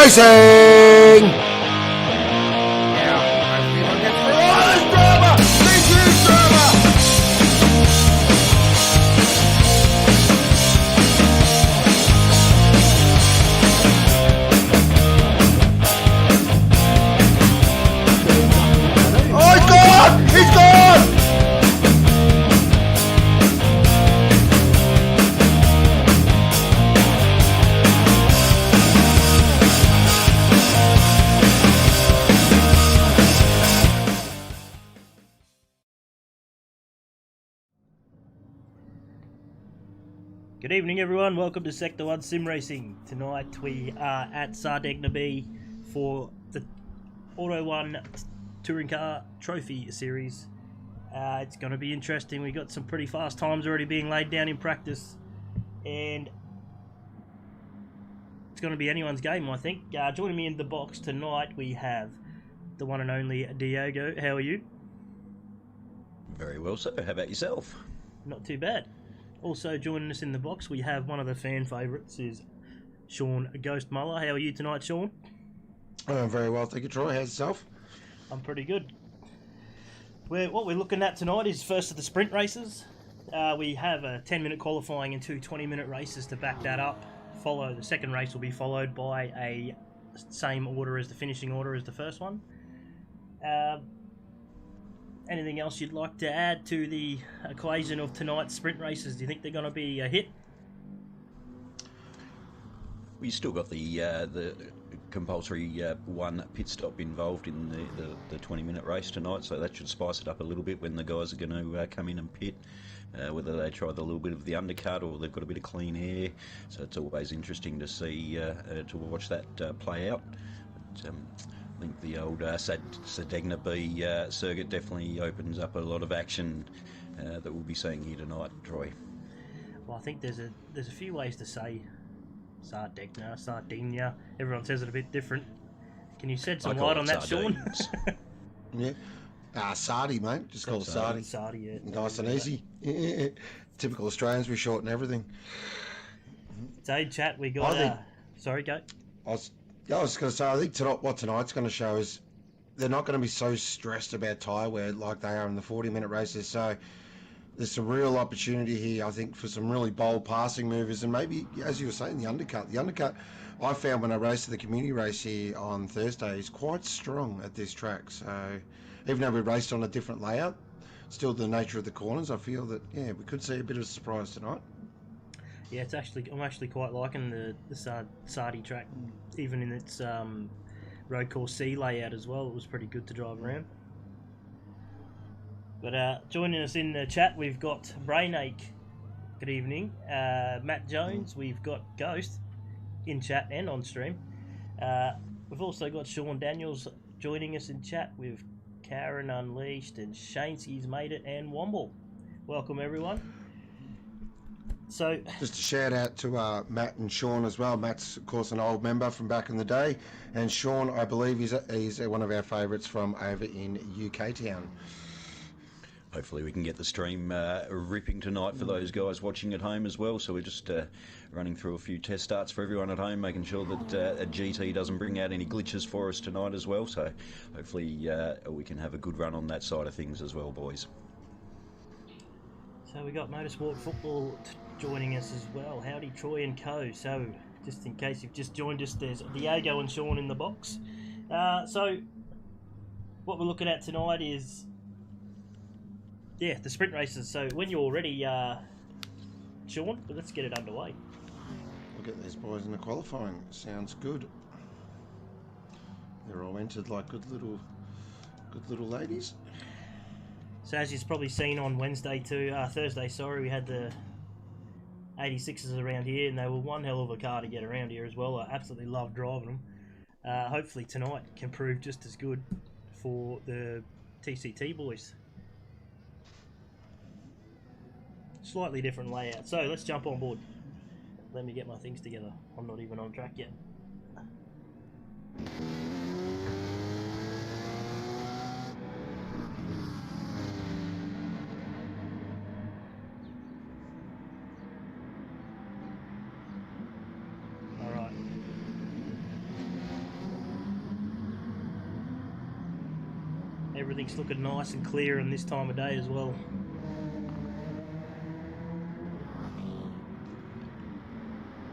Racing! Good evening everyone, welcome to Sector 1 Sim Racing. Tonight we are at Sardegna B for the Auto 1 Touring Car Trophy Series. It's going to be interesting. We got some pretty fast times already being laid down in practice, and it's going to be anyone's game, I think. Joining me in the box tonight we have the one and only Diego. How are you? Very well, sir. How about yourself? Not too bad. Also joining us in the box, we have one of the fan favourites, is Sean Ghost Muller. How are you tonight, Sean? Very well, thank you, Troy. How's yourself? I'm pretty good. What we're looking at tonight is first of the sprint races. We have a 10-minute qualifying and two 20-minute races to back that up. The second race will be followed by a same order as the finishing order as the first one. Anything else you'd like to add to the equation of tonight's sprint races? Do you think they're going to be a hit? We still got the compulsory one pit stop involved in the 20-minute race tonight, so that should spice it up a little bit when the guys are going to come in and pit. Whether they try the little bit of the undercut or they've got a bit of clean air, so it's always interesting to see to watch that play out. But, I think the old Sardegna B circuit definitely opens up a lot of action that we'll be seeing here tonight, Troy. Well, I think there's a few ways to say Sardegna. Everyone says it a bit different. Can you shed some light on that, sardines. Sean? Yeah. Sardi, mate. Just call it Sardi. Sardi, yeah. Nice and easy. Typical Australians, we shorten everything. So, chat, we got... Sorry, go. I was going to say, I think what tonight's going to show is they're not going to be so stressed about tyre wear like they are in the 40-minute races. So there's some real opportunity here, I think, for some really bold passing movers. And maybe, as you were saying, the undercut. The undercut, I found when I raced the community race here on Thursday, is quite strong at this track. So even though we raced on a different layout, still the nature of the corners, I feel that, yeah, we could see a bit of a surprise tonight. Yeah, I'm actually quite liking the Sardi track, even in its Road Course C layout as well. It was pretty good to drive around. But joining us in the chat, we've got Brainache. Good evening. Matt Jones. We've got Ghost in chat and on stream. We've also got Sean Daniels joining us in chat with Karen Unleashed and Shaneski's made it and Womble. Welcome everyone. So, just a shout out to Matt and Sean as well. Matt's, of course, an old member from back in the day, and Sean, I believe, he's one of our favourites from over in UK Town. Hopefully we can get the stream ripping tonight for those guys watching at home as well. So we're just running through a few test starts for everyone at home, making sure that a GT doesn't bring out any glitches for us tonight as well. So hopefully we can have a good run on that side of things as well, boys. So we got Motorsport Football joining us as well. Howdy, Troy and Co. So, just in case you've just joined us, there's Diego and Sean in the box. So, what we're looking at tonight is, the sprint races. So, when you're ready, Sean, let's get it underway. We'll get these boys in the qualifying. Sounds good. They're all entered like good little ladies. So, as you've probably seen on Thursday, we had the 86s around here, and they were one hell of a car to get around here as well. I absolutely love driving them. Hopefully tonight can prove just as good for the TCT boys. Slightly different layout. So let's jump on board. Let me get my things together. I'm not even on track yet. Everything's looking nice and clear in this time of day as well.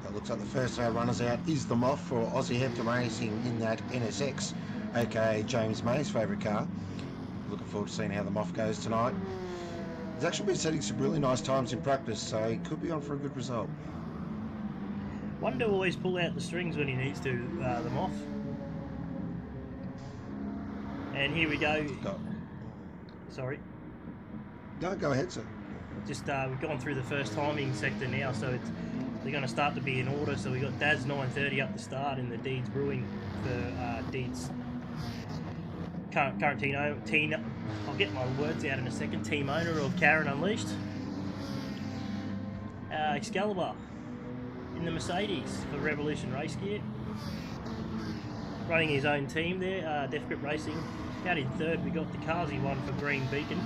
It looks like the first runners out is the Moth for Aussie Hampton Racing in that NSX, aka James May's favourite car. Looking forward to seeing how the Moth goes tonight. He's actually been setting some really nice times in practice, so he could be on for a good result. One to always pull out the strings when he needs to, the Moth. And here we go. Sorry. No, go ahead, sir. Just we've gone through the first timing sector now, so they're going to start to be in order. So we got Daz 9:30 up the start in the Deeds Brewing for Deeds current team. I'll get my words out in a second. Team owner of Karen Unleashed. Excalibur in the Mercedes for Revolution Race Gear. Running his own team there, Death Grip Racing. Out in third, we got the Kazi one for Green Beacon,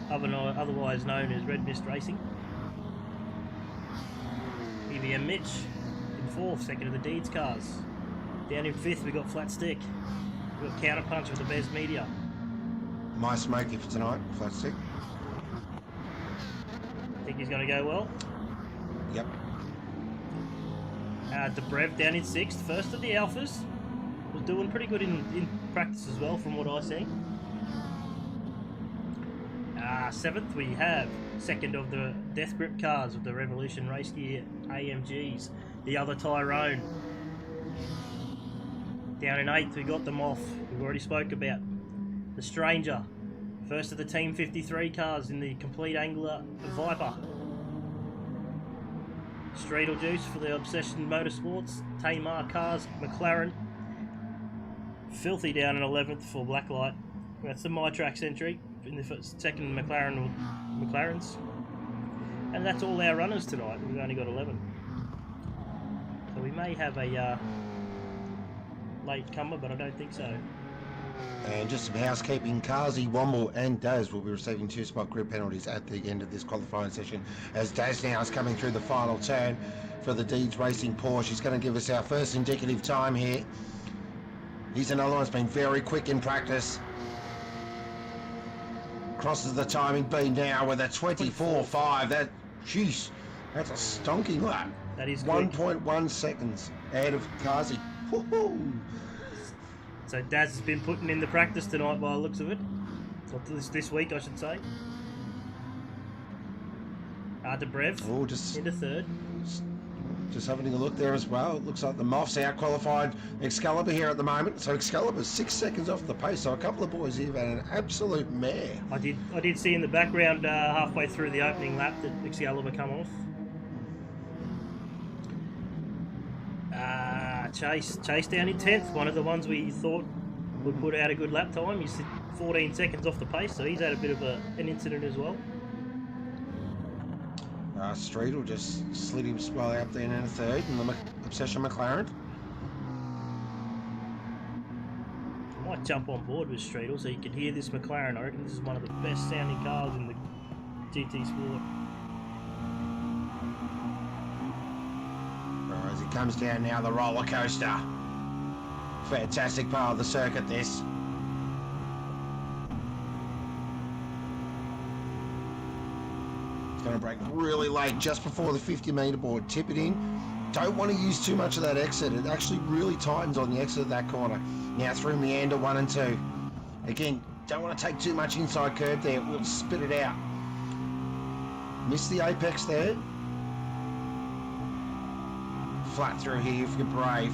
otherwise known as Red Mist Racing. EVM Mitch in fourth, second of the Deeds cars. Down in fifth, we got Flat Stick. We got Counterpunch with the Bez Media. My Smoky for tonight, Flat Stick. Think he's going to go well. Yep. Debrev down in sixth, first of the Alphas. Was doing pretty good in practice as well, from what I see. Seventh, we have second of the Death Grip cars of the Revolution Race Gear AMGs, the other Tyrone. Down in eighth, we got the Moth, we already spoke about. The Stranger, first of the Team 53 cars in the Complete Angler Viper. Streetle Juice for the Obsession Motorsports, Tamar Cars, McLaren. Filthy down in 11th for Blacklight. That's the MyTrax entry in the second McLarens. And that's all our runners tonight. We've only got 11. So we may have a late comer, but I don't think so. And just some housekeeping, Kazi, Womble and Daz will be receiving 2-spot grid penalties at the end of this qualifying session, as Daz now is coming through the final turn for the Deeds Racing Porsche. He's going to give us our first indicative time here. He's another one that's been very quick in practice. Crosses the timing beam now with a 24.5. Jeez, that's a stonking lap. That is 1.1 seconds ahead of Kazi. Woohoo! So Daz has been putting in the practice tonight by the looks of it. Or this week, I should say. Debrev into third. Just having a look there as well. It looks like the Moff's out-qualified Excalibur here at the moment. So Excalibur's 6 seconds off the pace. So a couple of boys here have had an absolute mare. I did see in the background halfway through the opening lap that Excalibur come off. Chase down in 10th. One of the ones we thought would put out a good lap time. He's 14 seconds off the pace, so he's had a bit of an incident as well. Streetle just slid him well out there in a third, and the Obsession McLaren. I might jump on board with Streetle so you can hear this McLaren. I reckon this is one of the best sounding cars in the GT Sport. Right, as he comes down now, the roller coaster. Fantastic part of the circuit, this. Going to brake really late just before the 50-metre board. Tip it in. Don't want to use too much of that exit. It actually really tightens on the exit of that corner. Now through meander 1 and 2. Again, don't want to take too much inside curb there. We'll spit it out. Miss the apex there. Flat through here if you're brave.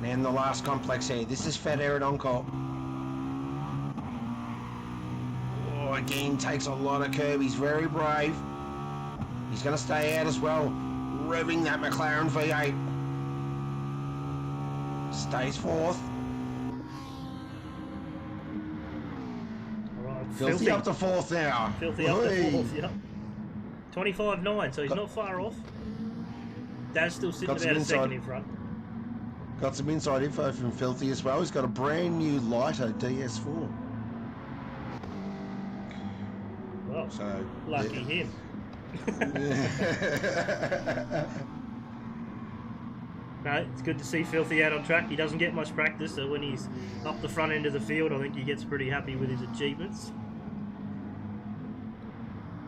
And the last complex here. This is Fat Air at Encore. Again, takes a lot of curb. He's very brave. He's going to stay out as well. Revving that McLaren V8. Stays fourth. All right, Filthy up to fourth now. Filthy up to fourth, yep. 25.9, so he's not far off. Dad's still sitting about a second in front. Got some inside info from Filthy as well. He's got a brand new lighter DS4. Well, so lucky him. No, it's good to see Filthy out on track. He doesn't get much practice, so when he's up the front end of the field, I think he gets pretty happy with his achievements.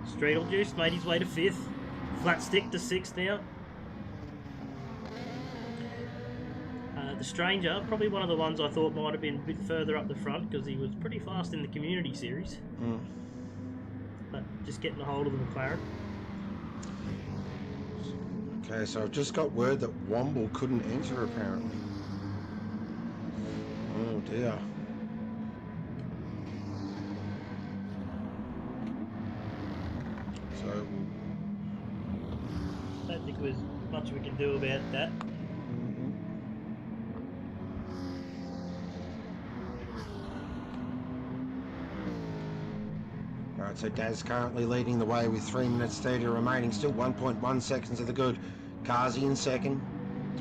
Streetle Juice made his way to 5th. Flat Stick to 6th now. The Stranger, probably one of the ones I thought might have been a bit further up the front because he was pretty fast in the Community Series. But just getting a hold of the McLaren. Okay, so I've just got word that Womble couldn't enter apparently. Oh dear. So I don't think there's much we can do about that. Alright, so Daz currently leading the way with 3 minutes 30 remaining, still 1.1 seconds of the good. Kazi in second.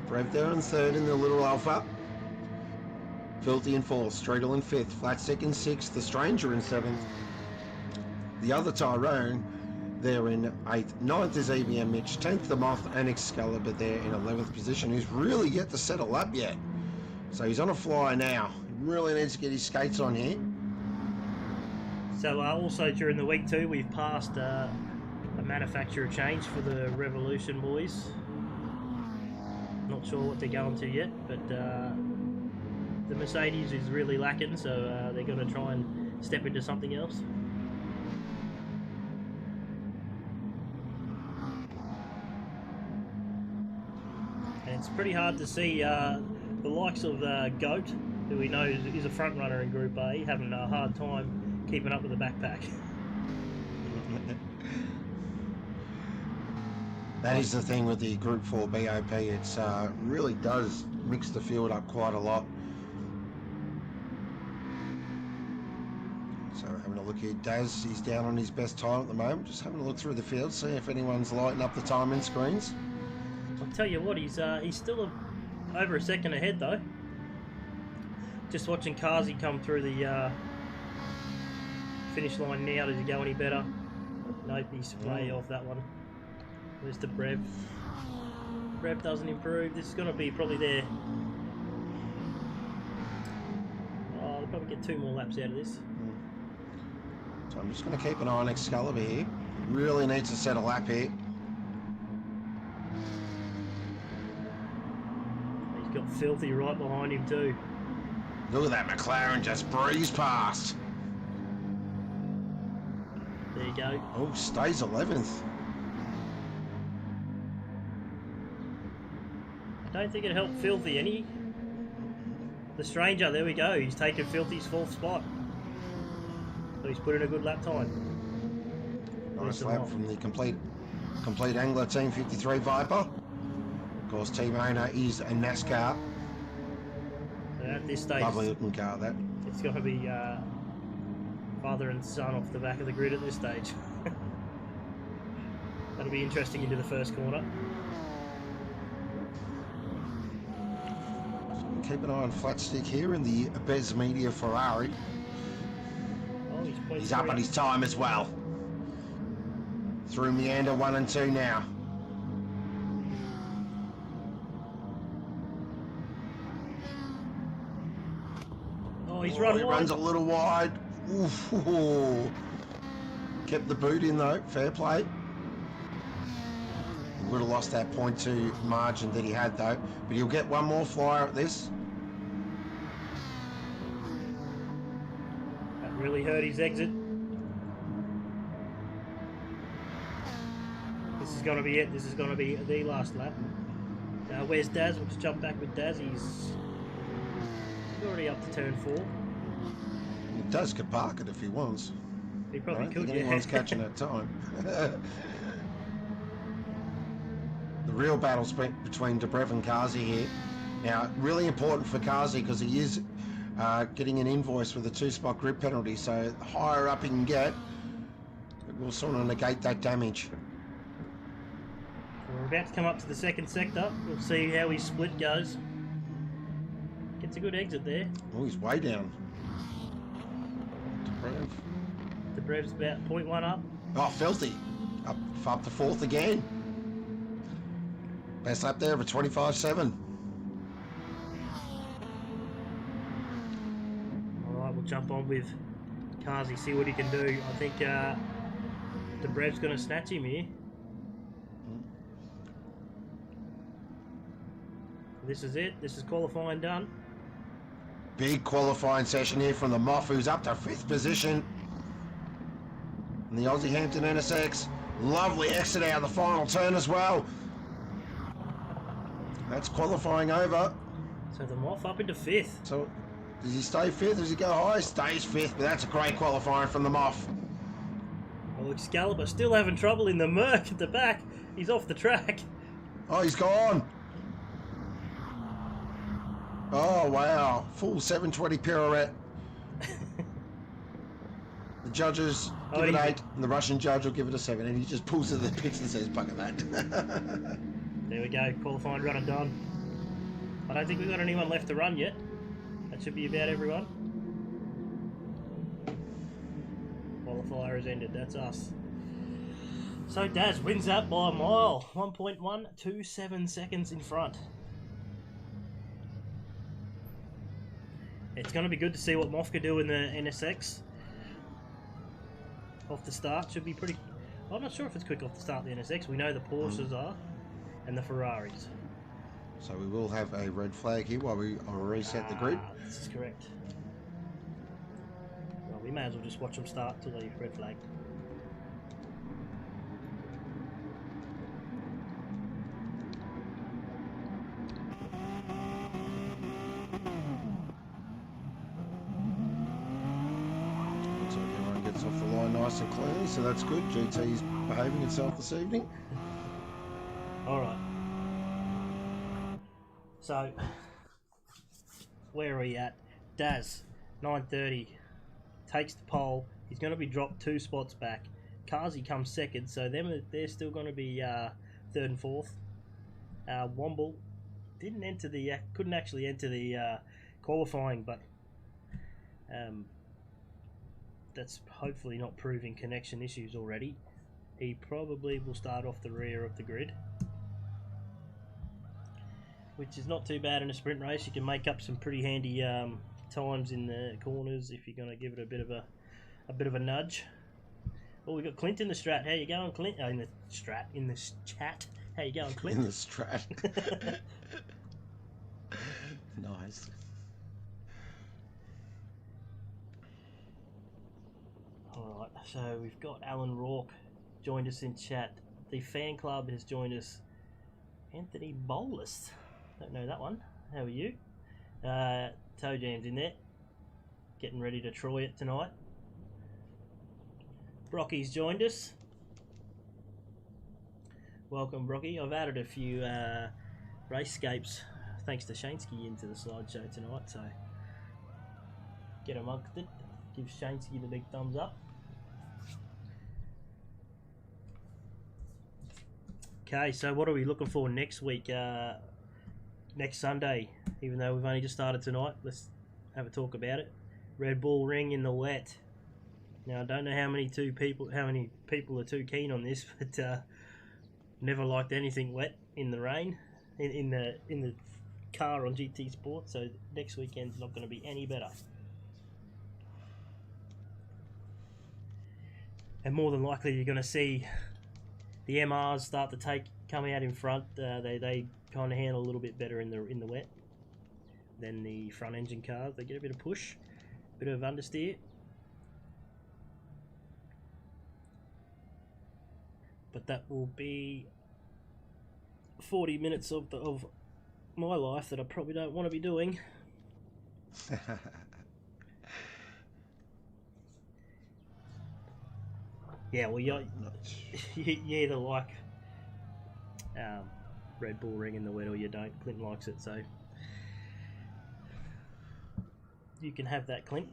Brev there in third in the Little Alpha. Filthy in fourth, Streetle in fifth, Flatstick in sixth, the Stranger in seventh. The other Tyrone there in eighth. Ninth is EBM Mitch, 10th the Moth and Excalibur there in 11th position, who's really yet to settle up yet. So he's on a flyer now. He really needs to get his skates on here. So also during the week too, we've passed a manufacturer change for the Revolution boys. Not sure what they're going to yet, but the Mercedes is really lacking, so they're going to try and step into something else. And it's pretty hard to see the likes of Goat, who we know is a front runner in Group A, having a hard time keeping up with the backpack. That is the thing with the Group 4 BOP, it's really does mix the field up quite a lot. So having a look here, Daz, he's down on his best time at the moment, just having a look through the field, see if anyone's lighting up the timing screens. I'll tell you what, he's still over a second ahead though. Just watching Kazi come through the finish line now. Does he go any better? Nope, he's way off that one. There's the Brev. Brev doesn't improve. This is going to be probably there. Oh, they'll probably get 2 more laps out of this. So I'm just going to keep an eye on Excalibur here. Really needs to set a lap here. He's got Filthy right behind him too. Look at that, McLaren just breezed past. There you go. Oh, stays 11th. I don't think it helped Filthy any. The Stranger, there we go. He's taken Filthy's 4th spot. So he's put in a good lap time. Nice lap from the complete Angler Team 53 Viper. Of course, team owner is a NASCAR. And at this stage, Lovely looking car, that. it's going to be father and son off the back of the grid at this stage. That'll be interesting into the first corner. Keep an eye on Flatstick here in the Bez Media Ferrari. Oh, He's up on his time as well. Through Meander 1 and 2 now. Oh, he's He run wide. runs a little wide. Ooh. Kept the boot in though, fair play. He would have lost that 0.2 margin that he had though, but he'll get one more flyer at this. That really hurt his exit. This is going to be it. This is going to be the last lap. Now, where's Daz? We'll just jump back with Daz. He's already up to turn 4. He does could park it if he wants. He probably I don't could, think anyone's catching that time. The real battle's between Dobrev and Kazi here. Now, really important for Kazi because he is getting an invoice with a 2-spot grid penalty, so the higher up he can get, it will sort of negate that damage. We're about to come up to the second sector. We'll see how his split goes. Gets a good exit there. Oh, he's way down. Dobrev. The Brev's about 0.1 up. Oh, Filthy. Up to 4th again. Best lap there of a 25.7. jump on with Kazi, see what he can do. I think the Brev's going to snatch him here. This is it. This is qualifying done. Big qualifying session here from the Moff, who's up to 5th position in the Aussie Hampton NSX. Lovely exit out of the final turn as well. That's qualifying over. So the Moff up into 5th. So does he stay 5th? Does he go high? Stays 5th, but that's a great qualifying from the Moff. Well, Excalibur still having trouble in the murk at the back. He's off the track. Oh, he's gone. Oh, wow. Full 720 pirouette. The judges give it 8, and the Russian judge will give it a 7, and he just pulls to the pits and says, "Bugger that." There we go, qualifying run and done. I don't think we've got anyone left to run yet. That should be about everyone. Qualifier has ended, that's us. So Daz wins that by a mile, 1.127 seconds in front. It's going to be good to see what Moff can do in the NSX. Off the start should be pretty... I'm not sure if it's quick off the start of the NSX. We know the Porsches are, and the Ferraris. So we will have a red flag here while we reset the grid. This is correct. Well, we may as well just watch them start till the red flag. Off the line nice and cleanly, so that's good. GT's behaving itself this evening. Alright. So, where are we at? Daz, 9:30, takes the pole. He's going to be dropped 2 spots back. Kazi comes 2nd, so they're still going to be 3rd and 4th. Womble didn't enter the, couldn't actually enter the qualifying, but that's hopefully not proving connection issues already. He probably will start off the rear of the grid, which is not too bad in a sprint race. You can make up some pretty handy times in the corners if you're going to give it a bit of a nudge. Oh, we've got Clint in the strat. How you going, Clint? Oh, in the chat. How you going, Clint? In the strat. Nice. Alright, so we've got Alan Rourke joined us in chat. The fan club has joined us. Anthony Bolus. Don't know that one. How are you? Toe Jam's in there. Getting ready to Troy it tonight. Brocky's joined us. Welcome, Brocky. I've added a few racescapes thanks to Shansky into the slideshow tonight, so get amongst it. Give Shansky the big thumbs up. Okay, so what are we looking for next week? Next Sunday, even though we've only just started tonight, let's have a talk about it. Red Bull Ring in the wet. Now I don't know how many people are too keen on this, but never liked anything wet in the rain, in the car on GT Sport. So next weekend's not going to be any better. And more than likely, you're going to see the MRs start to come out in front. They kind of handle a little bit better in the wet than the front engine cars. They get a bit of push, a bit of understeer. But that will be 40 minutes of my life that I probably don't want to be doing. Yeah, well, you either like Red Bull Ring in the wet or you don't. Clint likes it, so you can have that, Clint.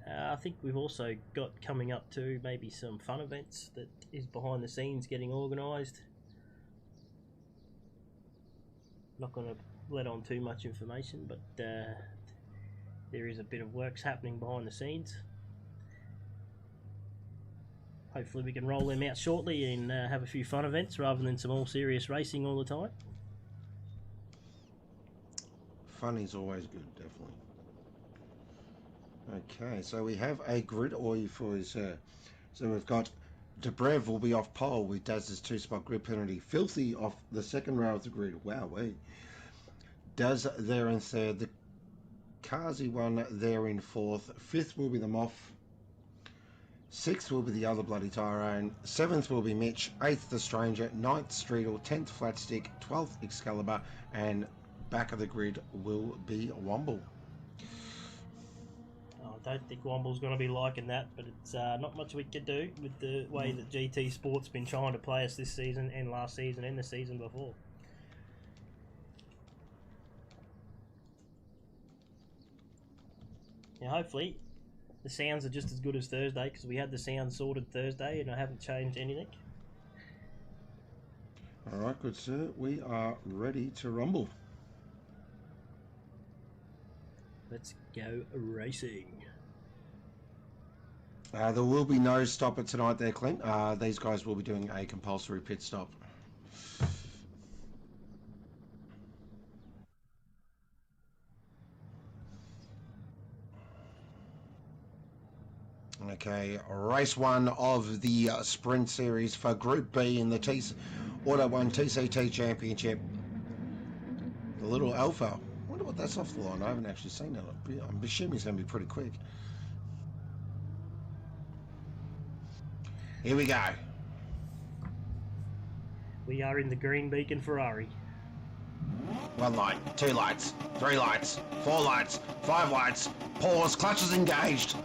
I think we've also got coming up to maybe some fun events that is behind the scenes getting organised. Not going to let on too much information, but there is a bit of works happening behind the scenes. hopefully we can roll them out shortly and have a few fun events rather than some all serious racing all the time. Fun is always good, definitely. Okay, so we have a grid order for us. So we've got Dobrev will be off pole with Daz's 2-spot grid penalty. Filthy off the second row of the grid. Wow, Daz there in third. The Kazi one there in fourth. Fifth will be the Moff. Sixth will be the other bloody Tyrone. Seventh will be Mitch. Eighth the Stranger. Ninth Streetle. 10th Flatstick. 12th Excalibur. And back of the grid will be Womble. I don't think Womble's going to be liking that, but it's not much we can do with the way that GT Sport's been trying to play us this season and last season and the season before. Now, hopefully, the sounds are just as good as Thursday, because we had the sound sorted Thursday and I haven't changed anything. All right, good sir. We are ready to rumble. Let's go racing. There will be no stopper tonight there, Clint. These guys will be doing a compulsory pit stop. Okay, race one of the sprint series for Group B in the Auto 1 TCT Championship. The little Alpha. I wonder what that's off the line. I haven't actually seen that. I'm assuming it's going to be pretty quick. Here we go. We are in the Green Beacon Ferrari. 1 light, 2 lights, 3 lights, 4 lights, 5 lights. Pause, clutches engaged.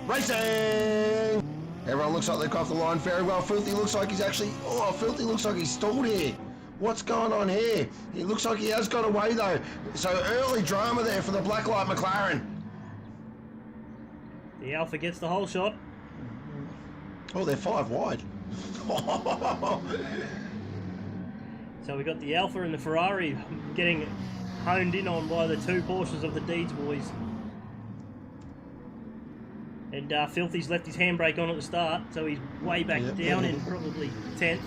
Racing! Everyone looks like they've got the line very well. Filthy looks like he's actually... Oh, Filthy looks like he's stalled here. What's going on here? He looks like he has got away though. So early drama there for the Blacklight McLaren. The Alpha gets the whole shot. Oh, they're 5 wide. So we got the Alpha and the Ferrari getting honed in on by the 2 Porsches of the Deeds boys. And Filthy's left his handbrake on at the start, so he's way back down in probably 10th.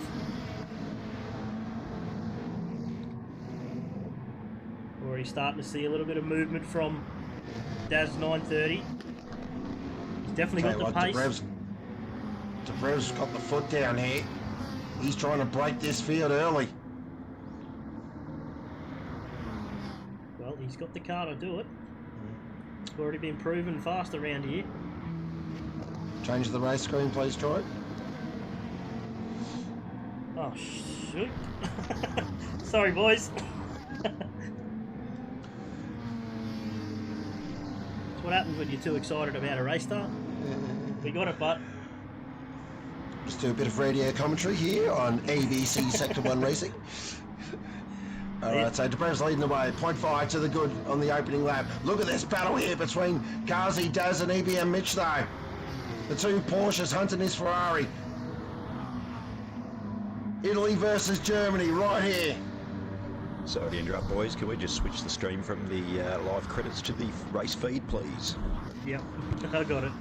Or he's starting to see a little bit of movement from Daz 930. He's definitely got the pace. Debrev's got the foot down here. He's trying to break this field early. Well, he's got the car to do it. It's already been proven fast around here. Change the race screen, please, Troy. Oh, shoot. Sorry, boys. That's what happens when you're too excited about a race start. We got it, but... Just do a bit of radio commentary here on ABC Sector 1 Racing. Alright, so Debrev's leading the way. 0.5 to the good on the opening lap. Look at this battle here between Ghazi, Daz and EBM Mitch though. The 2 Porsches hunting his Ferrari. Italy versus Germany right here. Sorry to interrupt, boys. Can we just switch the stream from the live credits to the race feed, please? Yep, I got it.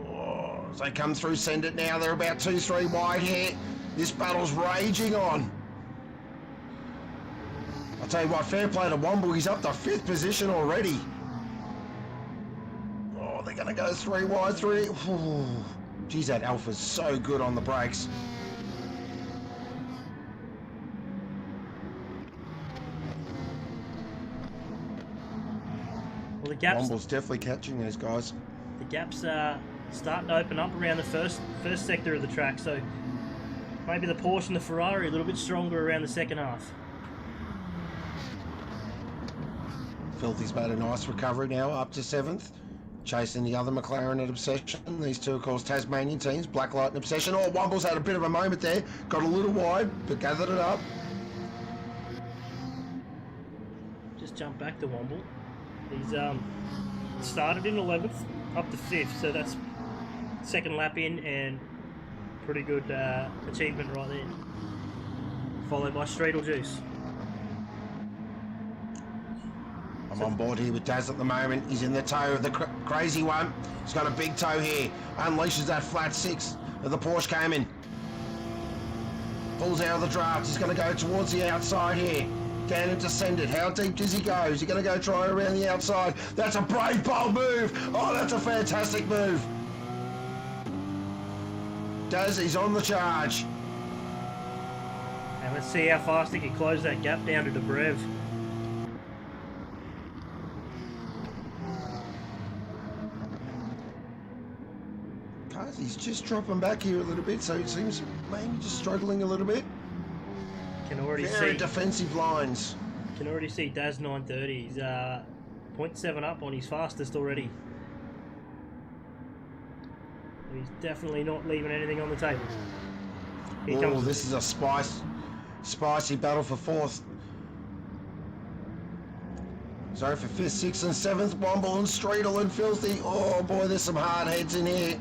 Oh, as they come through, send it now. They're about 2-3 wide here. This battle's raging on. I'll tell you what, fair play to Womble. He's up to 5th position already. Oh, they're going to go 3 wide, 3. Ooh. Geez, that Alpha's so good on the brakes. Well, the gap's... Womble's definitely catching those guys. The gap's starting to open up around the first sector of the track, so maybe the Porsche and the Ferrari a little bit stronger around the second half. Filthy's made a nice recovery now, up to 7th. Chasing the other McLaren at Obsession. These 2, of course, Tasmanian teams, Blacklight and Obsession. Oh, Womble's had a bit of a moment there. Got a little wide, but gathered it up. Just jump back to Womble. He's started in 11th, up to 5th, so that's second lap in and pretty good achievement right there. Followed by Streetle Juice. I'm on board here with Daz at the moment. He's in the toe of the crazy one. He's got a big toe here. Unleashes that flat six of the Porsche Cayman. Pulls out of the draft. He's going to go towards the outside here. Down and descended. How deep does he go? Is he going to go try around the outside? That's a brave, bold move. Oh, that's a fantastic move. Daz, he's on the charge. And let's see how fast he can close that gap down to Debrev. He's just dropping back here a little bit, so it seems maybe just struggling a little bit. Can already Very see defensive lines. Can already see Daz 930. He's 0.7 up on his fastest already. He's definitely not leaving anything on the table. Here comes. This is a spicy battle for fourth. Sorry for fifth, sixth, and seventh. Womble and Streetle and Filthy. Oh boy, there's some hard heads in here.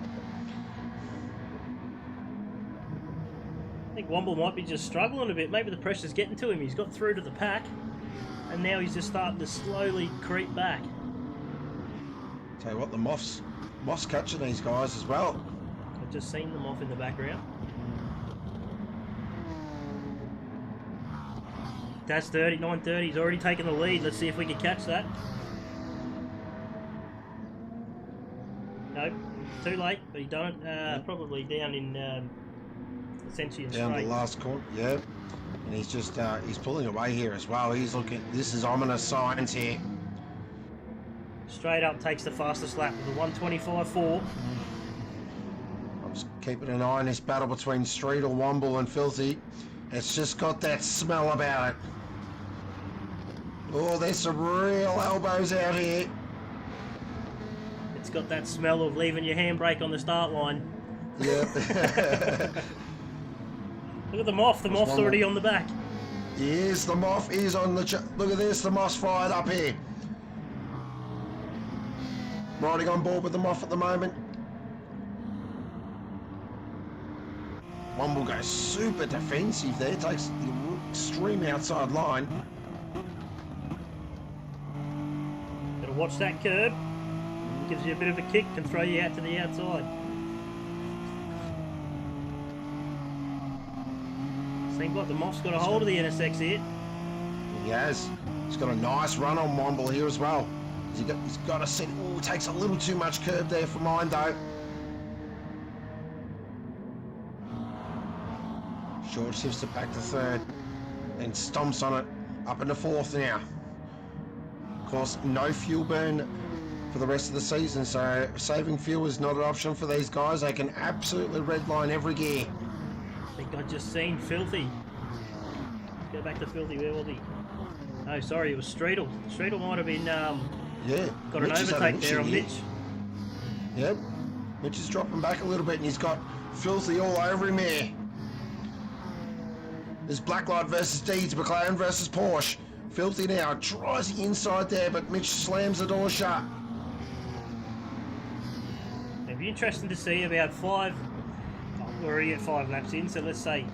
I think Womble might be just struggling a bit. Maybe the pressure's getting to him. He's got through to the pack, and now he's just starting to slowly creep back. Tell you what, the Moff's catching these guys as well. I've just seen them off in the background. That's 930. He's already taken the lead. Let's see if we can catch that. Nope, too late. But he done it. Probably down in Ascension down straight. the last corner, yeah. And he's just he's pulling away here as well. He's looking. This is ominous signs here. Straight up takes the fastest lap with a 125.4. I'm just keeping an eye on this battle between Streetle, Womble, and Filthy. It's just got that smell about it. Oh, there's some real elbows out here. It's got that smell of leaving your handbrake on the start line. Yeah. Look at the Moff. The Moff's already on the back. Yes, the Moff is on the... Look at this. The Moff's fired up here. Riding on board with the Moff at the moment. Womble goes super defensive there. Takes the extreme outside line. Gotta watch that curb. Gives you a bit of a kick, can throw you out to the outside. Seems like the Moff's got a hold of the NSX here. He has. He's got a nice run on Womble here as well. He's got a set. Oh, takes a little too much curb there for mine though. George shifts it back to third. Then stomps on it up into fourth now. Of course, no fuel burn for the rest of the season, so saving fuel is not an option for these guys. They can absolutely redline every gear. I think I just seen Filthy. Go back to Filthy. Where was he? Oh, sorry, it was Streetle. Streetle might have been yeah, got an overtake there on Mitch. Yep. Mitch is dropping back a little bit and he's got Filthy all over him here. There's Blacklight versus Deeds, McLaren versus Porsche. Filthy now tries the inside there, but Mitch slams the door shut. It'd be interesting to see about we're already at 5 laps in, so let's say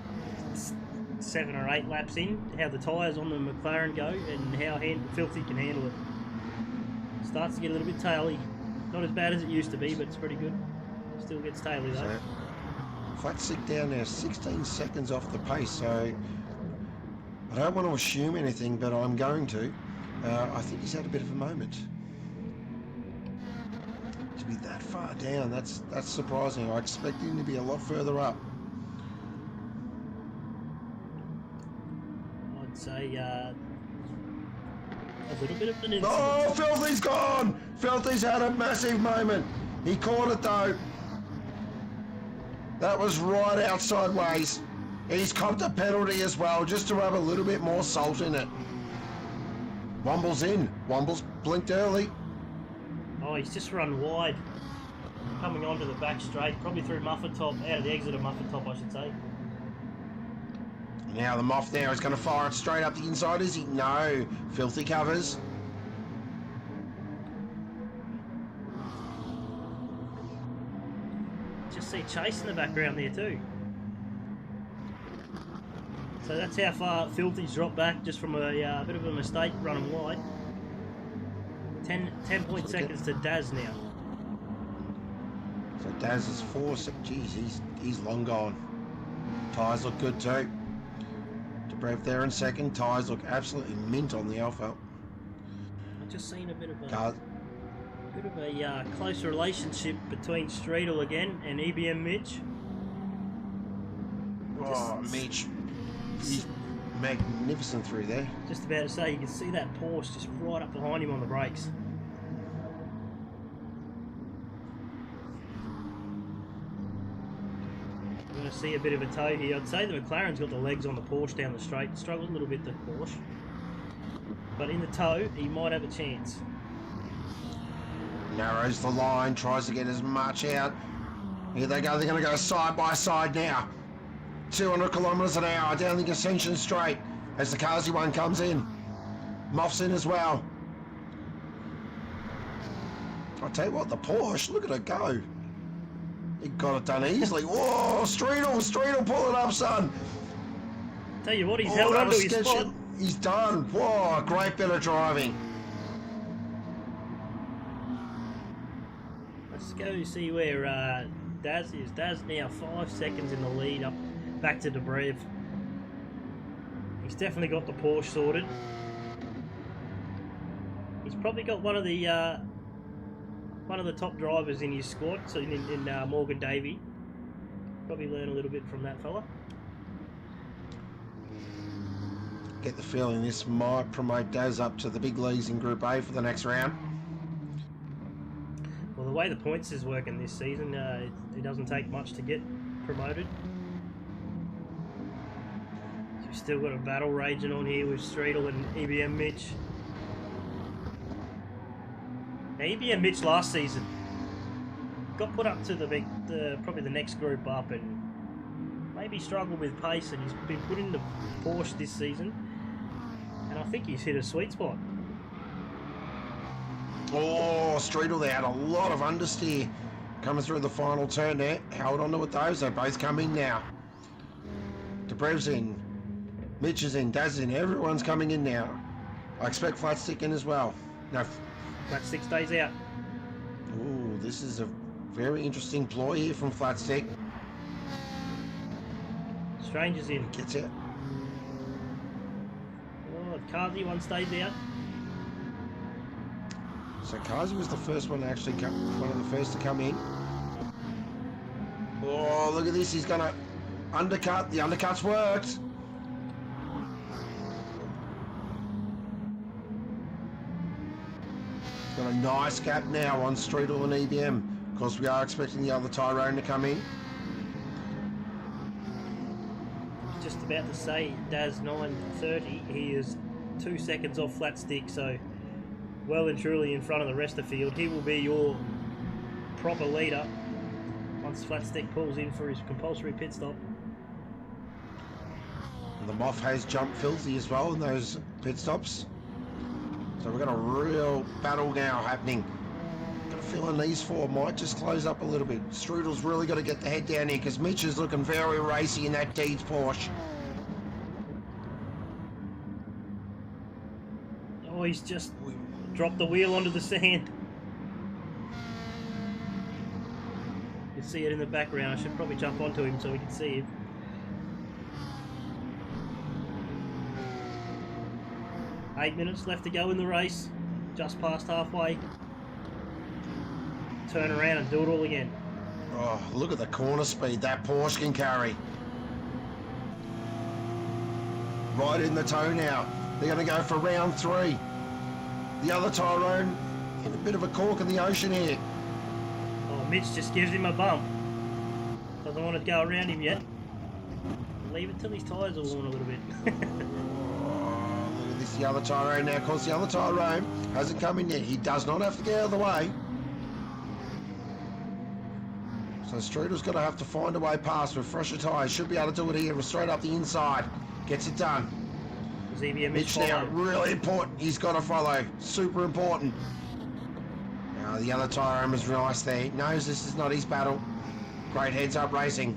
7 or 8 laps in, how the tyres on the McLaren go and how Filthy can handle it. Starts to get a little bit taily. Not as bad as it used to be, but it's pretty good. Still gets taily though. So, flat sick down there, 16 seconds off the pace, so I don't want to assume anything, but I'm going to. I think he's had a bit of a moment. To be that far down, that's surprising. I expect him to be a lot further up. I'd say a little bit of an incident. Oh, Filthy's gone! Filthy's had a massive moment. He caught it though. That was right outside ways. He's copped a penalty as well, just to rub a little bit more salt in it. Womble's in. Womble's blinked early. Oh, he's just run wide. Coming onto the back straight, probably through Muffin Top, out of the exit of Muffin Top, I should say. Now the Moff now is going to fire it straight up the inside, is he? No. Filthy covers. Just see Chase in the background there too. So that's how far Filthy's dropped back, just from a bit of a mistake running wide. 10 point seconds to Daz now. So Daz is 4. Geez, he's long gone. Tyres look good too. DeBrev there in second. Tyres look absolutely mint on the Alpha. I've just seen a bit of a close relationship between Streetel again and EBM Mitch. Oh, Mitch, he's magnificent through there. Just about to say, you can see that Porsche just right up behind him on the brakes. We're going to see a bit of a tow here. I'd say the McLaren's got the legs on the Porsche down the straight. Struggled a little bit, the Porsche. But in the tow, he might have a chance. Narrows the line, tries to get as much out. Here they go, they're going to go side by side now. 200 kilometres an hour down the Ascension Straight as the Kazi one comes in. Moff's in as well. I'll tell you what, the Porsche, look at it go. He got it done easily. Whoa, Streetel, pull it up, son. Tell you what, he's held on to his spot. He's done. Whoa, great bit of driving. Let's go see where Daz is. Daz now 5 seconds in the lead up back to DeBrev. He's definitely got the Porsche sorted. He's probably got one of the top drivers in his squad, so in Morgan Davey. Probably learn a little bit from that fella. Get the feeling this might promote Daz up to the big leagues in Group A for the next round. Well, the way the points is working this season, it doesn't take much to get promoted. So we've still got a battle raging on here with Streetel and EBM Mitch. Now, EBM Mitch last season got put up to probably the next group up and maybe struggled with pace, and he's been put into Porsche this season, and I think he's hit a sweet spot. Oh, Streetel, they had a lot of understeer coming through the final turn there. Held on to it though, they both come in now. DeBrev's in, Mitch is in, Daz is in, everyone's coming in now. I expect Flat Stick in as well. No, Flat Stick stays out. Ooh, this is a very interesting ploy here from Flat Stick. Stranger's in. Gets it. Oh, Kazi one stays out. So Kazi was the first one to actually come, one of the first to come in. Oh, look at this, he's gonna undercut, the undercut's worked. Got a nice gap now on Streetel and EBM. Of course, we are expecting the other Tyrone to come in. Just about to say, Daz 9:30. He is 2 seconds off Flat Stick, so well and truly in front of the rest of the field. He will be your proper leader once Flat Stick pulls in for his compulsory pit stop. And the Moff has jumped filthy as well in those pit stops. So we've got a real battle now happening. Got a feeling these four might just close up a little bit. Strudel's really got to get the head down here because Mitch is looking very racy in that Deeds Porsche. Oh, he's just dropped the wheel onto the sand. You can see it in the background. I should probably jump onto him so we can see it. Eight minutes left to go in the race. Just past halfway. Turn around and do it all again. Oh, look at the corner speed that Porsche can carry. Right in the toe now. They're going to go for round 3. The other Tyrone in a bit of a cork in the ocean here. Oh, Mitch just gives him a bump. Doesn't want to go around him yet. Leave it till his tyres are worn a little bit. Oh, look at this, the other Tyrone now. Of course, the other Tyrone hasn't come in yet. He does not have to get out of the way. So Strudel's going to have to find a way past with fresher tyres. Should be able to do it here, straight up the inside. Gets it done. Mitch now, really important. He's got to follow. Super important. Now the other Tyrone was nice there. He knows this is not his battle. Great heads-up racing.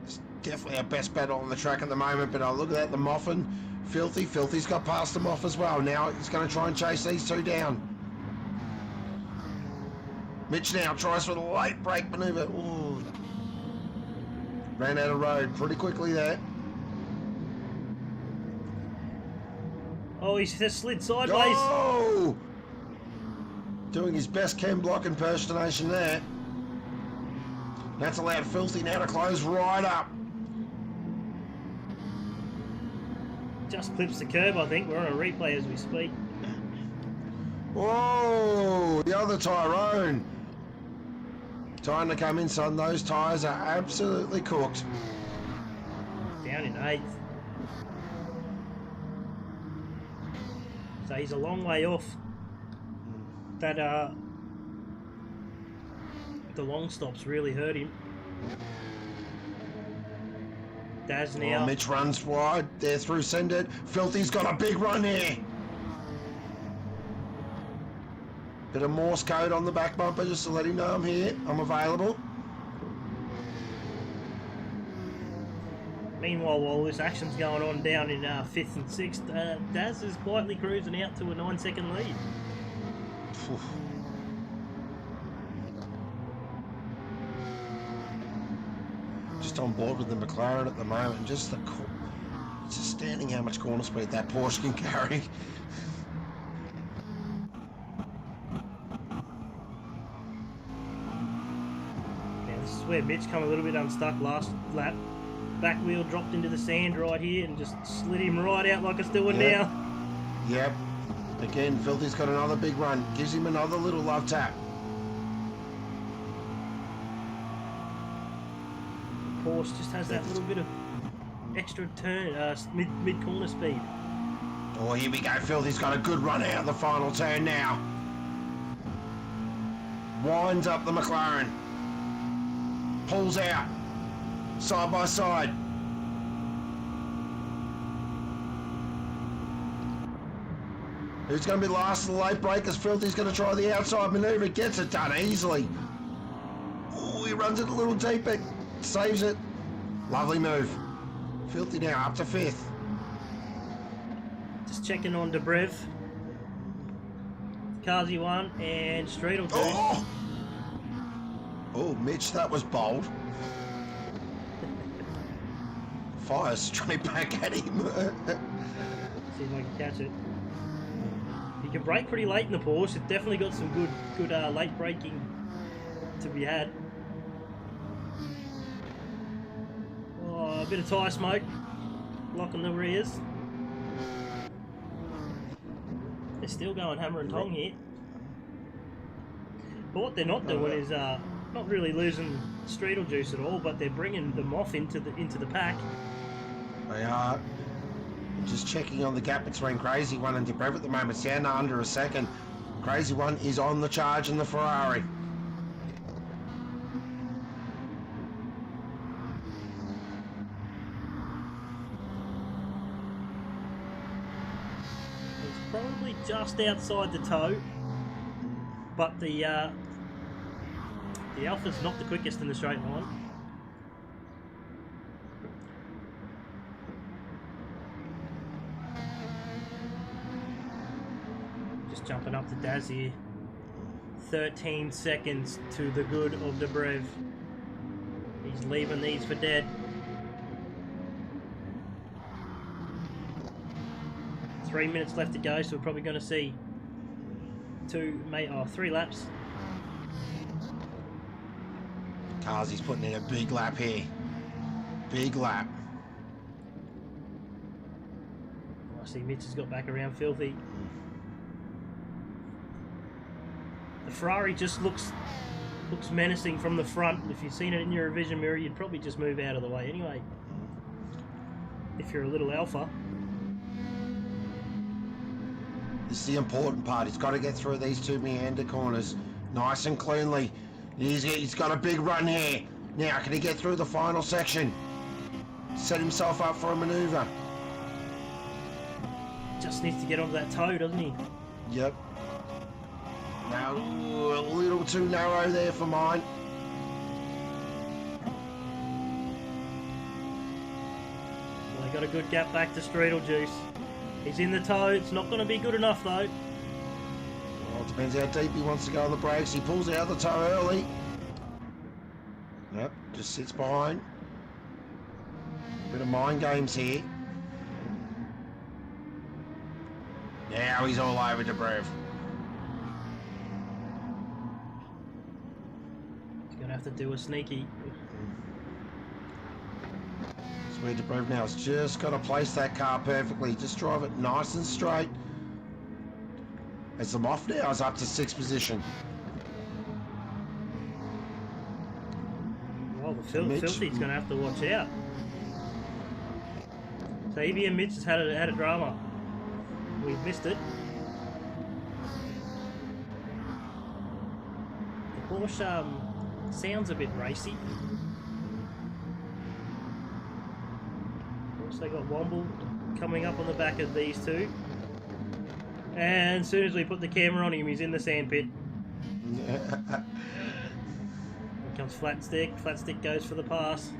It's definitely our best battle on the track at the moment, but I look at that, the Moffin Filthy's got past them off as well. Now he's going to try and chase these two down. Mitch now tries for the late brake manoeuvre. Ooh. Ran out of road pretty quickly there. Oh, he's just slid sideways. Oh! Doing his best Ken Block impersonation there. That's allowed Filthy now to close right up. Just clips the curb, I think. We're on a replay as we speak. Whoa! The other Tyrone. Time to come in, son. Those tyres are absolutely cooked. Down in 8th. So he's a long way off. That the long stops really hurt him. Daz now. Oh, Mitch runs wide. They're through Sended. Filthy's got a big run here. Bit of Morse code on the back bumper just to let him know I'm here. I'm available. Meanwhile, while this action's going on down in 5th and 6th, Daz is quietly cruising out to a 9-second lead. Just on board with the McLaren at the moment. Just it's astounding how much corner speed that Porsche can carry. Now this is where Mitch come a little bit unstuck last lap. Back wheel dropped into the sand right here and just slid him right out like it's doing now. Yep. Again, Filthy's got another big run. Gives him another little love tap. Porsche just has that little bit of extra turn, mid corner speed. Oh, here we go. Filthy's got a good run out of the final turn now. Winds up the McLaren. Pulls out. Side by side. Who's going to be last of the late breakers? Filthy's going to try the outside manoeuvre. Gets it done easily. Oh, he runs it a little deeper. Saves it. Lovely move. Filthy now up to 5th. Just checking on Dobrev. Kazi 1 and Streetle 2. Oh! Oh, Mitch, that was bold. Fires straight back at him. See if I can catch it. He can brake pretty late in the Porsche. It definitely got some good late braking to be had. Oh, a bit of tyre smoke. Locking the rears. They're still going hammer and tong here. But what they're not doing is not really losing Streetle juice at all, but they're bringing them off into the pack. They are. Just checking on the gap between Crazy One and Dobrev at the moment. It's down to under a second. Crazy One is on the charge in the Ferrari. It's probably just outside the toe, but the Alpha's not the quickest in the straight line. Just jumping up to Daz here. 13 seconds to the good of Dobrev. He's leaving these for dead. 3 minutes left to go, so we're probably going to see 3 laps. Kazi's putting in a big lap here. Big lap. I see Mitch has got back around Filthy. The Ferrari just looks menacing from the front. If you've seen it in your revision mirror, you'd probably just move out of the way anyway. If you're a little Alpha. This is the important part. He's got to get through these two meander corners nice and cleanly. He's got a big run here. Now, can he get through the final section? Set himself up for a manoeuvre. Just needs to get onto that toe, doesn't he? Yep. Now, a little too narrow there for mine. Well, they got got a good gap back to Streetle Juice. He's in the toe. It's not going to be good enough though. Well, it depends how deep he wants to go on the brakes. He pulls out the toe early. Yep, just sits behind. Bit of mind games here. Now he's all over Dobrev. He's going to have to do a sneaky. That's where Dobrev now has just got to place that car perfectly. Just drive it nice and straight. As the Moff now is up to 6th position. Well, the Filthy's going to have to watch out. So Evie and Mitch has had a drama. We've missed it. The Porsche sounds a bit racy. Also got Womble coming up on the back of these two. And as soon as we put the camera on him, he's in the sandpit. Here comes Flat Stick. Flat Stick goes for the pass.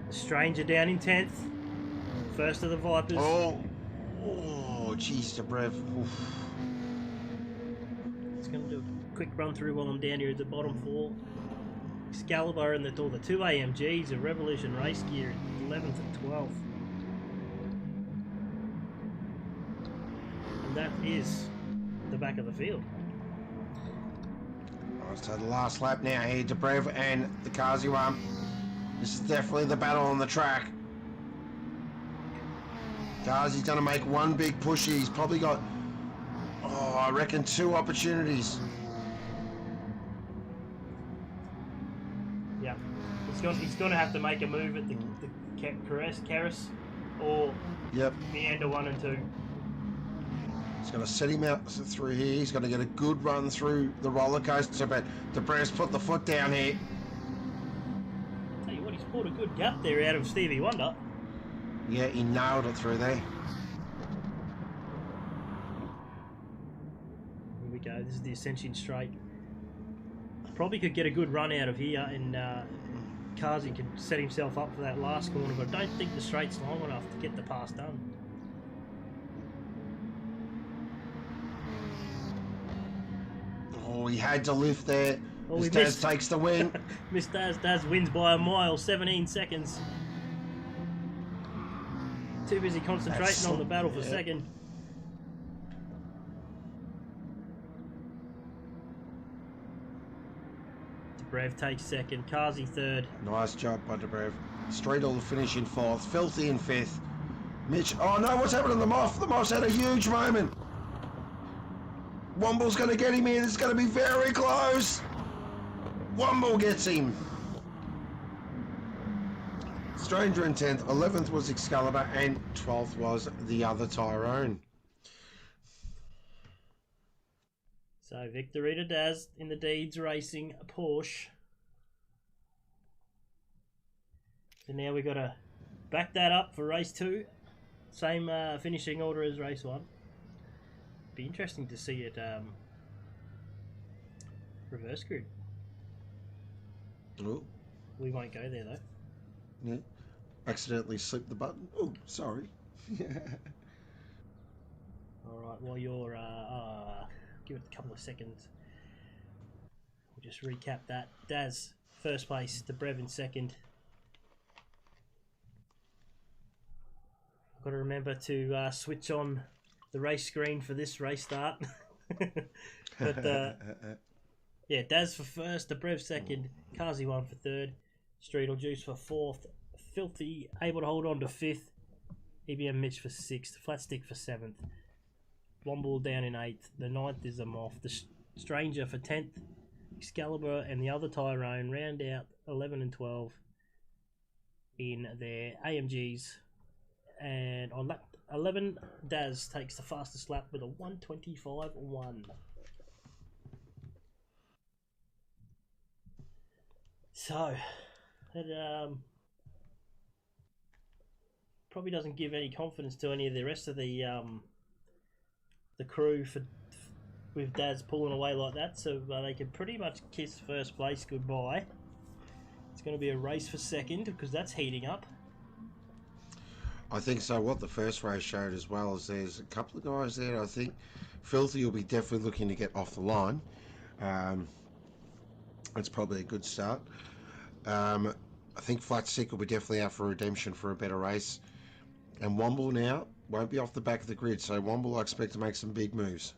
Stranger down in 10th. First of the Vipers. Oh, jeez, Dobrev. Just going to do a quick run through while I'm down here at the bottom 4. Excalibur and the 2 AMGs of Revolution Race Gear, 11th and 12th. And that is the back of the field. Right, so the last lap now here, Dobrev and the Kazi one. This is definitely the battle on the track. Kazi's going to make one big push. He's probably got, I reckon 2 opportunities. Yeah, he's going to have to make a move at the Karras or Meander 1 and 2. He's going to set him out through here. He's going to get a good run through the roller coaster, but Dobrev's put the foot down here. Tell you what, he's pulled a good gap there out of Stevie Wonder. Yeah, he nailed it through there. Here we go. This is the Ascension Straight. Probably could get a good run out of here, and Kazi could set himself up for that last corner, but I don't think the straight's long enough to get the pass done. Oh, he had to lift there. Oh, As we Daz missed. takes the win. Miss Daz. Daz wins by a mile, 17 seconds. Too busy concentrating on the battle for second. Dobrev takes second. Kazi third. Nice job by Dobrev. Streetle to finish in 4th. Filthy in 5th. Mitch. Oh no, what's happened to the Moff? The Moff's had a huge moment. Womble's going to get him in. It's going to be very close. Womble gets him. Stranger in 10th. 11th was Excalibur, and 12th was the other Tyrone. So victory to Daz in the Deeds Racing Porsche. So now we've got to back that up for race 2. Same finishing order as race 1. Be interesting to see it reverse grid. Oh, We won't go there though. yeah. Accidentally slipped the button. Oh, sorry. Alright, while you're give it a couple of seconds. We'll just recap that. Daz first place, Dobrev in second. Got to remember to switch on the race screen for this race start. But yeah, Daz for first, Dobrev second, Kazi 1 for third, Streetle Juice for 4th, Filthy able to hold on to 5th, EBM Mitch for 6th, Flat Stick for 7th, Womble down in 8th, the 9th is a Moff, the Stranger for 10th, Excalibur and the other Tyrone round out 11 and 12 in their AMGs. And on lap 11, Daz takes the fastest lap with a 1:25.1. So, that probably doesn't give any confidence to any of the rest of the crew for with Daz pulling away like that. So they can pretty much kiss first place goodbye. It's going to be a race for second because that's heating up. I think so. What the first race showed as well is there's a couple of guys there. I think Filthy will be definitely looking to get off the line. That's probably a good start. I think Flat Stick will be definitely out for redemption for a better race. And Womble now won't be off the back of the grid, so Womble I expect to make some big moves.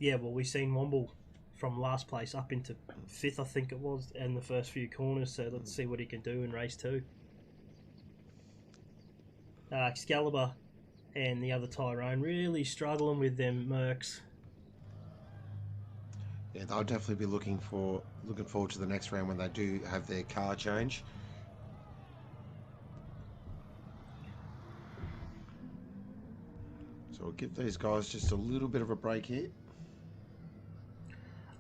Yeah, well, we've seen Womble from last place up into 5th, I think it was, in the first few corners, so let's see what he can do in race 2. Excalibur and the other Tyrone really struggling with them Mercs. Yeah, they'll definitely be looking forward to the next round when they do have their car change. So we'll give these guys just a little bit of a break here.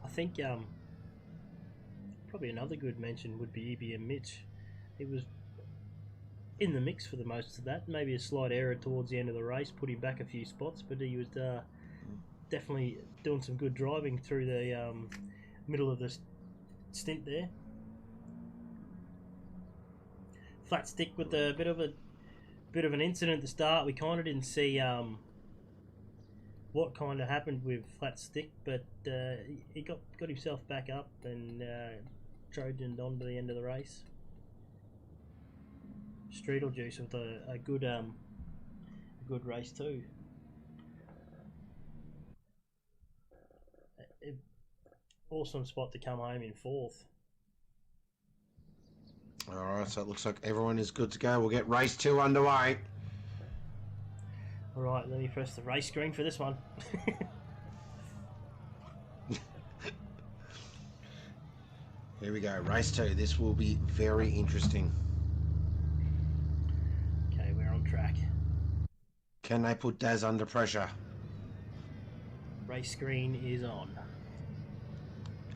I think probably another good mention would be EBM Mitch. He was in the mix for the most of that. Maybe a slight error towards the end of the race put him back a few spots, but he was definitely doing some good driving through the middle of the stint there. Flat Stick with a bit of an incident at the start. We kind of didn't see what kind of happened with Flat Stick, but he got himself back up and Trojaned on to the end of the race. Streetle Juice with a good race too. Awesome spot to come home in 4th. Alright, so it looks like everyone is good to go. We'll get race 2 underway. Alright, let me press the race screen for this one. Here we go, race 2. This will be very interesting. Okay, we're on track. Can they put Daz under pressure? Race screen is on.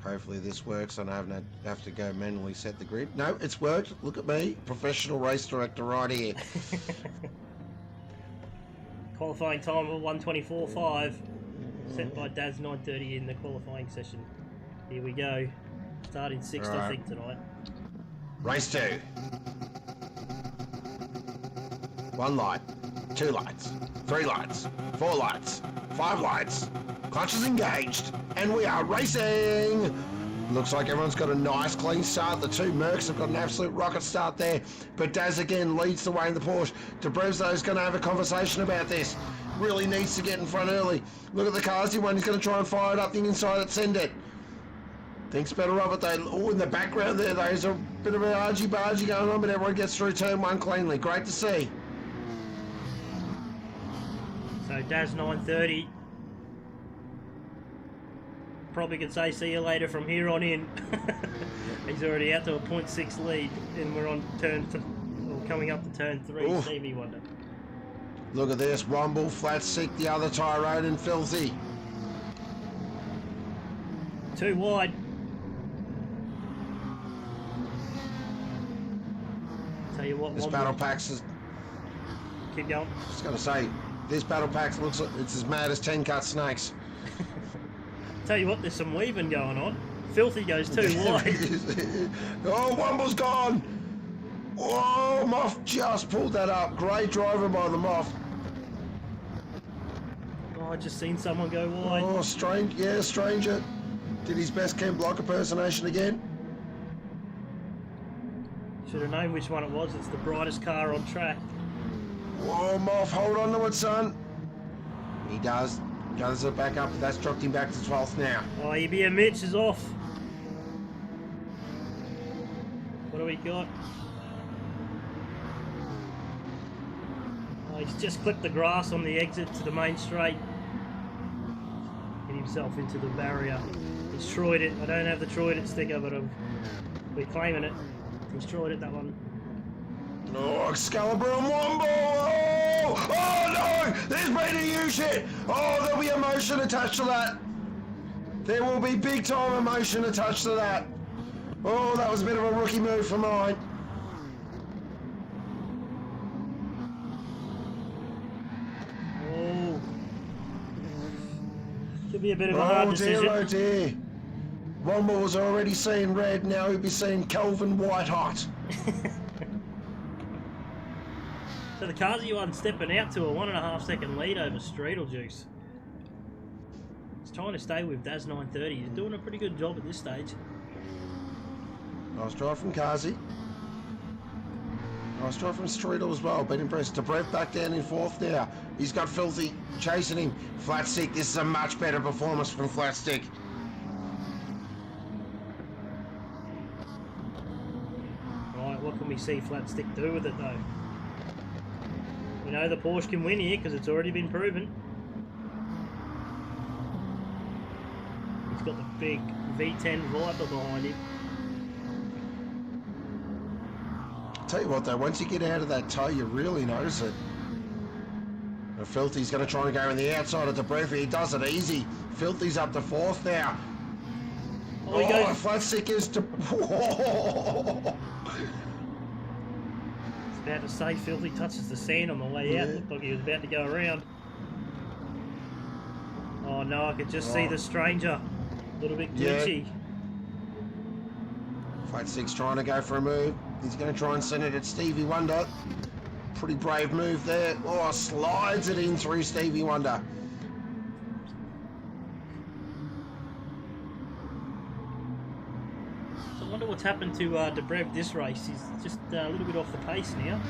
Hopefully this works and I don't have to go manually set the grid. No, it's worked. Look at me. Professional race director right here. Qualifying time of 1:24.5, set by Daz 9:30 in the qualifying session. Here we go. Starting 6th, Right. I think, tonight. Race 2. 1 light, 2 lights, 3 lights, 4 lights, 5 lights. Clutch is engaged, and we are racing! Looks like everyone's got a nice clean start. The 2 Mercs have got an absolute rocket start there, but Daz again leads the way in the Porsche. DeBrevzo is going to have a conversation about this. Really needs to get in front early. Look at the Kazi one. He's going to try and fire it up the inside at Send It. Thinks better of it though. Oh, in the background there's a bit of an argy-bargy going on, but everyone gets through turn 1 cleanly. Great to see. So Daz 9:30. Probably could say see you later from here on in. He's already out to a 0.6 lead, and we're on coming up to turn 3. Oof. Stevie Wonder. Look at this. Womble, Flat Stick, the other Tyrone, and Filthy. 2 wide. Tell you what, This Womble, battle pack's is, keep going. just going to say, this battle pack looks like it's as mad as 10 cut snakes. Tell you what, there's some weaving going on. Filthy goes 2 wide. Oh, Womble's gone. Oh, Moff just pulled that up. Great driving by the Moff. Oh, I just seen someone go wide. Oh, Stranger. Did his best Ken Block impersonation again. Should have known which one it was. It's the brightest car on track. Whoa, Moff, hold on to it, son. He does. Gathers it back up. That's dropped him back to 12th now. Oh, EBM Mitch is off. What do we got? Oh, he's just clipped the grass on the exit to the main straight. Hit himself into the barrier. He's Troyed it. I don't have the Troyed it sticker, but we're claiming it. He's Troyed it, that one. Oh, Excalibur and Womble! Oh no! There's been a huge hit! Oh, there'll be emotion attached to that. There will be big time emotion attached to that. Oh, that was a bit of a rookie move for mine. Oh. Could be a bit of a hard decision. Oh dear. Womble's already seeing red, now he'll be seeing Kelvin white hot. So the Kazi one stepping out to a 1.5 second lead over Streetlejuice. He's trying to stay with Daz 930. He's doing a pretty good job at this stage. Nice drive from Kazi. Nice drive from Streetle as well. Been impressed. Dobrev back down in fourth now. He's got Filthy chasing him. Flat Stick. This is a much better performance from Flat Stick. Right, what can we see Flat Stick do with it though? We know the Porsche can win here because it's already been proven. He's got the big V10 Viper behind him. Tell you what though, once you get out of that toe, you really notice it. Filthy's going to try and go on the outside of Dobrev. He does it easy. Filthy's up to fourth now. Oh, he goes. Flat Stick is to... Whoa. About to say, Filthy touches the sand on the way out. Yeah. Looked like he was about to go around. Oh no, I could just see the stranger. A little bit glitchy. Flat Stick's trying to go for a move. He's going to try and send it at Stevie Wonder. Pretty brave move there. Oh, slides it in through Stevie Wonder. So I wonder what's happened to Dobrev this race. He's just a little bit off the pace now.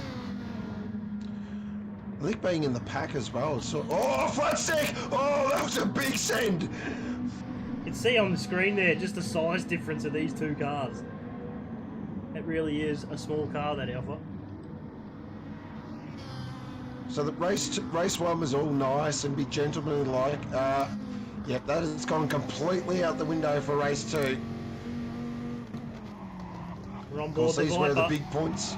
I think being in the pack as well. So, oh, Flat Stick! Oh, that was a big send! You can see on the screen there just the size difference of these two cars. It really is a small car, that Alpha. So the race one was all nice and be gentlemanlike. Yep, that has gone completely out the window for race two. We're on Of board course, the these were the Viper. big points.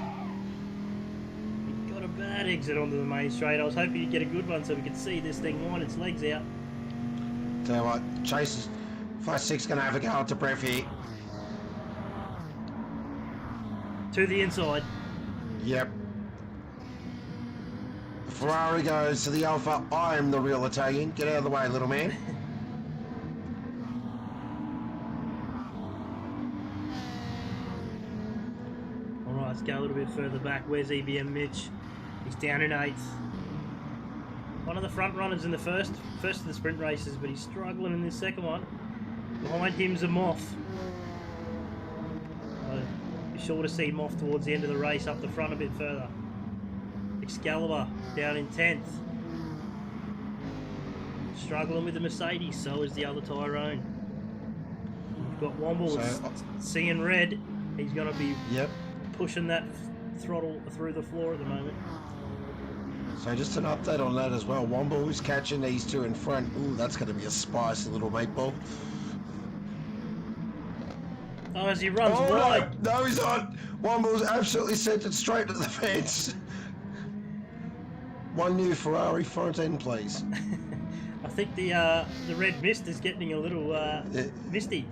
He got a bad exit onto the main straight. I was hoping he'd get a good one so we could see this thing wind its legs out. Tell you what, Chase Flat Stick's going to have a go at Dobrev here. To the inside. Yep. The Ferrari goes to the Alpha. I am the real Italian. Get out of the way, little man. Alright, let's go a little bit further back. Where's EBM Mitch? He's down in 8th. One of the front runners in the first of the sprint races, but he's struggling in this second one. Behind him's a Moth. Be sure to see Moth towards the end of the race, up the front a bit further. Excalibur down in 10th. Struggling with the Mercedes, so is the other Tyrone. We've got Womble seeing red. He's going to be pushing that throttle through the floor at the moment. So just an update on that as well. Womble is catching these two in front. Ooh, that's going to be a spicy little meatball. Oh, as he runs Oh, wide. no, he's not. Womble's absolutely sent it straight to the fence. One new Ferrari front end, please. I think the red mist is getting a little misty.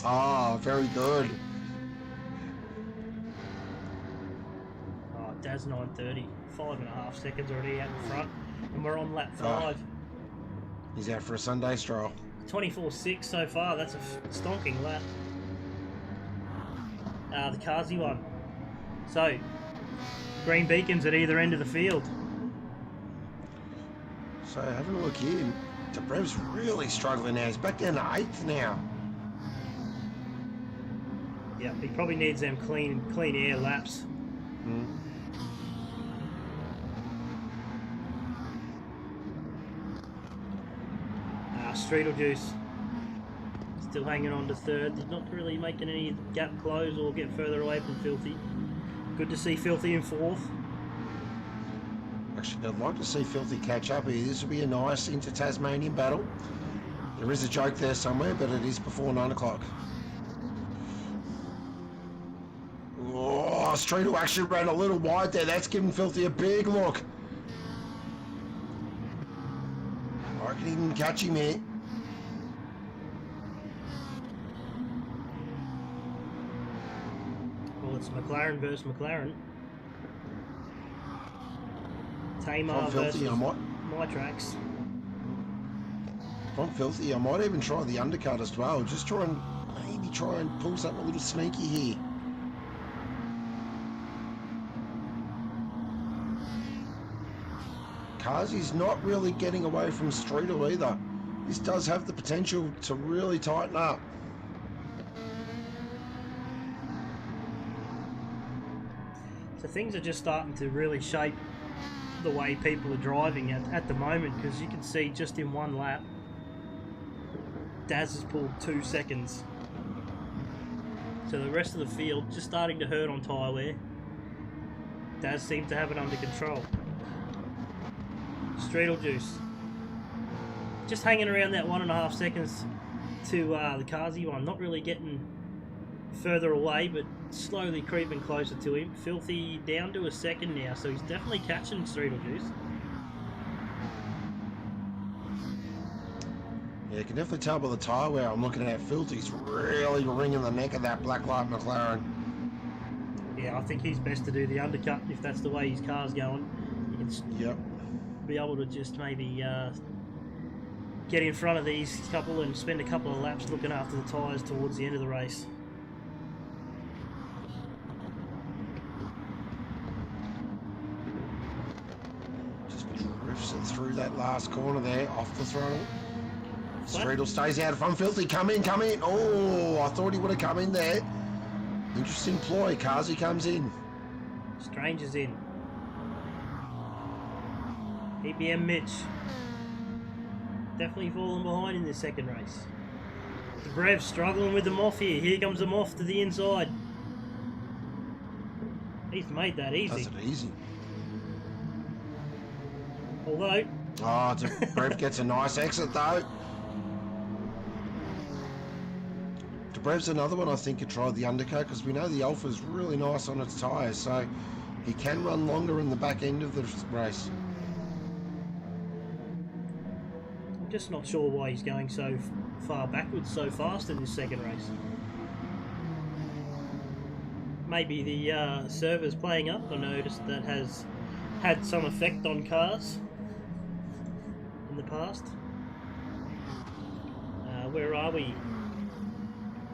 Ah, very good. Oh, Daz 930. 5.5 seconds already out in front. And we're on lap 5. He's out for a Sunday stroll. 24.6 so far. That's a stonking lap. The Kazi one. So, green beacons at either end of the field. So having a look here, Dobrev's really struggling now. He's back down to 8th now. Yeah, he probably needs them clean air laps. Streetlejuice still hanging on to 3rd. He's not really making any gap close or get further away from Filthy. Good to see Filthy in 4th. Actually, I'd like to see Filthy catch up here. This will be a nice inter-Tasmanian battle. There is a joke there somewhere, but it is before 9 o'clock. Oh, Streetle actually ran a little wide there. That's giving Filthy a big look. I reckon he can catch him here. Well, it's McLaren versus McLaren. Tamar I'm Filthy, versus I'm what? My Tracks. If I'm Filthy, I might even try the undercut as well. Just try and maybe pull something a little sneaky here. Kazi's not really getting away from Streetle either. This does have the potential to really tighten up. So things are just starting to really shape the way people are driving at the moment, because you can see just in one lap, Daz has pulled 2 seconds. So the rest of the field just starting to hurt on tyre wear. Daz seems to have it under control. Streetle Juice just hanging around that 1.5 seconds to the Kazi one, not really getting further away, but slowly creeping closer to him. Filthy down to a second now, so he's definitely catching Streetle Juice. Yeah, you can definitely tell by the tyre wear I'm looking at. Filthy's really wringing the neck of that black light McLaren. Yeah, I think he's best to do the undercut if that's the way his car's going. You can be able to just maybe get in front of these couple and spend a couple of laps looking after the tyres towards the end of the race. Just drifts it through that last corner there, off the throttle. Streetle stays out from Filthy. Come in. Oh, I thought he would have come in there. Interesting ploy. Kazi comes in. Stranger's in. EBM Mitch. Definitely falling behind in this second race. The Brev's struggling with them off here. Here comes them off to the inside. He's made that easy. That's it easy. Although... Oh, Brev gets a nice exit though. Brev's another one I think could try the undercut, because we know the Alpha's really nice on its tyres, so he can run longer in the back end of the race. I'm just not sure why he's going so far backwards so fast in this second race. Maybe the server's playing up. I noticed that has had some effect on cars in the past. Where are we?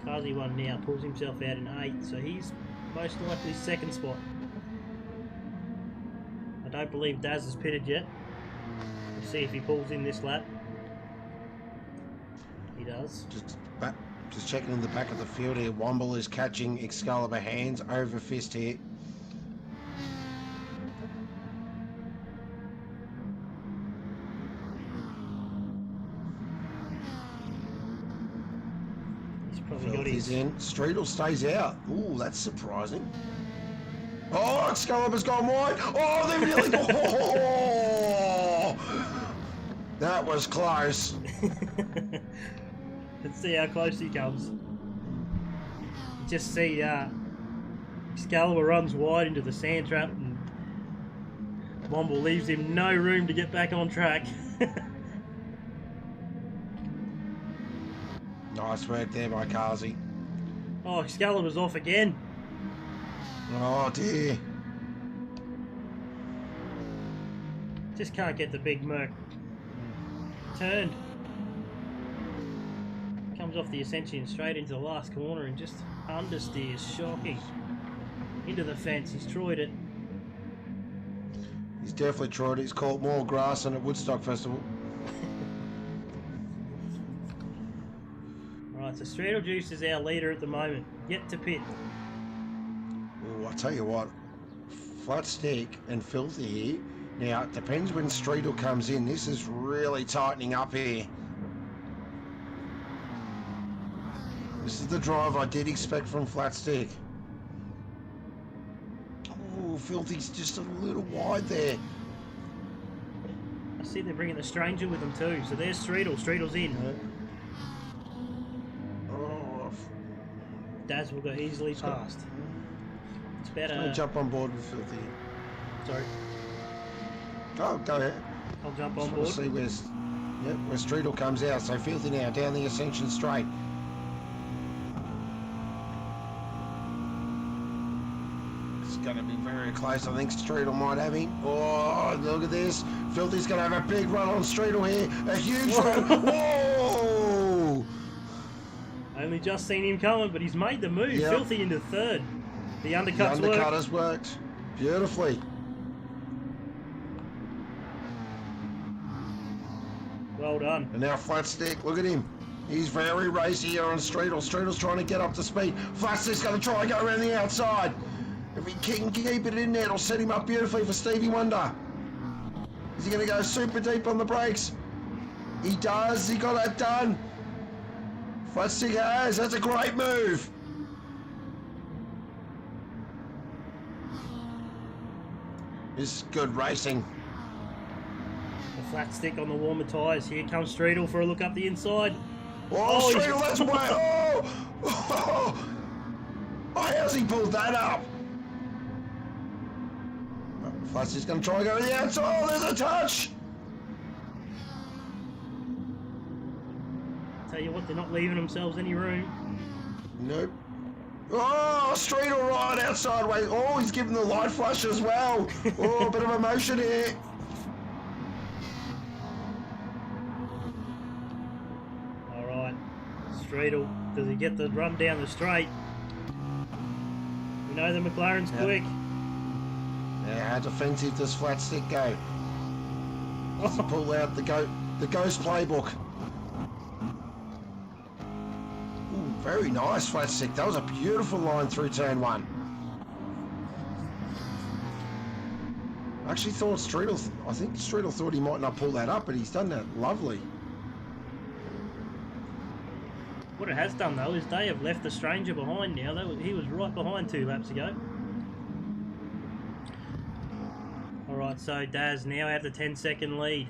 Kazi one now, pulls himself out in 8th, so he's most likely second spot. I don't believe Daz has pitted yet. We'll see if he pulls in this lap. He does. Just checking in the back of the field here. Womble is catching Excalibur hands over fist here. He's in. Streetle stays out. Ooh, that's surprising. Oh, Excalibur's gone wide. Oh, they're really... Oh, that was close. Let's see how close he comes. You just see Excalibur runs wide into the sand trap, and Womble leaves him no room to get back on track. Nice work there by Kazi. Oh, Excalibur's off again. Oh dear. Just can't get the big Merc turned. Comes off the Ascension straight into the last corner and just understeers. Shocking. Into the fence. He's troyed it. He's definitely tried it. He's caught more grass than at Woodstock Festival. Right, so Streetle Juice is our leader at the moment. Yet to pit. Oh, I tell you what, Flat Stick and Filthy here. Now, it depends when Streetle comes in. This is really tightening up here. This is the drive I did expect from Flat Stick. Oh, Filthy's just a little wide there. I see they're bringing the Stranger with them too. So there's Streetle. Streetle's in. Yeah. Oh, Daz will go easily past. It's better. I'm going to jump on board with Filthy. Sorry. Oh, go ahead. I'll jump on Just board. want to see where Streetle comes out. So Filthy now down the Ascension straight. going to be very close. I think Streetle might have him. Oh, look at this. Filthy's going to have a big run on Streetle here. A huge run. Whoa! Only just seen him coming, but he's made the move. Yep. Filthy into third. The The undercut's undercut worked. has worked beautifully. Well done. And now Flat Stick, look at him. He's very racy here on Streetle. Streetle's trying to get up to speed. Flat Stick's going to try and go around the outside. If he can keep it in there, it'll set him up beautifully for Stevie Wonder. Is he going to go super deep on the brakes? He does. He got that done. Flat Stick has. That's a great move. This is good racing. The Flat Stick on the warmer tyres. Here comes Streetle for a look up the inside. Oh, he's- Streetle, that's way. Oh! Oh! Oh, how's he pulled that up? Flat Stick's going to try and go to the outside. Oh, there's a touch. Tell you what, they're not leaving themselves any room. Nope. Oh, Streetle right outside way. Oh, he's giving the light flash as well. Oh, a bit of emotion here. Alright. Streetle, does he get the run down the straight? We know the McLaren's Yep. quick. Yeah, how defensive does Flat Stick go? Does he pull out the ghost playbook? Ooh, very nice, Flat Stick. That was a beautiful line through turn one. I actually thought I think Streetle thought he might not pull that up, but he's done that lovely. What it has done though is they have left the stranger behind now. He was right behind 2 laps ago. Alright, so Daz now out the 10-second lead.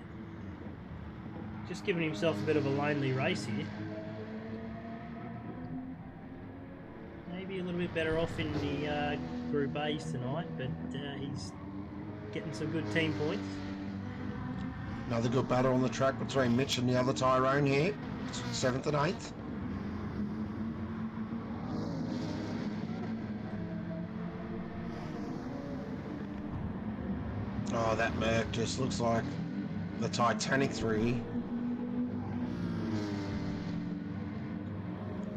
Just giving himself a bit of a lonely race here. Maybe a little bit better off in the Group A's tonight, but he's getting some good team points. Another good battle on the track between Mitch and the other Tyrone here. 7th and 8th. Oh, that Merc just looks like the Titanic 3.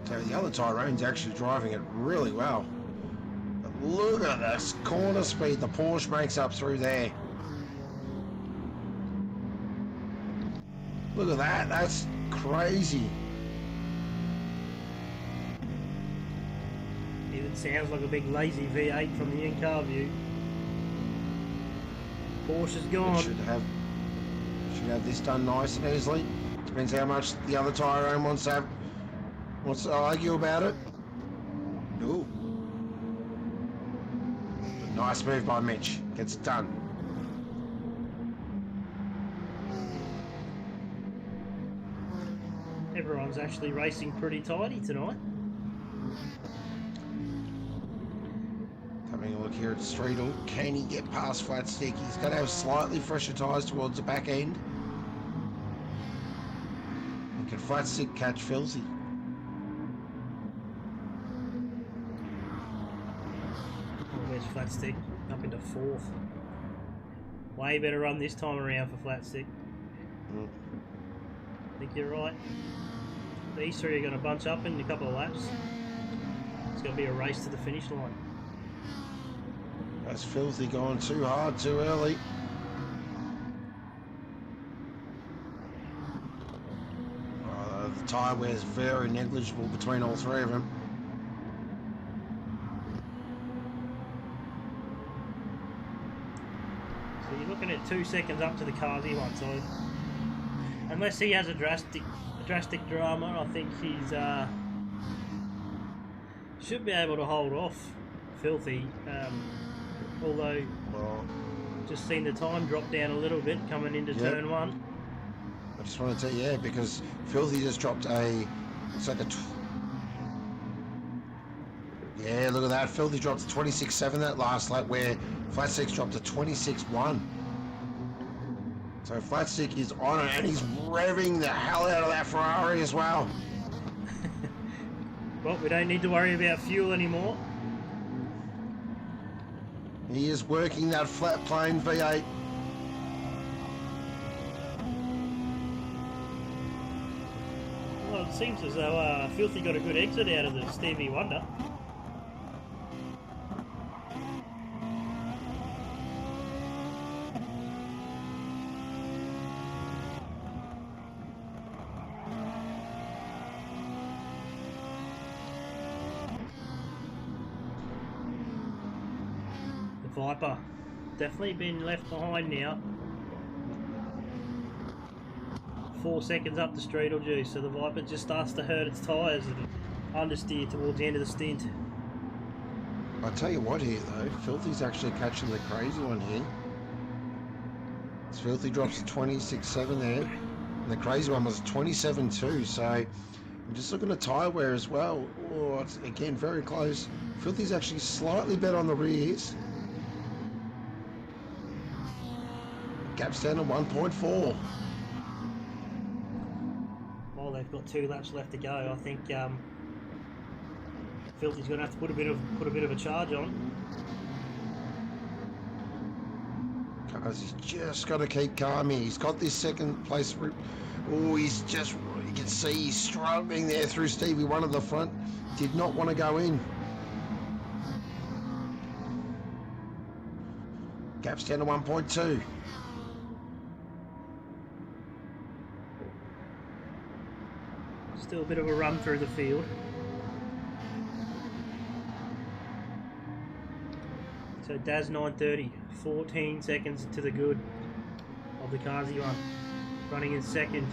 So the other Tyrone's actually driving it really well. But look at this corner speed the Porsche makes up through there. Look at that, that's crazy. Even sounds like a big lazy V8 from the in-car view. Porsche's It gone. should have this done nice and easily. Depends how much the other Tyrone wants to argue about it. Ooh. But nice move by Mitch. Gets it done. Everyone's actually racing pretty tidy tonight. Having a look here at Streetle. Can he get past Flat Stick? He's got to have slightly fresher tyres towards the back end. And can Flat Stick catch Filthy? Where's Flat Stick? Up into 4th. Way better run this time around for Flat Stick. Mm. I think you're right. These three are going to bunch up in a couple of laps. It's going to be a race to the finish line. That's Filthy going too hard too early. The tyre wear is very negligible between all three of them. So you're looking at 2 seconds up to the cars he wants. So unless he has a drastic drama, I think he's should be able to hold off Filthy. Although just seen the time drop down a little bit coming into turn 1. I just want to tell you, yeah, because Filthy just dropped looks like yeah, look at that. Filthy dropped to 26.7 that last lap, where Flat Stick dropped to 26.1. So Flat Stick is on it, and he's revving the hell out of that Ferrari as well. Well, we don't need to worry about fuel anymore. He is working that flat plane V8. Well, it seems as though Filthy got a good exit out of the Stevie Wonder. The Viper definitely been left behind now. 4 seconds up the Streetle Juice, so the Viper just starts to hurt its tyres and understeer towards the end of the stint. I tell you what here though, Filthy's actually catching the crazy one here. Filthy drops to 26.7 there, and the crazy one was 27.2, so I'm just looking at tyre wear as well. Oh, it's again very close. Filthy's actually slightly better on the rears. Gap's down to 1.4. Well, they've got 2 laps left to go. I think Filthy's going to have to put a bit of a charge on. Because he's just got to keep calm here. He's got this second place. Oh, he's just, you can see he's struggling there through Stevie. One at the front did not want to go in. Gap's down to 1.2. Still a bit of a run through the field. So Daz 930, 14 seconds to the good of the Kazi one. Running in second.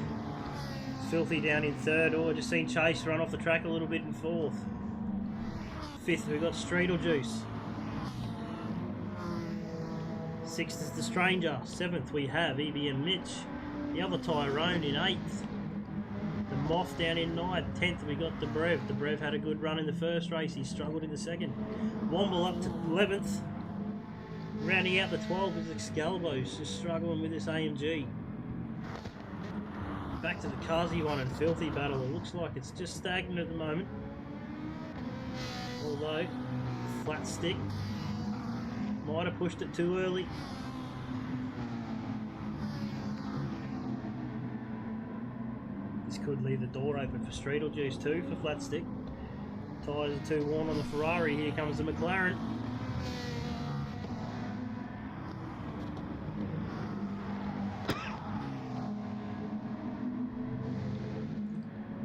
Filthy down in third. Oh, I just seen Chase run off the track a little bit in fourth. Fifth, we've got Streetle Juice. Sixth is the Stranger. Seventh, we have EBM Mitch. The other Tyrone in eighth. The Moth down in ninth. 10th, we got Debrev. Debrev had a good run in the first race. He struggled in the second. Womble up to 11th. Rounding out the 12 is Excalibur, who's just struggling with this AMG. Back to the Kazi one and Filthy battle. It looks like it's just stagnant at the moment. Although, Flat Stick might have pushed it too early. This could leave the door open for Streetle Juice too for Flat Stick. Tyres are too worn on the Ferrari. Here comes the McLaren.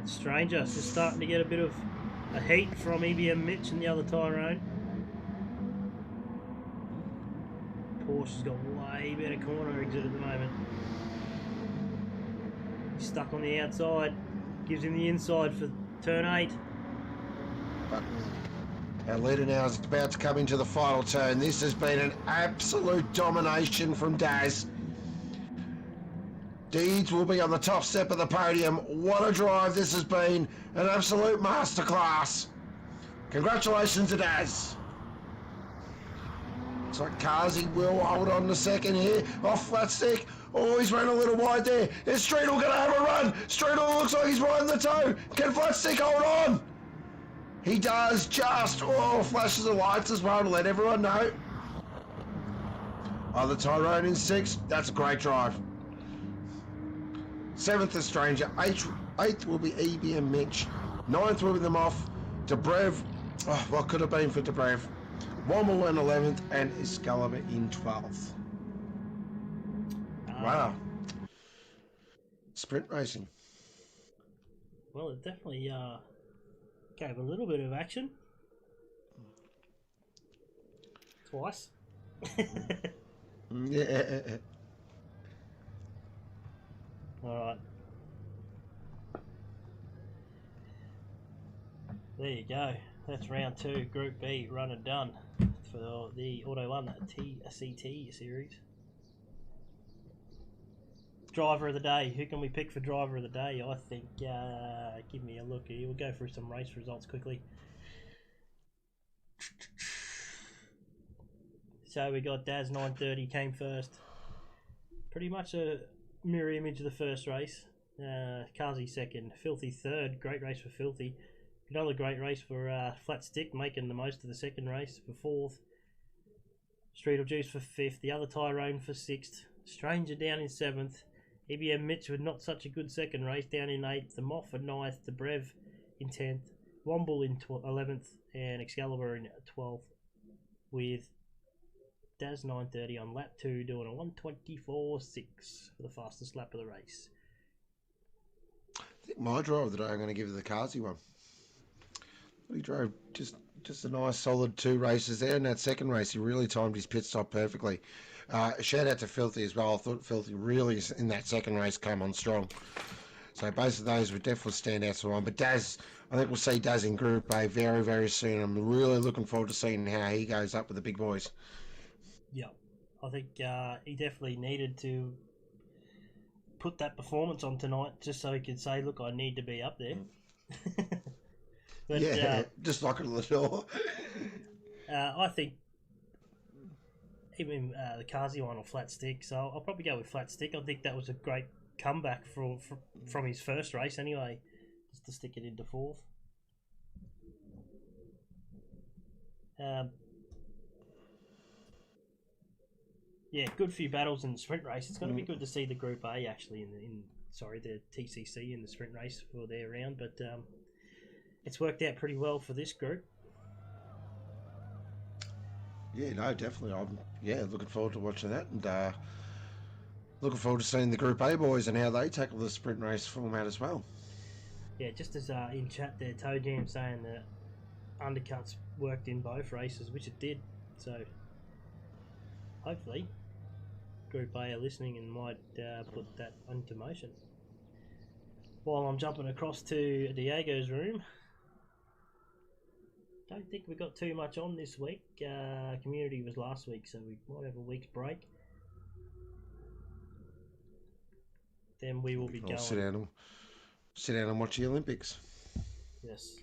Stranger just starting to get a bit of a heat from EBM Mitch and the other Tyrone. Porsche's got way better corner exit at the moment. He's stuck on the outside. Gives him the inside for turn 8. But our leader now is about to come into the final turn. This has been an absolute domination from Daz. Deeds will be on the top step of the podium. What a drive this has been. An absolute masterclass. Congratulations to Daz. Looks like Kazi will hold on to second here. Off Flat Stick. Oh, he's run a little wide there. Is Streetle going to have a run? Streetle looks like he's right in the toe. Can Flat Stick hold on? He does just. Oh, flashes of lights as well to let everyone know. Oh, the Tyrone in 6th. That's a great drive. 7th is Stranger. 8th will be EBM Mitch. 9th will be the Moth. Debrev. Oh, what could have been for Debrev? Womble in 11th and Excalibur in 12th. Wow. Sprint racing. Well, it definitely gave a little bit of action. Twice. Yeah. Alright. There you go. That's round 2, Group B, run and done for the Auto 1 TCT series. Driver of the day. Who can we pick for driver of the day? I think, give me a look here. We'll go through some race results quickly. So we got Daz 930 came first. Pretty much a mirror image of the first race. Kazi second, Filthy third. Great race for Filthy. Another great race for Flat Stick, making the most of the second race for fourth. Streetle Juice for 5th, the other Tyrone for 6th, Stranger down in 7th, EBM Mitch with not such a good second race down in 8th, the Moff for 9th, the Brev in 10th, Womble in 11th, and Excalibur in 12th, with Daz 930 on lap 2 doing a 1:24.6 for the fastest lap of the race. I think my driver of the day I'm going to give the Kazi one. He drove just a nice solid 2 races there. In that second race, he really timed his pit stop perfectly. Shout out to Filthy as well. I thought Filthy really, in that second race, came on strong. So both of those were definitely standouts for one. But Daz, I think we'll see Daz in Group A very, very soon. I'm really looking forward to seeing how he goes up with the big boys. Yeah, I think he definitely needed to put that performance on tonight just so he could say, look, I need to be up there. But, yeah, just knock it on the door. I think even the Kazi one or flat stick, so I'll probably go with flat stick. I think that was a great comeback from his first race anyway, just to stick it into 4th. Yeah, good few battles in the sprint race. It's going to be good to see the Group A actually the TCC in the sprint race for their round, but it's worked out pretty well for this group. Yeah, no, definitely. I'm looking forward to watching that, and looking forward to seeing the Group A boys and how they tackle the sprint race format as well. Yeah, just as in chat there, Toe Jam saying that undercuts worked in both races, which it did. So hopefully Group A are listening and might put that into motion. While I'm jumping across to Diego's room, don't think we got too much on this week. Community was last week, so we might have a week's break. Then we will be going. Sit down and watch the Olympics. Yes.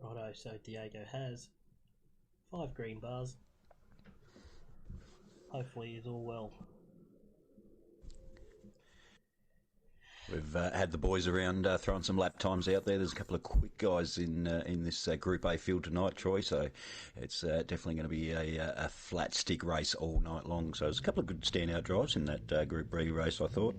Righto, so Diego has 5 green bars. Hopefully he's all well. We've had the boys around throwing some lap times out there. There's a couple of quick guys in this Group A field tonight, Troy, so it's definitely going to be a flat stick race all night long. So there's a couple of good standout drives in that Group B race, I thought.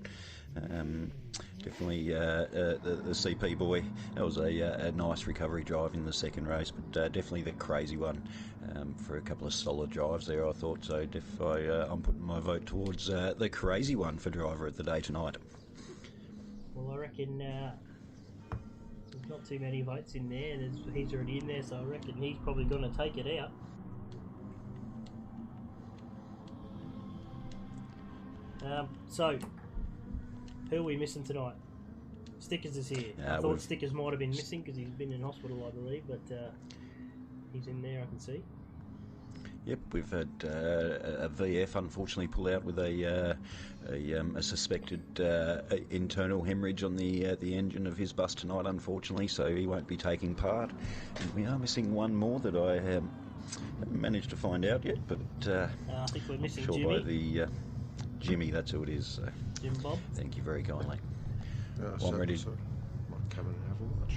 Definitely the CP boy, that was a nice recovery drive in the second race, but definitely the crazy one for a couple of solid drives there, I thought. So I'm putting my vote towards the crazy one for driver of the day tonight. Well, I reckon there's not too many votes in there, and he's already in there, so I reckon he's probably going to take it out. So, who are we missing tonight? Stickers is here. I thought Stickers might have been missing because he's been in hospital, I believe, but he's in there, I can see. Yep, we've had a VF unfortunately pull out with a suspected internal hemorrhage on the engine of his bus tonight, unfortunately, so he won't be taking part. And we are missing one more that I haven't managed to find out yet, but I think we're missing sure Jimmy. by the Jimmy, that's who it is. So Jim Bob. thank you very kindly. I'm ready. Might come in and have a watch.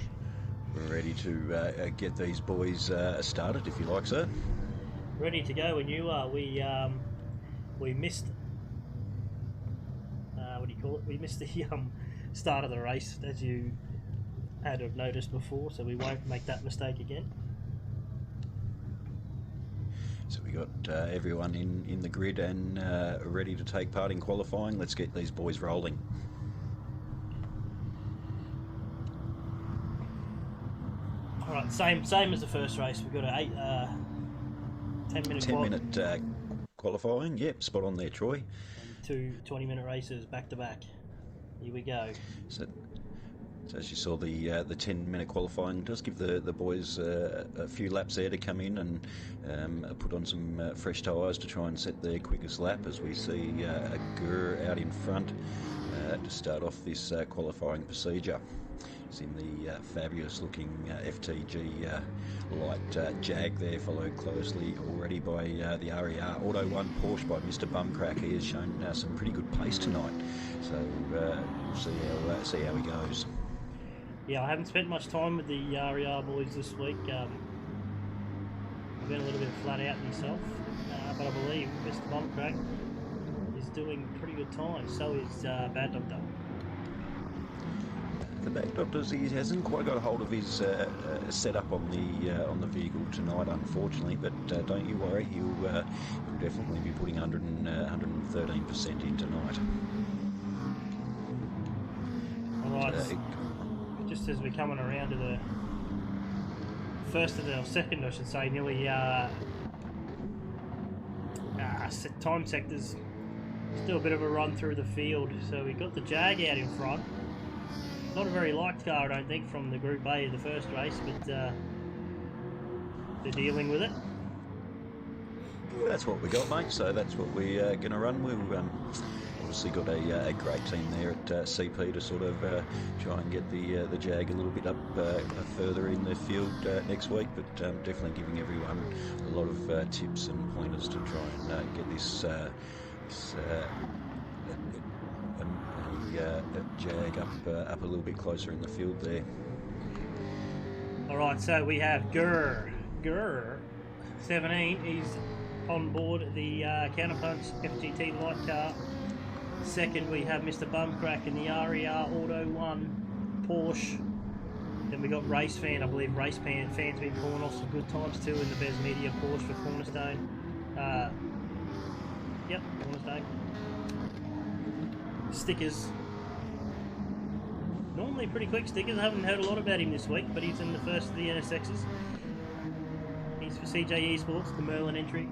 We're ready to get these boys started, if you like, sir. Ready to go when you are. We missed what do you call it? We missed the start of the race, as you had have noticed before, so we won't make that mistake again. So we got everyone in the grid and ready to take part in qualifying. Let's get these boys rolling. All right, same as the first race. We've got a 10-minute qualifying. Yep, spot on there, Troy. And 2 20-minute races back to back. Here we go. So as you saw, the 10-minute qualifying does give the boys a few laps there to come in and put on some fresh tyres to try and set their quickest lap, as we see a Gur out in front to start off this qualifying procedure. It's in the fabulous looking FTG light Jag there, followed closely already by the RER Auto 1 Porsche by Mr Bumcrack. He has shown some pretty good pace tonight, so we'll see how he goes. Yeah, I haven't spent much time with the RER boys this week. I've been a little bit flat out myself, but I believe Mr. Bumcrack is doing pretty good time. So is Bad Doctor. The back doctors, he hasn't quite got a hold of his setup on the vehicle tonight, unfortunately. But don't you worry, he'll definitely be putting 113% in tonight. All right. Just as we're coming around to the first of the, or second, I should say, nearly time sectors. Let's do a bit of a run through the field. So we got the Jag out in front. Not a very liked car, I don't think, from the Group A of the first race, but they're dealing with it. That's what we got, mate. So that's what we're going to run. We've obviously got a great team there at CP to sort of try and get the Jag a little bit up further in the field next week, but definitely giving everyone a lot of tips and pointers to try and get this Jag up a little bit closer in the field there. All right, so we have Gurr 17. He's on board the Counterpunch FGT light car. Second, we have Mr. Bumcrack in the RER Auto 1 Porsche. Then we got Race Fan. I believe Race Fan's been pulling off some good times too in the Bez Media Porsche for Cornerstone. Yep, Cornerstone. Stickers. Normally pretty quick Stickers. I haven't heard a lot about him this week, but he's in the first of the NSXs. He's for CJ Esports, the Merlin entry.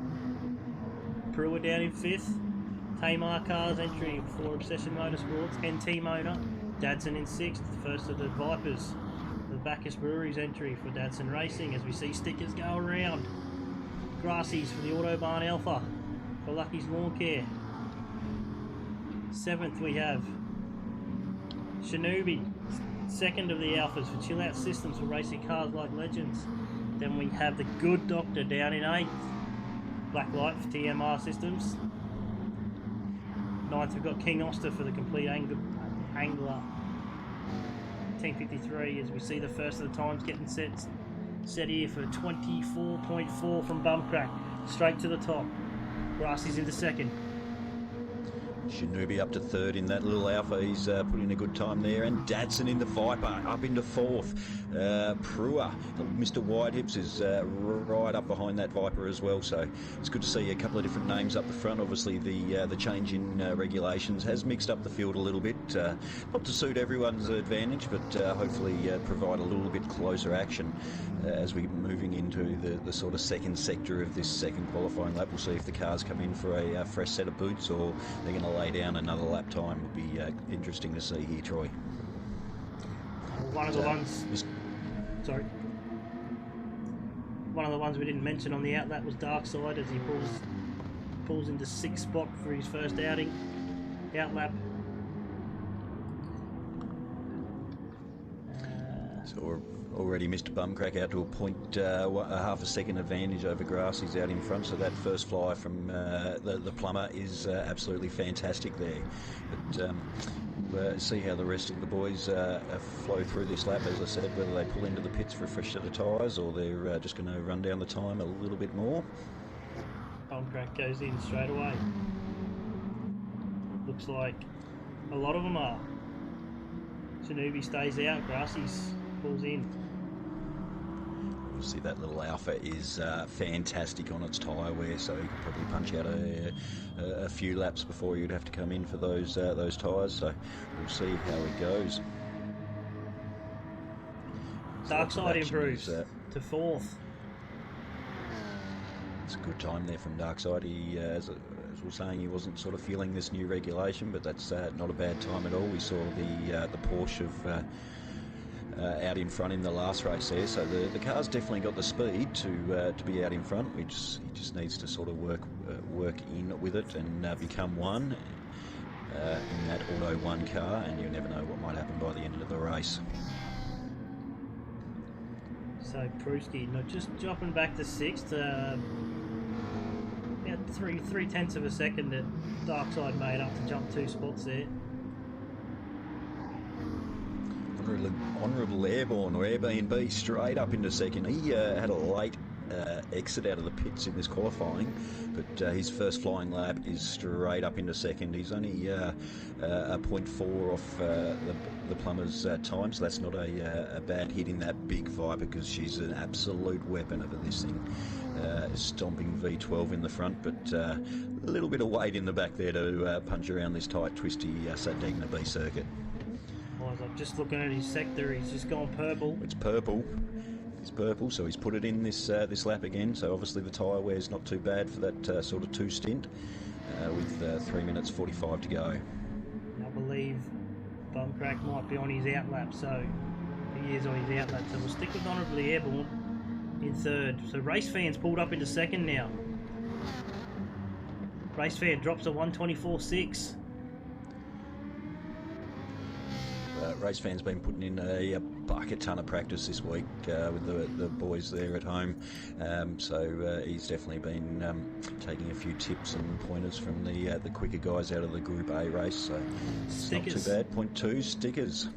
Brewer down in 5th. Tamar Cars entry for Obsession Motorsports. NT Mona. Dadson in 6th. First of the Vipers. The Bacchus Breweries entry for Dadson Racing as we see Stickers go around. Grassies for the Autobahn Alpha for Lucky's Lawn Care. 7th we have Shinobi, second of the Alphas for Chill Out Systems for racing cars like Legends. Then we have the Good Doctor down in 8th. Blacklight for TMR Systems. 9th we've got King Oster for the Complete Angler. 10:53 as we see the first of the times getting set here for 24.4 from Bumcrack. Straight to the top. Grassy's into second. Shinobi up to 3rd in that little Alpha. He's put in a good time there. And Dadson in the Viper up into 4th. Brewer, Mr. Whitehips is right up behind that Viper as well. So it's good to see a couple of different names up the front. Obviously the change in regulations has mixed up the field a little bit. Not to suit everyone's advantage, but hopefully provide a little bit closer action as we're moving into the sort of second sector of this second qualifying lap. We'll see if the cars come in for a fresh set of boots or they're going to lay down another lap time. Would be interesting to see here, Troy. One of the ones we didn't mention on the outlap was Darkside as he pulls into 6th spot for his first outing. Outlap. So already Mr. Bumcrack out to a point, a half a second advantage over Grass. He's out in front, so that first fly from the plumber is absolutely fantastic there. But we'll see how the rest of the boys flow through this lap, as I said, whether they pull into the pits for a fresh set of tyres or they're just going to run down the time a little bit more. Bumcrack goes in straight away. Looks like a lot of them are. Shinobi stays out, Grassy's pulls in. See, that little Alpha is fantastic on its tyre wear, so you can probably punch out a few laps before you'd have to come in for those tyres. So we'll see how it goes. Darkside improves to 4th. It's a good time there from Darkside. He, as we were saying, he wasn't sort of feeling this new regulation, but that's not a bad time at all. We saw the Porsche of out in front in the last race there, so the car's definitely got the speed to be out in front. He just needs to sort of work in with it and become one in that Auto 1 car, and you never know what might happen by the end of the race. So Pruski, just dropping back to 6th, about 3/10 of a second that Darkside made up to jump 2 spots there. honourable airborne, or Airbnb, straight up into second. He had a late exit out of the pits in this qualifying, but his first flying lap is straight up into second. He's only a 0.4 off the plumber's time, so that's not a bad hit in that big Viper, because she's an absolute weapon over this thing. Stomping V12 in the front, but a little bit of weight in the back there to punch around this tight, twisty Sardegna B circuit. I'm just looking at his sector. He's just gone purple. It's purple. It's purple, so he's put it in this lap again. So obviously the tyre wear's not too bad for that sort of 2 stint, with 3 minutes 45 to go. I believe Bumcrack might be on his outlap, so he is on his outlap. So we'll stick with Honourably Airborne in third. So Race Fan's pulled up into second now. Race Fan drops a 124.6. Race Fan's been putting in a bucket ton of practice this week with the boys there at home, so he's definitely been taking a few tips and pointers from the quicker guys out of the Group A race. So it's not too bad. 0.2 stickers.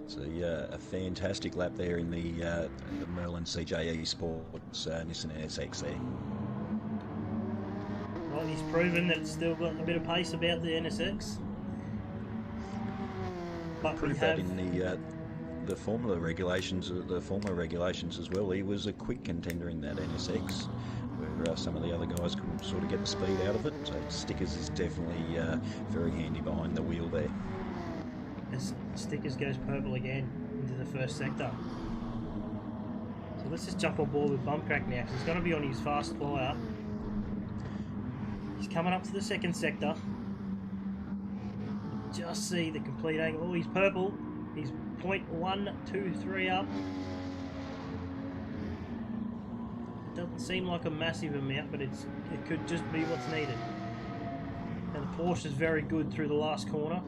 It's a fantastic lap there in the Merlin CJE Sports Nissan NSX there. Well, he's proven that it's still got a bit of pace about the NSX. But proved that in the Formula regulations, as well. He was a quick contender in that NSX, where some of the other guys couldn't sort of get the speed out of it. So Stickers is definitely very handy behind the wheel there. As Stickers goes purple again into the first sector. So let's just jump on board with Bumcrack now, because he's going to be on his fast flyer. He's coming up to the second sector. Just see the complete angle. Oh, he's purple. He's 0.123 up. It doesn't seem like a massive amount, but it could just be what's needed. And the Porsche's very good through the last corner.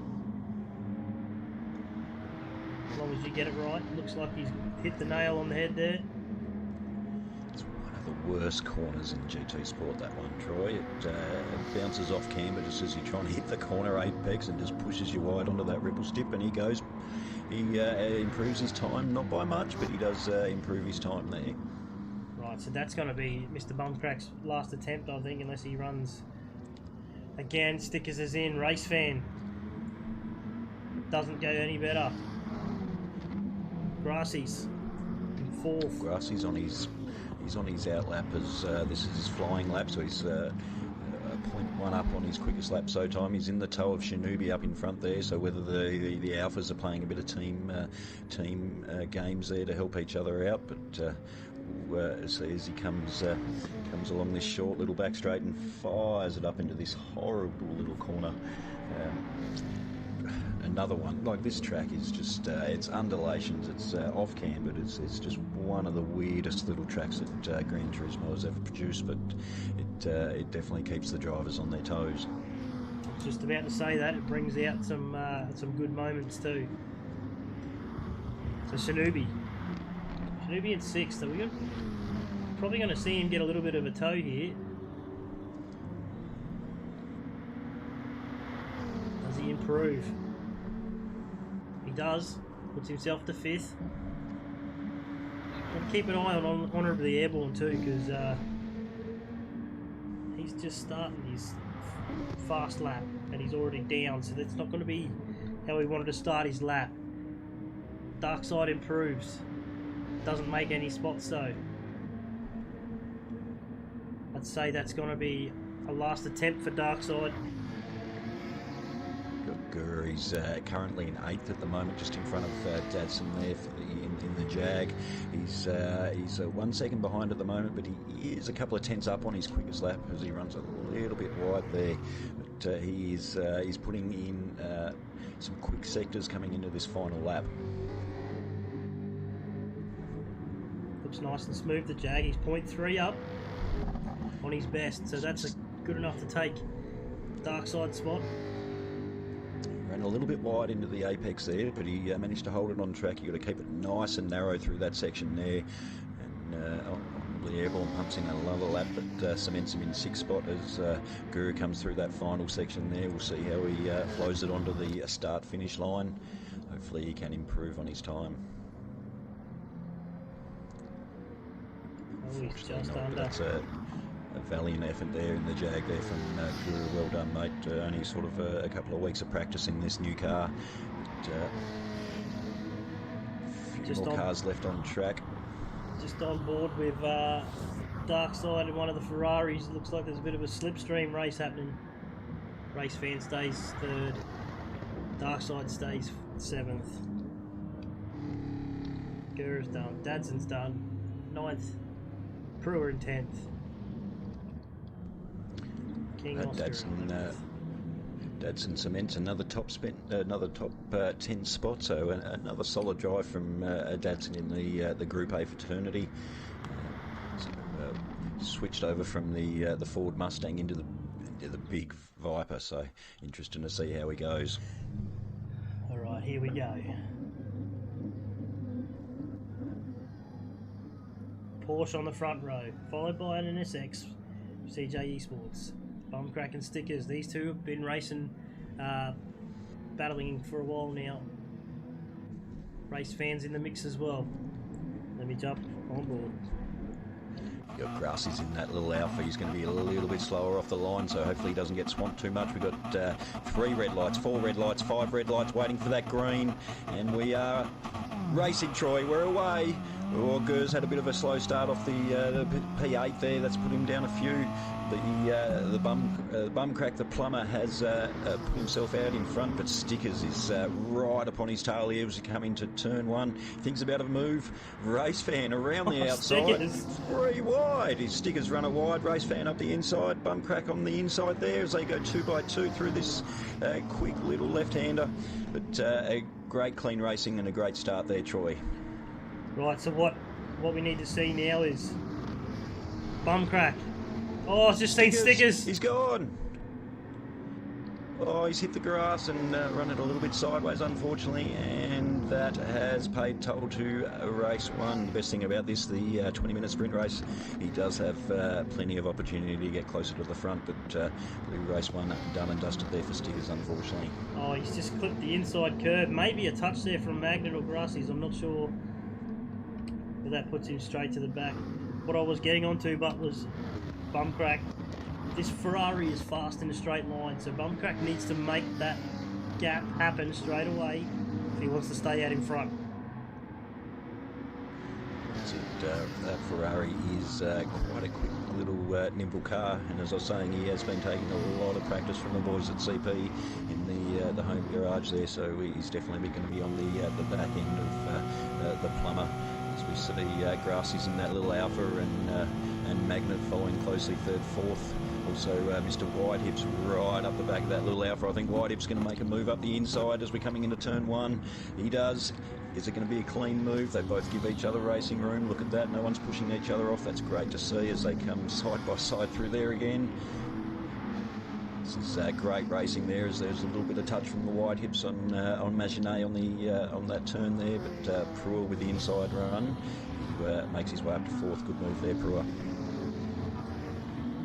As long as you get it right. Looks like he's hit the nail on the head there. It's one of the worst corners in GT Sport, that one, Troy. It bounces off camber just as you're trying to hit the corner apex and just pushes you wide onto that ripple stip, and he improves his time, not by much, but he does improve his time there. Right, so that's going to be Mr. Bumcrack's last attempt, I think, unless he runs again. Stickers is in. Race Fan doesn't go any better. Grassy's in fourth. Grassy's on his outlap as this is his flying lap, so he's 0.1 up on his quickest lap so time. He's in the toe of Shinobi up in front there, so whether the Alphas are playing a bit of team games there to help each other out, but as he comes along this short little back straight and fires it up into this horrible little corner. Another one, like this track is just, it's undulations, it's off cam, but it's just one of the weirdest little tracks that Gran Turismo has ever produced, but it definitely keeps the drivers on their toes. I was just about to say that, it brings out some good moments too. So Shinobi in sixth, so we're probably going to see him get a little bit of a tow here. Does he improve? He does. Puts himself to fifth. And keep an eye on Honourably Airborne too, because he's just starting his fast lap and he's already down, so that's not going to be how he wanted to start his lap. Dark Side improves. Doesn't make any spots though. I'd say that's going to be a last attempt for Dark Side. He's currently in 8th at the moment, just in front of Dadson there for in the Jag. He's 1 second behind at the moment, but he is a couple of tenths up on his quickest lap as he runs a little bit wide there. But he's putting in some quick sectors coming into this final lap. Looks nice and smooth, the Jag. He's 0.3 up on his best, so that's good enough to take Dark Side spot. Ran a little bit wide into the apex there, but he managed to hold it on track. You've got to keep it nice and narrow through that section there. And the Airborne pumps in another lap, but cements him in 6th spot as Guru comes through that final section there. We'll see how he flows it onto the start-finish line. hopefully he can improve on his time. Oh, he's Fortunately just not, but under. that's a valiant effort there in the Jag there from Guru. Well done, mate. Only sort of a couple of weeks of practice in this new car. But, few Just more on- cars left on track. Just on board with Dark Side in one of the Ferraris. It looks like there's a bit of a slipstream race happening. Race fan stays third. Dark Side stays seventh. Guru's done. Dadson's done. Ninth. Brewer in 10th. King Oscar in 11th. Dadson cements another top 10 spot, so another solid drive from Dadson in the Group A fraternity. Switched over from the Ford Mustang into the big Viper, so interesting to see how he goes. All right, here we go. Porsche on the front row, followed by an NSX, CJ Esports. Bumcrack and Stickers. These two have been racing, battling for a while now. Race fans in the mix as well. Let me jump on board. You've got Grassy's in that little Alpha. He's going to be a little bit slower off the line, so hopefully he doesn't get swamped too much. We've got 3 red lights, 4 red lights, 5 red lights waiting for that green, and we are racing, Troy. We're away. Oh, Gers had a bit of a slow start off the P8 there. That's put him down a few. The Bumcrack, the plumber, has put himself out in front, but Stickers is right upon his tail here as he come into turn 1. Thinks about a move. Race fan around the outside. Stickers. 3 wide. His Stickers run a wide. Race fan up the inside. Bumcrack on the inside there as they go 2 by 2 through this quick little left-hander. But a great clean racing and a great start there, Troy. Right, so what we need to see now is Bumcrack. Oh, I've just seen Stickers. He's gone. Oh, he's hit the grass and run it a little bit sideways, unfortunately, and that has paid toll to race 1. The best thing about this, the 20-minute sprint race, he does have plenty of opportunity to get closer to the front, but race 1 done and dusted there for Stickers, unfortunately. Oh, he's just clipped the inside curve. Maybe a touch there from Magnet or Grassies. I'm not sure. But that puts him straight to the back. What I was getting onto, but was Bumcrack. This Ferrari is fast in a straight line, so Bumcrack needs to make that gap happen straight away if he wants to stay out in front. That Ferrari is quite a quick little nimble car, and as I was saying, he has been taking a lot of practice from the boys at CP in the home garage there, so he's definitely going to be on the back end of the plumber. As we see Grassy's in that little Alpha and Magnet following closely 3rd, 4th. Also Mr. Whitehips right up the back of that little Alpha. I think Whitehips going to make a move up the inside as we're coming into turn 1. He does. Is it going to be a clean move? They both give each other racing room. Look at that. No one's pushing each other off. That's great to see as they come side by side through there again. This is great racing there, as there's a little bit of touch from the wide hips on Maginot on that turn there, but Prua with the inside run, he makes his way up to 4th. Good move there, Prua.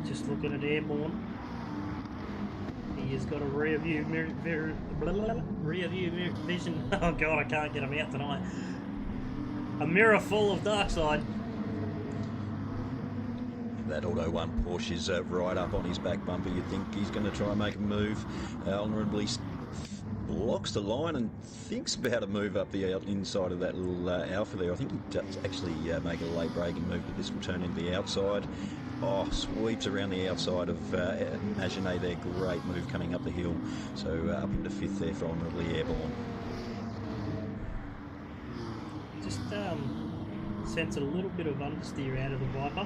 Just looking at Airborne. He has got a rear view vision. Oh god, I can't get him out tonight. A mirror full of Dark Side. That Auto 1 Porsche is right up on his back bumper. You'd think he's going to try and make a move. Honourably blocks the line and thinks about a move up the inside of that little Alpha there. I think he does actually make a late braking move, but this will turn into the outside. Oh, sweeps around the outside of Maginot there. Great move coming up the hill. So up into 5th there for Honourably Airborne. Just sense a little bit of understeer out of the Viper.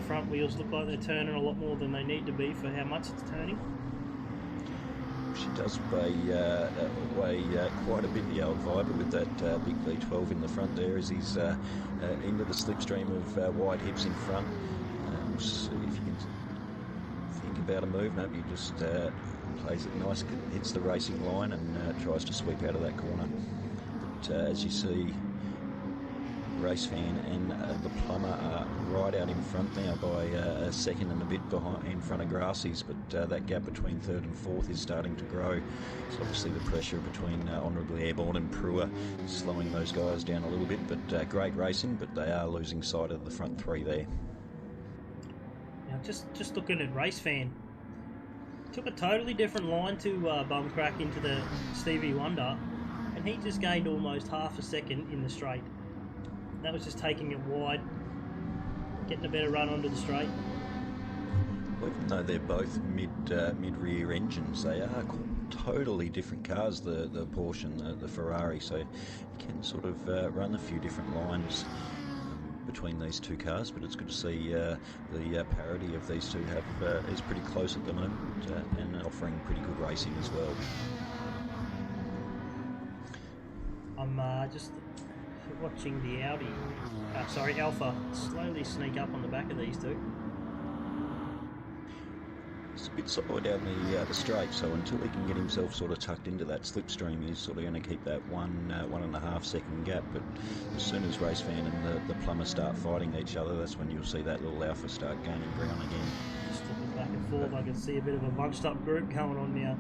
Front wheels look like they're turning a lot more than they need to be for how much it's turning. She does weigh quite a bit, the old Viper, with that big V12 in the front there as he's into the slipstream of wide hips in front. See if you can think about a move. No, he just plays it nice, hits the racing line and tries to sweep out of that corner. But as you see, Race Fan and the Plumber are right out in front now by a second and a bit behind in front of Grassy's, but that gap between third and fourth is starting to grow. So obviously the pressure between Honourably Airborne and Prua is slowing those guys down a little bit, but great racing, but they are losing sight of the front three there. Now just looking at Race Fan, took a totally different line to Bumcrack into the Stevie Wonder, and he just gained almost half a second in the straight. That was just taking it wide, getting a better run onto the straight. Well, even though they're both mid-rear engines, they are totally different cars, the Porsche and the Ferrari, so you can sort of run a few different lines between these two cars, but it's good to see the parity of these two is pretty close at the moment and offering pretty good racing as well. I'm just watching the Alpha slowly sneak up on the back of these two. It's a bit solid down the straight, so until he can get himself sort of tucked into that slipstream, he's sort of going to keep that 1.5 second gap. But as soon as Race Fan and the Plumber start fighting each other, that's when you'll see that little Alpha start gaining ground again. Just looking back and forth, I can see a bit of a bunched up group going on now.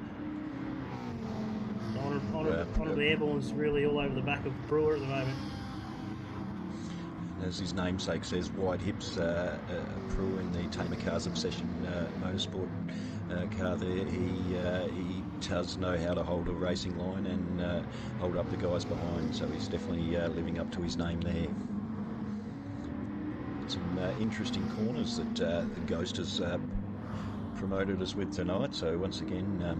Honourably Airborne's really all over the back of Brewer at the moment. As his namesake says, wide hips. Brewer in the Tamer Cars Obsession motorsport car there. He does know how to hold a racing line and hold up the guys behind, so he's definitely living up to his name there. Some interesting corners that the Ghost has promoted us with tonight, so once again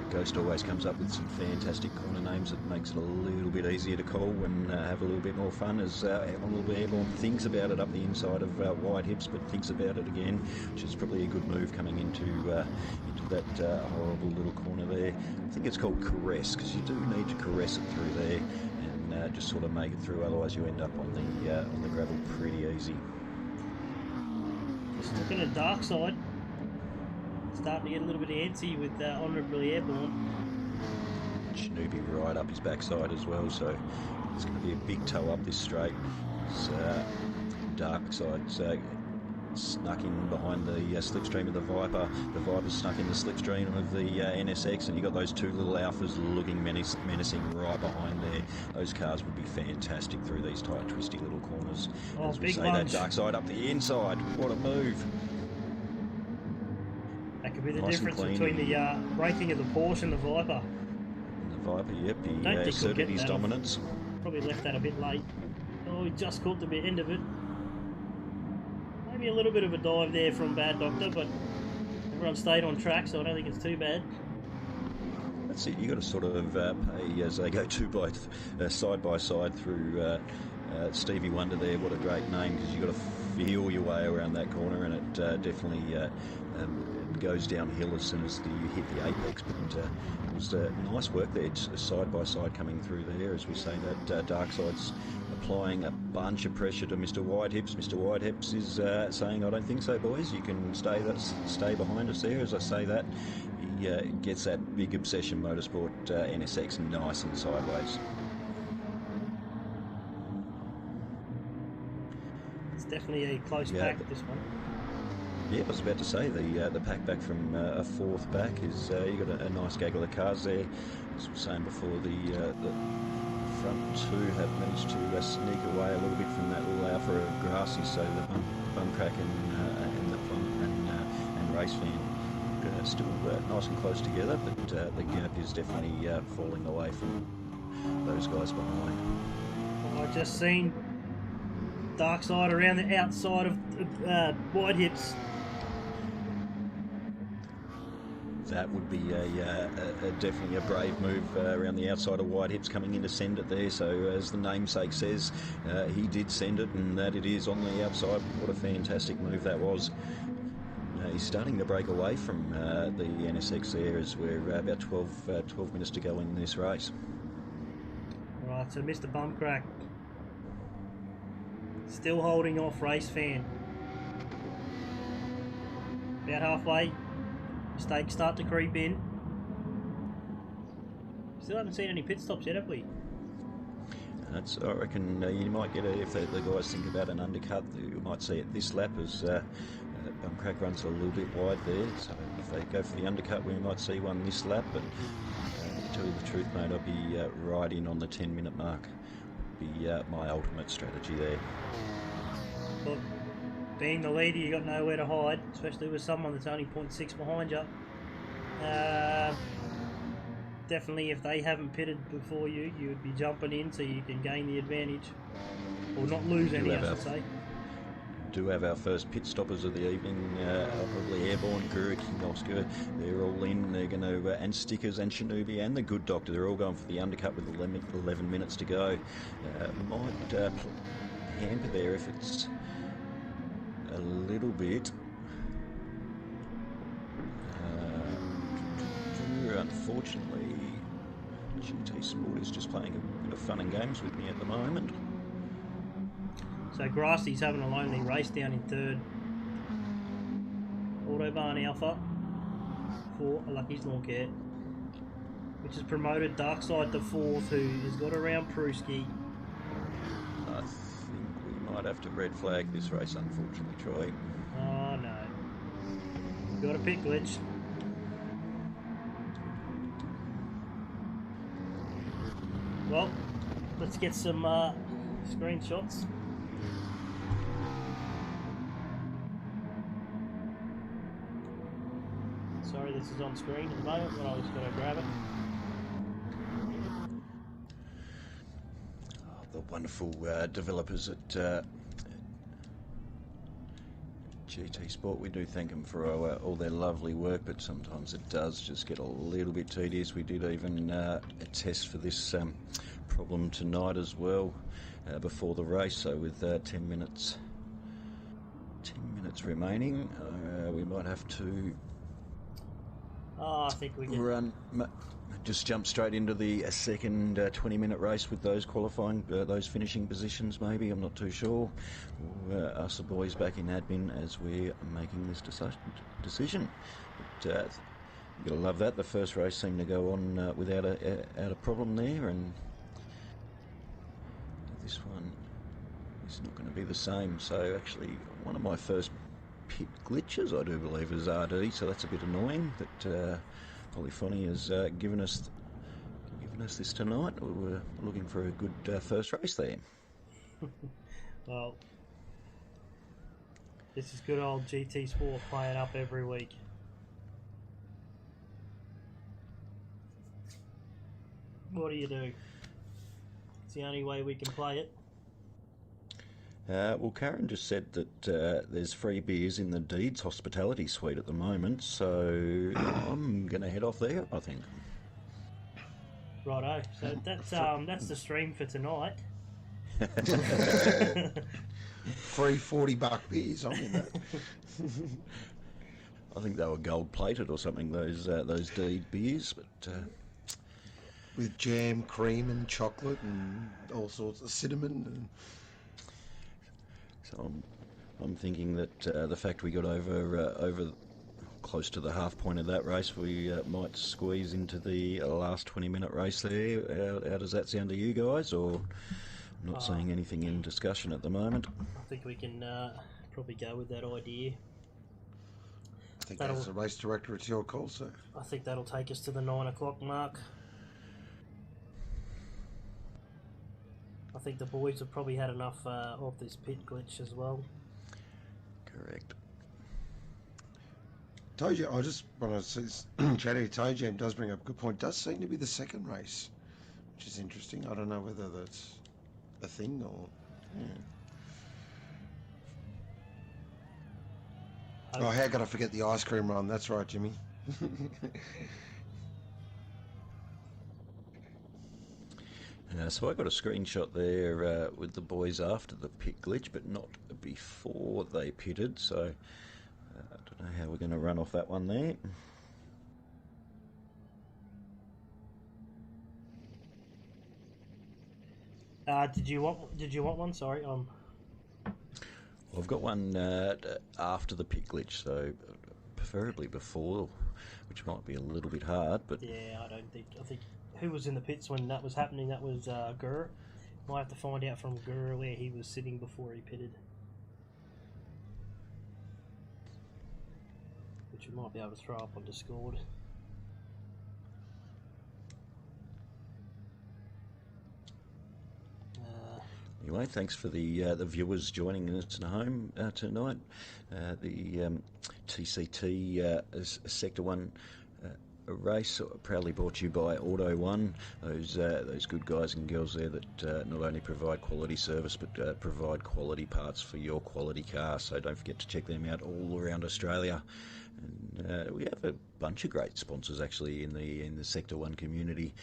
Ghost always comes up with some fantastic corner names that makes it a little bit easier to call and have a little bit more fun as Honourably Airborne thinks about it up the inside of wide hips, but thinks about it again, which is probably a good move coming into that horrible little corner there. I think it's called caress, because you do need to caress it through there and just sort of make it through, otherwise you end up on the gravel pretty easy. Just looking at Dark Side. Starting to get a little bit antsy with Honourably Airborne. Shinobi right up his backside as well, so it's going to be a big tow up this straight. Dark Side's snuck in behind the slipstream of the Viper. The Viper's snuck in the slipstream of the NSX, and you got those two little Alphas looking menacing right behind there. Those cars would be fantastic through these tight, twisty little corners. As we say, that Dark Side up the inside. What a move! That could be the Nice difference between the braking of the Porsche and the Viper. And the Viper, yep, he Don't asserted his dominance. Probably left that a bit late. Oh, he just caught the end of it. Maybe a little bit of a dive there from Bad Doctor, but everyone stayed on track, so I don't think it's too bad. That's it, you got to sort of pay as they go side by side through Stevie Wonder there. What a great name, because you got to feel your way around that corner, and it definitely goes downhill as soon as you hit the apex. But it was nice work there, side by side coming through there. As we say, that Dark Side's applying a bunch of pressure to Mr. Whitehips. Mr. Whitehips is saying, "I don't think so, boys. You can stay behind us there." As I say that, he gets that big Obsession Motorsport NSX nice and sideways. It's definitely a close pack, this one. Yeah, I was about to say, the pack back from a fourth back is, you got a nice gaggle of cars there. As I was saying before, the front two have managed to sneak away a little bit from that little Alpha of Grassy, so the Bumcrack and the Plum and Race Fan still nice and close together, but the gap is definitely falling away from those guys behind. I've just seen Dark Side around the outside of Whitehips. That would be definitely a brave move around the outside of Whitehips, coming in to send it there. So as the namesake says, he did send it, and that it is on the outside. What a fantastic move that was. He's starting to break away from the NSX there, as we're about 12 minutes to go in this race. Right, so Mr. Bumcrack still holding off Race Fan. About halfway. Mistakes start to creep in. Still haven't seen any pit stops yet, have we? I reckon you might get if the guys think about an undercut, you might see it this lap as Bumcrack runs a little bit wide there. So if they go for the undercut, we might see one this lap. But to tell you the truth, mate, I'd be right in on the 10-minute mark. Would be my ultimate strategy there. But being the leader, you got nowhere to hide, especially with someone that's only 0.6 behind you. Definitely, if they haven't pitted before you, you would be jumping in so you can gain the advantage, or not lose any, I should say. Do have our first pit stoppers of the evening, probably Airborne, Guru, King Oscar. They're all in. They're going to, and Stickers and Shinobi and the Good Doctor. They're all going for the undercut with 11 minutes to go. Might hamper there if it's a little bit. Unfortunately, GT Sport is just playing a bit of fun and games with me at the moment. So Grassy's having a lonely race down in third. Autobahn Alpha for Lucky's Lawn Care, which has promoted Darkside to fourth, who has got around Pruski. I think we might have to red flag this race, unfortunately, Troy. Oh no. We've got a pit glitch. Well, let's get some screenshots. Sorry, this is on screen at the moment, but I was going to grab it. Oh, the wonderful developers at GT Sport. We do thank them for all their lovely work, but sometimes it does just get a little bit tedious. We did even test for this problem tonight as well before the race. So with 10 minutes remaining, we might have to I think we can just jump straight into the second 20-minute race with those qualifying, those finishing positions maybe, I'm not too sure. Us the boys back in admin as we're making this decision. But you've got to love that. The first race seemed to go on without a problem there, and this one is not going to be the same. So actually, one of my first pit glitches, I do believe, is RD, so that's a bit annoying that Polyphony has given us this tonight. We're looking for a good first race there. Well, this is good old GT Sport playing up every week. What do you do? It's the only way we can play it. Well, Karen just said that there's free beers in the Deeds Hospitality Suite at the moment, so I'm going to head off there, I think. Righto. So that's the stream for tonight. Free $40 beers, I'm in that. I think they were gold plated or something, those Deed beers, but with jam, cream, and chocolate, and all sorts of cinnamon. And so I'm thinking that the fact we got over close to the half point of that race, we might squeeze into the last 20-minute race there. How does that sound to you guys? Or I'm not seeing anything in discussion at the moment. I think we can probably go with that idea. I think as a race director, it's your call, sir. I think that'll take us to the 9 o'clock mark. I think the boys have probably had enough of this pit glitch as well. Correct. Toe Jam, I just want to say, Chatty, Toe Jam does bring up a good point. Does seem to be the second race, which is interesting. I don't know whether that's a thing or... Yeah. Oh, how could I forget the ice cream run? That's right, Jimmy. So I got a screenshot there with the boys after the pit glitch, but not before they pitted. So I don't know how we're going to run off that one there. Did you want one? Sorry. Well, I've got one after the pit glitch, so preferably before, which might be a little bit hard. But yeah, I think who was in the pits when that was happening? That was Gurr. Might have to find out from Guru where he was sitting before he pitted. Which we might be able to throw up on Discord. Anyway, thanks for the viewers joining us at home tonight. The TCT Sector 1 race proudly brought to you by Auto One. Those good guys and girls there that not only provide quality service but provide quality parts for your quality car. So don't forget to check them out all around Australia. And we have a bunch of great sponsors actually in the Sector 1 community.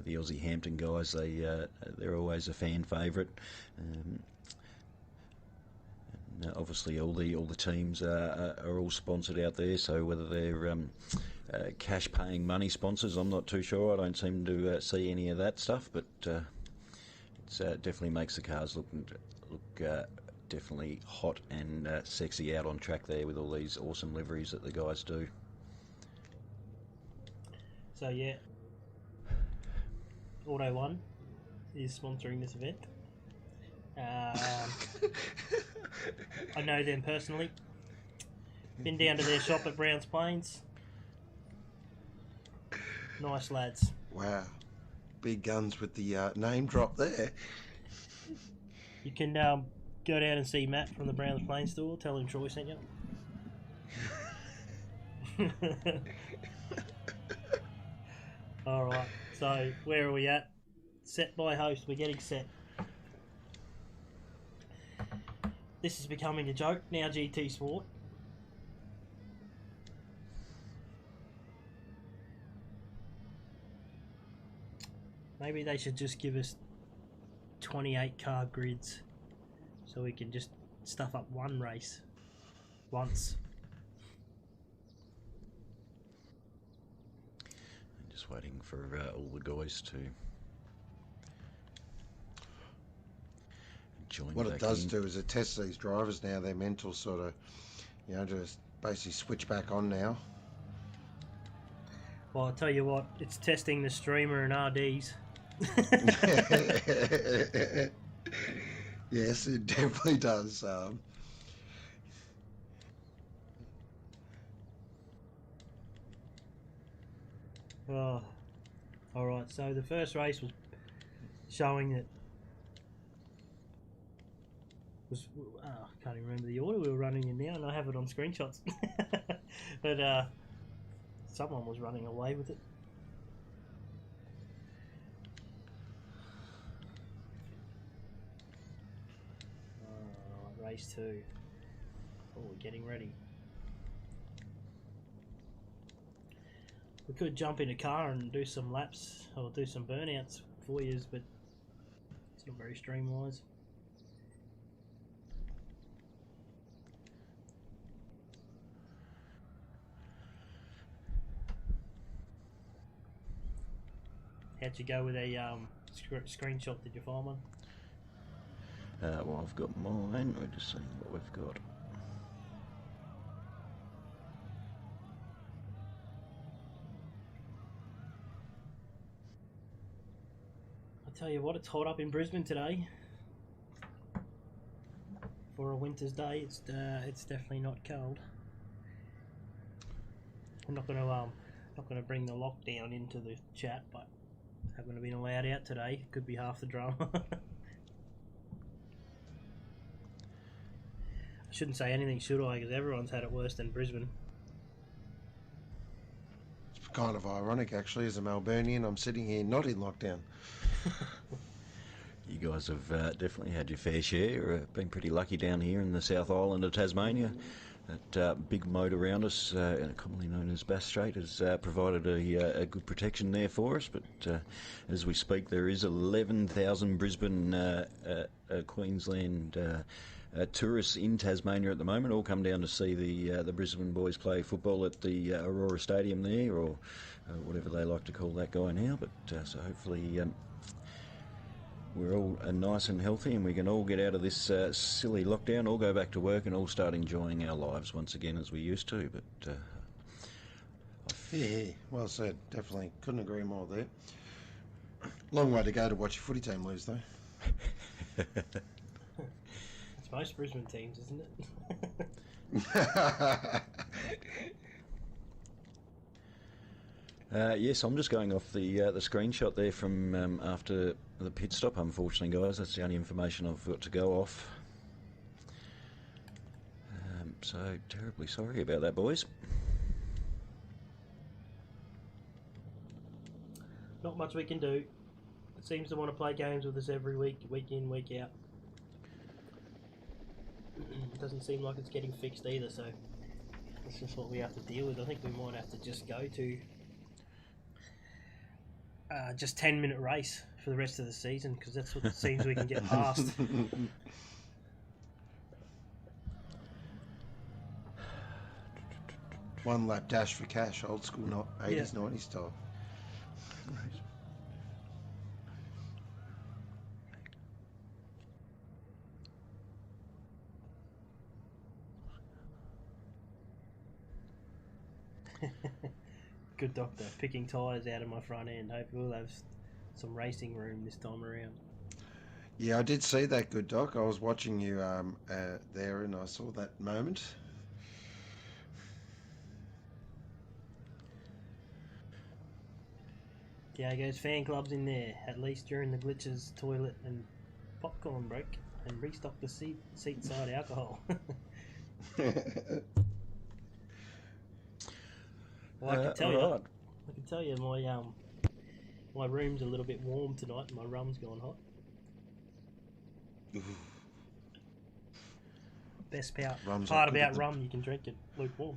The Aussie Hampton guys, they're always a fan favourite. Obviously, all the teams are all sponsored out there. So whether they're cash paying money sponsors, I'm not too sure. I don't seem to see any of that stuff, but it definitely makes the cars look definitely hot and sexy out on track there with all these awesome liveries that the guys do. So yeah, Auto One is sponsoring this event. I know them personally. Been down to their shop at Browns Plains. Nice lads. Wow. Big guns with the name drop there. You can go down and see Matt from the Browns Plains store. Tell him Troy sent you. Alright, so where are we at? Set by host, we're getting set. This is becoming a joke now, GT Sport. Maybe they should just give us 28 car grids so we can just stuff up one race once. I'm just waiting for all the guys to join. What it does do is it tests these drivers now, their mental sort of, just basically switch back on now. Well, I'll tell you what, it's testing the streamer and RDs. Yes, it definitely does. Oh, alright, so the first race was showing that I can't even remember the order we were running in now, and I have it on screenshots. But someone was running away with it. Race 2. Oh, we're getting ready. We could jump in a car and do some laps or do some burnouts for you, but it's not very streamwise. How'd you go with a screenshot? Did you find one? Well, I've got mine. We're just seeing what we've got. I tell you what, it's hot up in Brisbane today. For a winter's day, it's definitely not cold. I'm not gonna bring the lockdown into the chat, but haven't been allowed out today. Could be half the drama. I shouldn't say anything, should I? Because everyone's had it worse than Brisbane. It's kind of ironic, actually, as a Melburnian. I'm sitting here not in lockdown. You guys have definitely had your fair share. Been pretty lucky down here in the South Island of Tasmania. That big moat around us, commonly known as Bass Strait, has provided a good protection there for us. But as we speak, there is 11,000 Brisbane, Queensland tourists in Tasmania at the moment. All come down to see the Brisbane boys play football at the Aurora Stadium there, or whatever they like to call that guy now. But so hopefully we're all nice and healthy, and we can all get out of this silly lockdown, all go back to work, and all start enjoying our lives once again as we used to. But yeah, well said. Definitely couldn't agree more there. Long way to go to watch your footy team lose, though. It's most Brisbane teams, isn't it? Yes, I'm just going off the screenshot there from after the pit stop. Unfortunately, guys, that's the only information I've got to go off. So terribly sorry about that, boys. Not much we can do. It seems to want to play games with us every week, week in, week out. It doesn't seem like it's getting fixed either, so that's just what we have to deal with. I think we might have to just go to just 10-minute race for the rest of the season, because that's what it seems we can get past. One lap dash for cash, old school, not 80s, 90s style. Good doctor, picking tyres out of my front end. Hope we'll have some racing room this time around. Yeah, I did see that, good doc. I was watching you there, and I saw that moment. Diego's fan club's in there, at least during the glitches, toilet and popcorn break, and restock the seat side alcohol. Well, I can tell you, my room's a little bit warm tonight, and my rum's gone hot. Best part about rum, you can drink it lukewarm.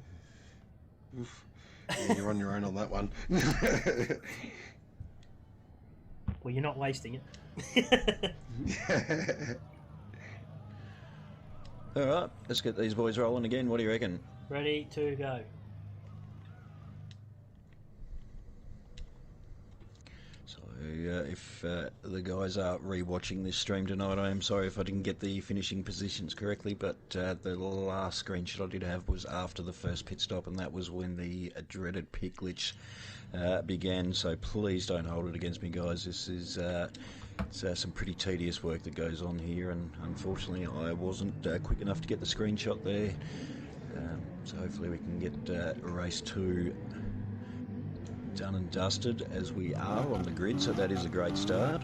Oof. Yeah, you're on your own on that one. Well, you're not wasting it. All right, let's get these boys rolling again. What do you reckon? Ready to go. So, if the guys are re-watching this stream tonight, I am sorry if I didn't get the finishing positions correctly, but the last screenshot I did have was after the first pit stop, and that was when the dreaded pit glitch began. So please don't hold it against me, guys. This is some pretty tedious work that goes on here, and unfortunately I wasn't quick enough to get the screenshot there. So hopefully we can get race 2 done and dusted as we are on the grid, so that is a great start.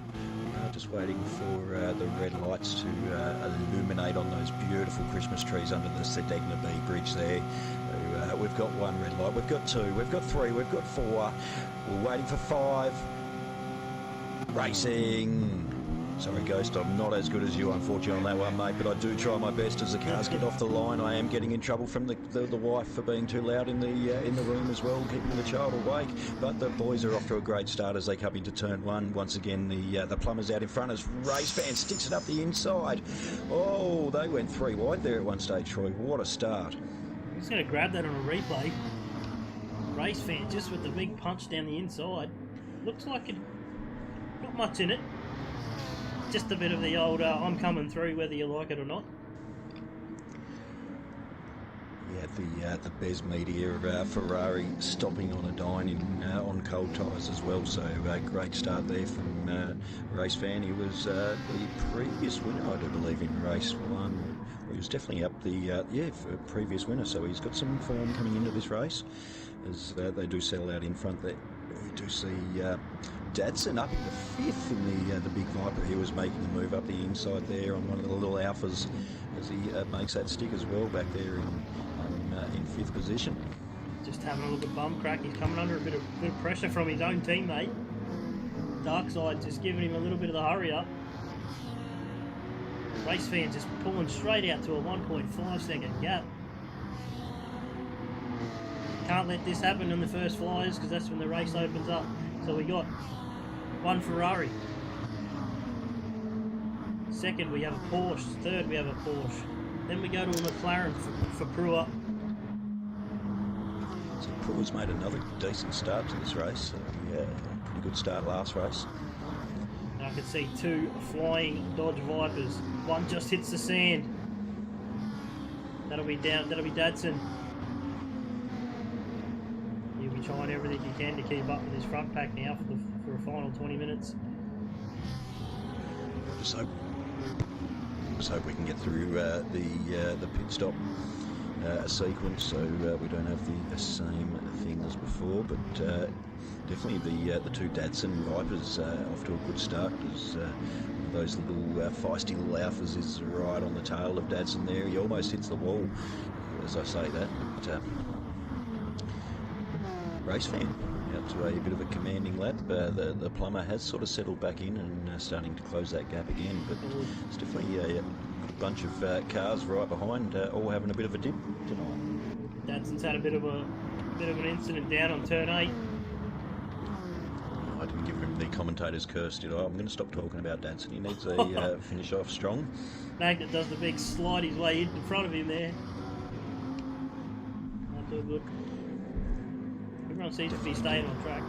Just waiting for the red lights to illuminate on those beautiful Christmas trees under the Sardegna Bridge there. So, we've got 1 red light, we've got 2, we've got 3, we've got 4, we're waiting for 5. Racing. Sorry, Ghost, I'm not as good as you, unfortunately, on that one, mate, but I do try my best as the cars get off the line. I am getting in trouble from the wife for being too loud in the room as well, keeping the child awake. But the boys are off to a great start as they come into turn 1. Once again, the plumber's out in front as Race Fan sticks it up the inside. Oh, they went 3 wide there at one stage, Troy. What a start. I'm just going to grab that on a replay. Race Fan just with the big punch down the inside. Looks like it not much in it. Just a bit of the old I'm coming through whether you like it or not. Yeah, the Bez Media Ferrari stopping on a dyne on cold tyres as well, so great start there from Race Fan. He was the previous winner, I do believe, in race 1. He was definitely up the previous winner, so he's got some form coming into this race as they do settle out in front there. We do see Dadson up in the 5th in the big Viper. He was making the move up the inside there on one of the little Alphas as he makes that stick as well back there in 5th position. Just having a look at bum crack. He's coming under a bit of pressure from his own teammate. Darkside just giving him a little bit of the hurry up. Race Fan just pulling straight out to a 1.5 second gap. Can't let this happen in the first flyers because that's when the race opens up. So we got 1 Ferrari. Second we have a Porsche. Third we have a Porsche. Then we go to a McLaren for Pruitt. So Pruitt's made another decent start to this race. So yeah, pretty good start last race. And I can see 2 flying Dodge Vipers. One just hits the sand. That'll be Dadson. He'll be trying everything he can to keep up with his front pack now for a final 20 minutes. Just hope we can get through the pit stop sequence, so we don't have the same thing as before. But definitely the two Datsun Vipers off to a good start. As those little feisty little alphas is right on the tail of Datsun there. He almost hits the wall as I say that. But race fan out to a bit of a commanding lap. The plumber has sort of settled back in and starting to close that gap again, but it's definitely a good bunch of cars right behind, all having a bit of a dip tonight. Datsun's had a bit of an incident down on turn 8. I didn't give him the commentator's curse, did I? I'm going to stop talking about Datsun. He needs a finish off strong. Magnet does the big slide his way in front of him there. Not too good. Everyone seems to be staying on track.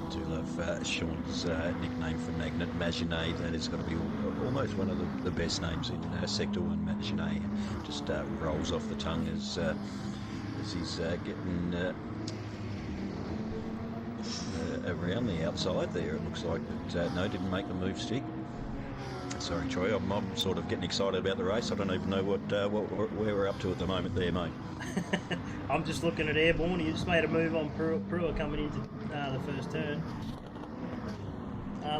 I do love Sean's nickname for Magnet, Maginot. That has got to be almost one of the best names in Sector 1, Maginot. Just rolls off the tongue as he's getting around the outside there, it looks like. But no, didn't make the move stick. Sorry, Troy, I'm sort of getting excited about the race. I don't even know where we're up to at the moment there, mate. I'm just looking at Airborne. He just made a move on Brewer coming into the first turn.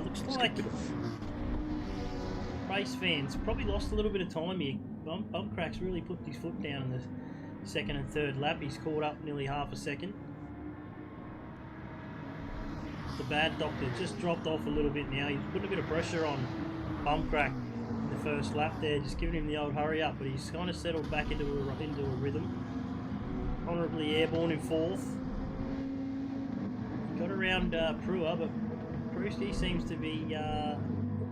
Looks like race fans probably lost a little bit of time here. Bumcrack's really put his foot down in the second and third lap. He's caught up nearly half a second. The bad doctor just dropped off a little bit now. He's putting a bit of pressure on Bumcrack in the first lap there, just giving him the old hurry up, but he's kind of settled back into a rhythm. Honourably Airborne in fourth. Got around Brewer, but Pruski seems to be putting a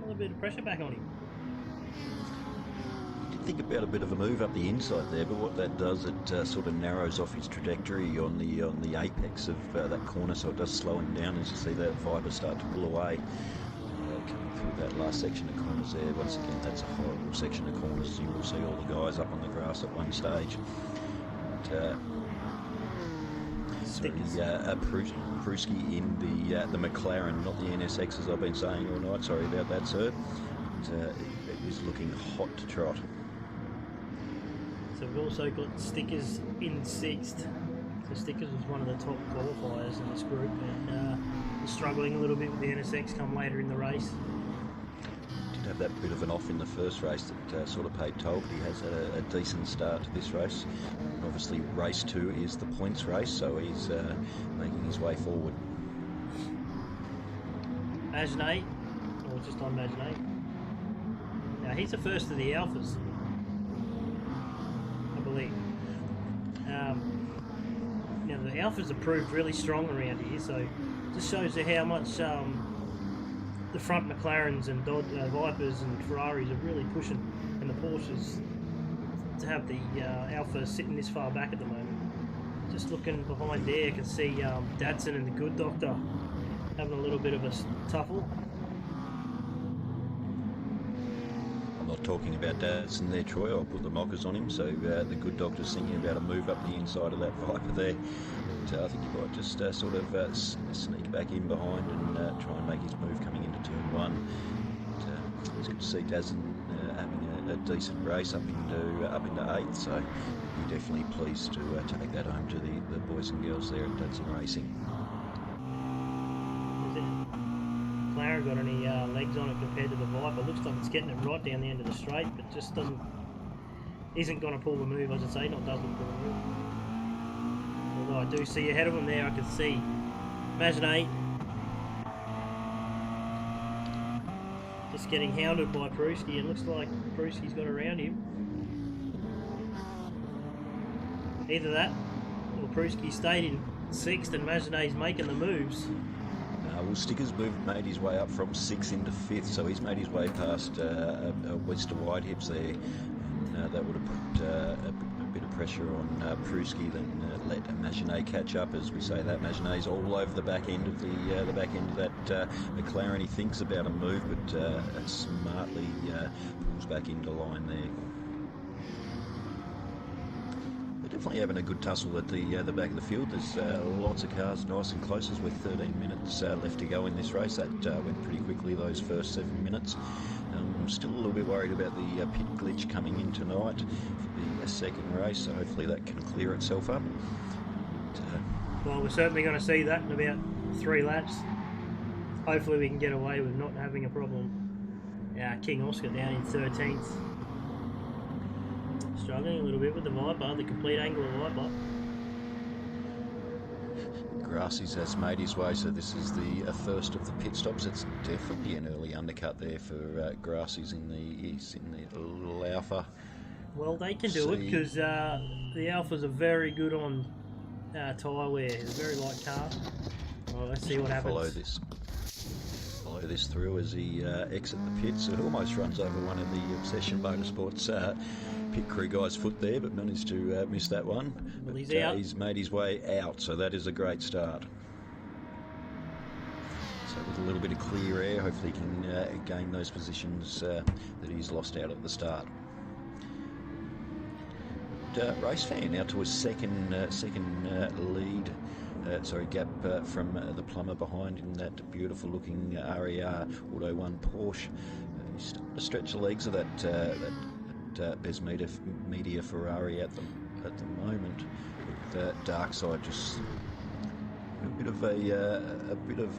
little bit of pressure back on him. I did think about a bit of a move up the inside there, but what that does, it sort of narrows off his trajectory on the apex of that corner, so it does slow him down as you see that Viper start to pull away. Coming through that last section of corners there, once again that's a horrible section of corners. You will see all the guys up on the grass at one stage. But, Pruski in the McLaren, not the NSX as I've been saying all night. Sorry about that, sir. But, it is looking hot to trot. So we've also got Stickers in sixth. So Stickers was one of the top qualifiers in this group, and was struggling a little bit with the NSX come later in the race. Did have that bit of an off in the first race that sort of paid toll, but he has had a decent start to this race. And obviously race 2 is the points race, so he's making his way forward. Maginot, or just on Maginot. Now he's the first of the Alphas, I believe. Now the Alphas are proved really strong around here, so just shows you how much the front McLarens and Vipers and Ferraris are really pushing, and the Porsches to have the Alpha sitting this far back at the moment. Just looking behind there, you can see Datsun and the Good Doctor having a little bit of a tuffle. I'm not talking about Datsun there, Troy. I'll put the mockers on him. So the Good Doctor's thinking about a move up the inside of that Viper there. But, I think he might just sort of sneak back in behind and try and make his move coming into turn 1. But, it's good to see Datsun having a decent race up into 8th. So we're definitely pleased to take that home to the boys and girls there at Datsun Racing. McLaren got any legs on it compared to the Viper? Looks like it's getting it right down the end of the straight, but just isn't going to pull the move, as I say, not doesn't pull the move. Although I do see ahead of him there, I can see Maginot just getting hounded by Pruski, and looks like Pruski's got around him. Either that, or Pruski stayed in 6th and Maginot's making the moves. Well, Stickers made his way up from 6th into 5th, so he's made his way past Wester Whitehips there, and that would have put a bit of pressure on Pruski, then let Maginot catch up. As we say that, Maginot's all over the back end of that McLaren. He thinks about a move, but smartly pulls back into line there. They're definitely having a good tussle at the back of the field. There's lots of cars nice and close. There's with 13 minutes left to go in this race. That went pretty quickly, those first 7 minutes. I'm still a little bit worried about the pit glitch coming in tonight for the second race, so hopefully that can clear itself up. Well, we're certainly going to see that in about 3 laps. Hopefully we can get away with not having a problem. King Oscar down in 13th. Struggling a little bit with the Viper, the complete angle of Viper. Grassy's has made his way, so this is the first of the pit stops. It's definitely an early undercut there for Grassy's in the little Alpha. Well, they can do it because the Alphas are very good on tyre wear. It's a very light car. Well, let's see what happens. Follow this through as he exits the pits. It almost runs over one of the Obsession Motorsports pit crew guy's foot there, but managed to miss that one. Well, but, he's out. He's made his way out, so that is a great start. So with a little bit of clear air, hopefully he can gain those positions that he's lost out at the start. Race fan now to a second lead. Gap from the plumber behind in that beautiful looking RER Auto 1 Porsche. He's starting to stretch the legs of that Bez Media Ferrari at the moment. With Dark Side just a bit of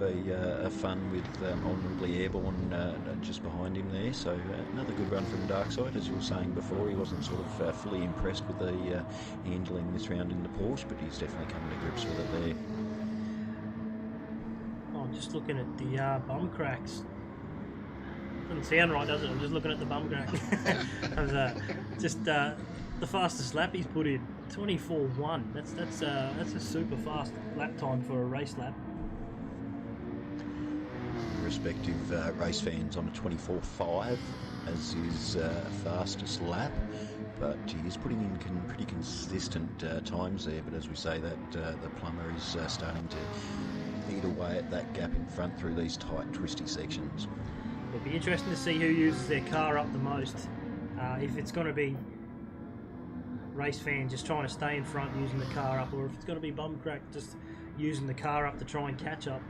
a fun with Honourably Airborne just behind him there. So another good run from Dark Side. As you were saying before, he wasn't sort of fully impressed with the handling this round in the Porsche, but he's definitely coming to grips with it there. Oh, just looking at the bum cracks. Doesn't sound right, does it? I'm just looking at the bum crack. The fastest lap he's put in, 24.1. That's a super fast lap time for a race lap. Respective race fans on a 24.5 as his fastest lap, but he is putting in pretty consistent times there. But as we say, that the plumber is starting to eat away at that gap in front through these tight, twisty sections. It'll be interesting to see who uses their car up the most. If it's going to be race fan just trying to stay in front using the car up, or if it's going to be Bumcrack just using the car up to try and catch up.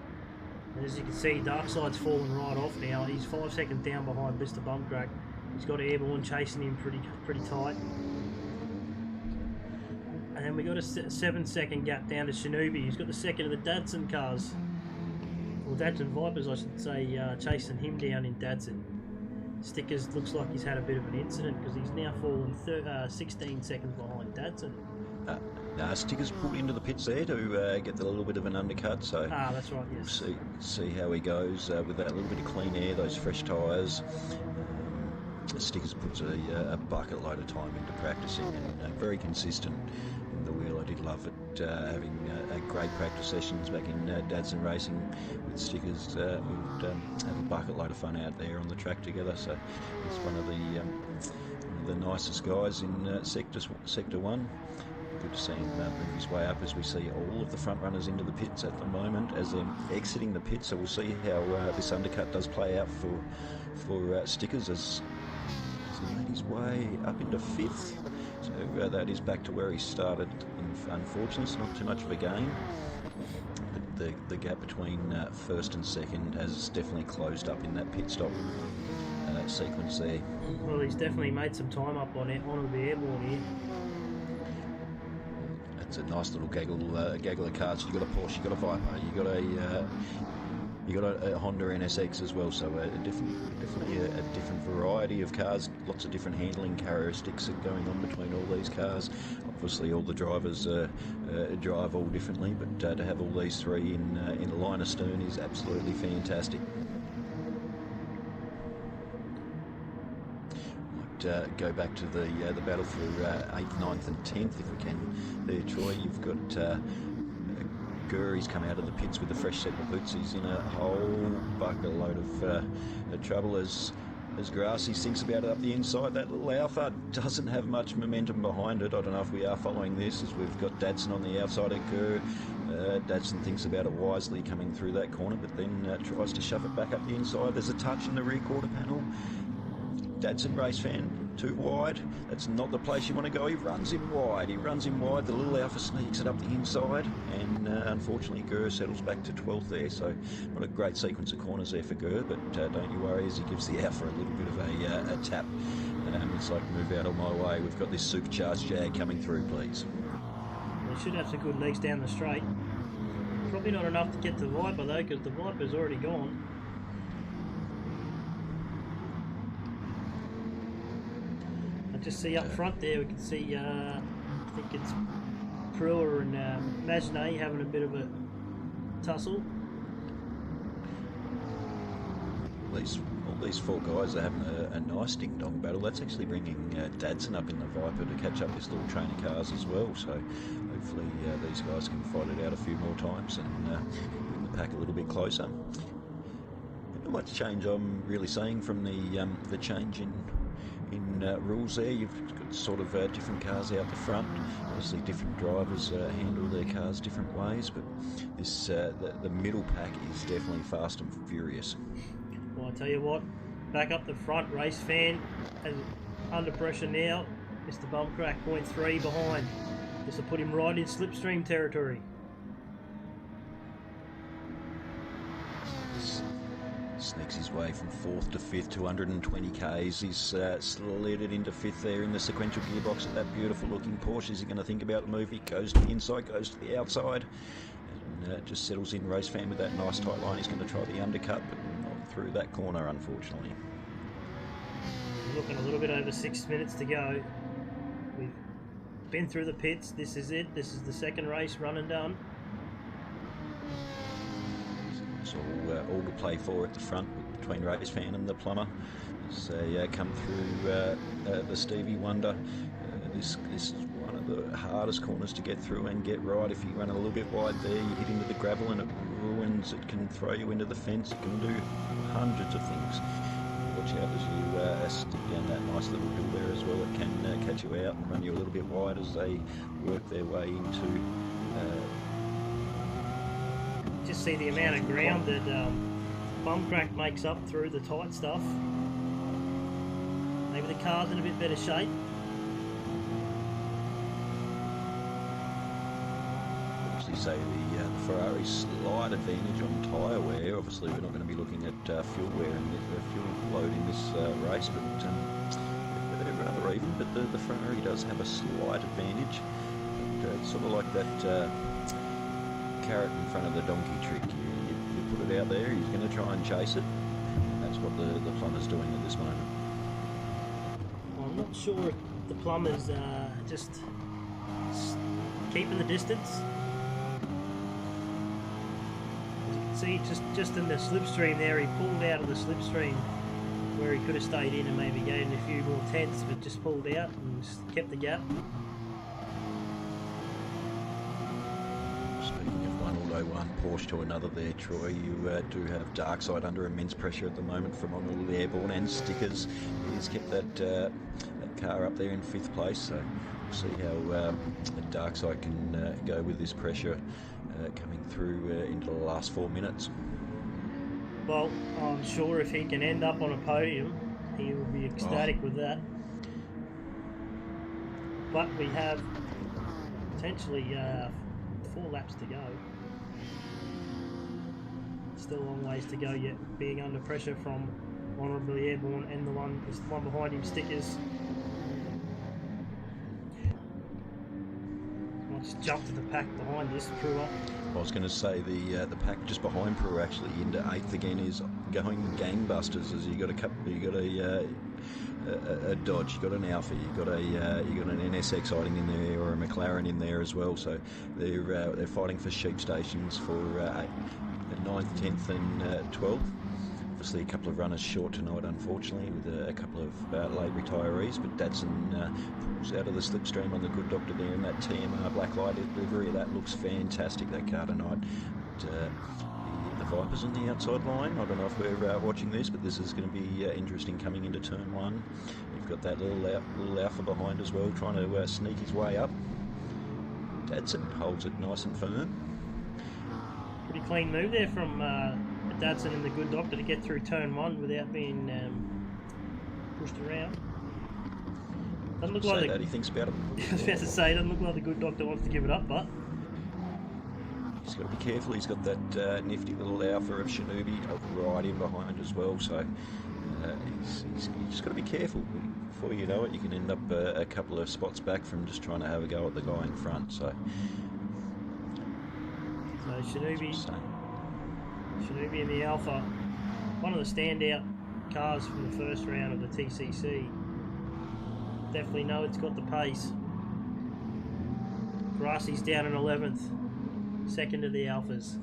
And as you can see, Darkside's fallen right off now. He's 5 seconds down behind Mr. Bumcrack. He's got Airborne chasing him pretty tight. And then we got a 7-second gap down to Shinobi. He's got the second of the Datsun cars. Or Datsun Vipers, I should say, chasing him down in Datsun. Stickers looks like he's had a bit of an incident because he's now fallen 16 seconds behind Datsun. Stickers pulled into the pits there to get a little bit of an undercut. So that's right. Yes. We'll see how he goes with that little bit of clean air, those fresh tyres. Stickers puts a bucket load of time into practicing and very consistent in the wheel. I did love it having great practice sessions back in Datsun Racing with Stickers. We'd have a bucket load of fun out there on the track together. So he's one of the nicest guys in Sector 1. Good to see him move his way up as we see all of the front runners into the pits at the moment as they're exiting the pits. So we'll see how this undercut does play out for Stickers as he made his way up into 5th. So that is back to where he started. Unfortunately, it's not too much of a gain. But the gap between 1st and 2nd has definitely closed up in that pit stop sequence there. Well, he's definitely made some time up on the Airborne here. It's a nice little gaggle of cars. You've got a Porsche, you've got a Viper, you've got a Honda NSX as well. So definitely a different variety of cars. Lots of different handling characteristics going on between all these cars. Obviously, all the drivers drive all differently, but to have all these three in a line astern is absolutely fantastic. Go back to the battle for 8th, 9th and 10th if we can there, Troy. You've got Gurry's come out of the pits with a fresh set of boots. He's in a whole bucket load of trouble as Grassy thinks about it up the inside. That little Alpha doesn't have much momentum behind it. I don't know if we are following this as we've got Datsun on the outside of Gurr. Datsun thinks about it wisely coming through that corner, but then tries to shove it back up the inside. There's a touch in the rear quarter panel. Datsun race fan, too wide. That's not the place you want to go. He runs in wide. The little Alpha sneaks it up the inside, and unfortunately Gurr settles back to 12th there. So not a great sequence of corners there for Gurr, but don't you worry as he gives the Alpha a little bit of a tap. It's like, move out of my way. We've got this supercharged Jag coming through, please. They should have some good legs down the straight. Probably not enough to get the Viper though, because the Viper's already gone. I just see up front there, we can see, I think it's Brewer and Magenet having a bit of a tussle. All these four guys are having a nice ding-dong battle. That's actually bringing Dadson up in the Viper to catch up this little train of cars as well. So hopefully these guys can fight it out a few more times and bring the pack a little bit closer. Not much change I'm really seeing from the change in rules there. You've got sort of different cars out the front. Obviously different drivers handle their cars different ways, but this the middle pack is definitely fast and furious. Well, I tell you what, back up the front, race fan is under pressure now. Mr. Bumcrack, 0.3 behind. This will put him right in slipstream territory. Sneaks his way from 4th to 5th, 220 k's. He's slid it into 5th there in the sequential gearbox of that beautiful looking Porsche. Is he going to think about the move? He goes to the inside, goes to the outside, and just settles in. Race fan with that nice tight line. He's going to try the undercut, but not through that corner, unfortunately. Looking a little bit over 6 minutes to go. We've been through the pits. This is it. This is the second race run and done. It's all to play for at the front between Race Fan and the Plumber as they come through the Stevie Wonder. This is one of the hardest corners to get through and get right. If you run a little bit wide there, you hit into the gravel and it ruins. It can throw you into the fence. It can do hundreds of things. Watch out as you stick down that nice little hill there as well. It can catch you out and run you a little bit wide as they work their way into just see the amount of ground that Bumcrack makes up through the tight stuff. Maybe the car's in a bit better shape. Obviously, say the Ferrari's slight advantage on tyre wear. Obviously, we're not going to be looking at fuel wear and fuel load in this race, but they're rather even. But the Ferrari does have a slight advantage. It's sort of like that carrot in front of the donkey trick. You put it out there, he's going to try and chase it. That's what the Plumber's doing at this moment. I'm not sure if the Plumber's just keeping the distance. As you can see, just in the slipstream there, he pulled out of the slipstream where he could have stayed in and maybe gained a few more tenths, but just pulled out and just kept the gap. One Porsche to another there, Troy. You do have Darkside under immense pressure at the moment from on all the airborne and stickers. He's kept that car up there in 5th place, so we'll see how Darkside can go with this pressure coming through into the last 4 minutes. Well, I'm sure if he can end up on a podium, he will be ecstatic with that. But we have potentially 4 laps to go. Still a long ways to go yet, being under pressure from Honourably Airborne and the one behind him, stickers. I'll just jump to the pack behind this Brewer. I was going to say the pack just behind Brewer actually into 8th again is going gangbusters. As you got a Dodge, you got an Alpha, you got an NSX hiding in there or a McLaren in there as well. So they're fighting for sheep stations for 9th, 10th and 12th. Obviously a couple of runners short tonight, unfortunately, with a couple of late retirees, but Datsun pulls out of the slipstream on the Good Doctor there in that TMR black light livery. That looks fantastic, that car tonight. But, the Vipers on the outside line. I don't know if we're watching this, but this is going to be interesting coming into turn 1. You've got that little Alpha behind as well, trying to sneak his way up. Datsun holds it nice and firm. Pretty clean move there from Datsun and the Good Doctor to get through turn 1 without being pushed around. Doesn't look Say like that he thinks about it. I was about to say, doesn't look like the good doctor wants to give it up, but He's got to be careful. He's got that nifty little alpha of Shinobi right in behind as well. So he's just got to be careful. Before you know it, you can end up a couple of spots back from just trying to have a go at the guy in front. So Shinobi in the Alpha, one of the standout cars from the first round of the TCC. Definitely know it's got the pace. Grassie's down in 11th, second of the Alphas.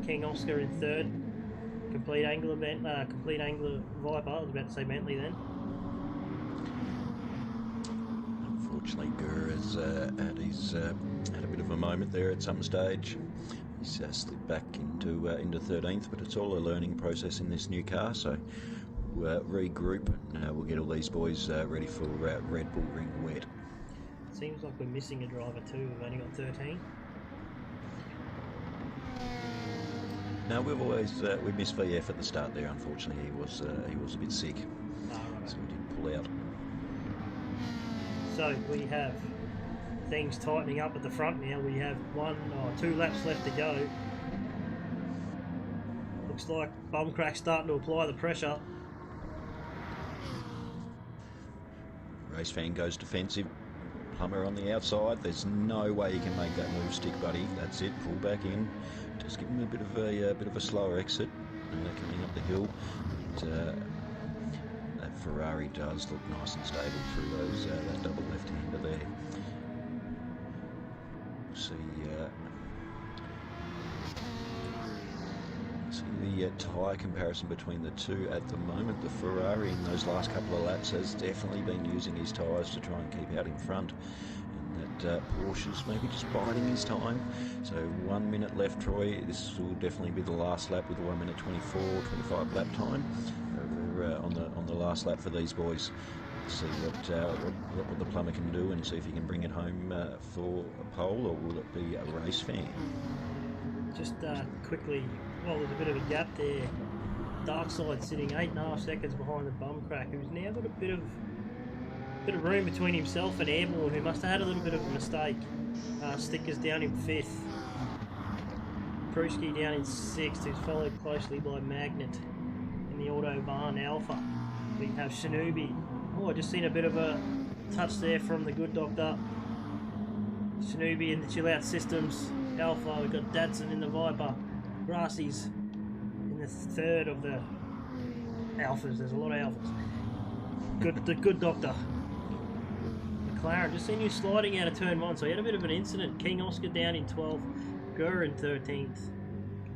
King Oscar in third. Complete Angler Viper. I was about to say Bentley then. unfortunately, Gurr has had a bit of a moment there at some stage. He's slipped back into 13th, but it's all a learning process in this new car. So we'll regroup and we'll get all these boys ready for Red Bull Ring Wet. Seems like we're missing a driver too. We've only got 13. No, we've always we missed VF at the start there. Unfortunately, he was a bit sick, so we didn't pull out. So we have things tightening up at the front now. We have 2 laps left to go. Looks like Bumcrack's starting to apply the pressure. Race fan goes defensive. Plummer on the outside. There's no way you can make that move stick, buddy. That's it. Pull back in. Just give him a bit of a slower exit coming up the hill. That Ferrari does look nice and stable through those that double left-hander there. See the tyre comparison between the two at the moment. The Ferrari in those last couple of laps has definitely been using his tyres to try and keep out in front, and that Porsche's maybe just biding his time. So 1 minute left, Troy. This will definitely be the last lap with a 1 minute 25 lap time over, on the last lap for these boys. See what the Plumber can do and see if he can bring it home for a pole, or will it be a race fan? Just quickly, well, there's a bit of a gap there. Darkside sitting 8.5 seconds behind the Bumcrack, who's now got a bit of room between himself and Airborne, who must have had a little bit of a mistake. Stickers down in 5th. Pruski down in 6th, who's followed closely by Magnet in the Autobahn Alpha. We have Shinobi. Oh, I just seen a bit of a touch there from the good doctor. Shinobi in the Chill Out Systems Alpha. We've got Dadson in the Viper. Grassie's in the 3rd of the Alphas. There's a lot of Alphas. The good doctor. McLaren, just seen you sliding out of turn 1, so he had a bit of an incident. King Oscar down in 12th. Gurr in 13th.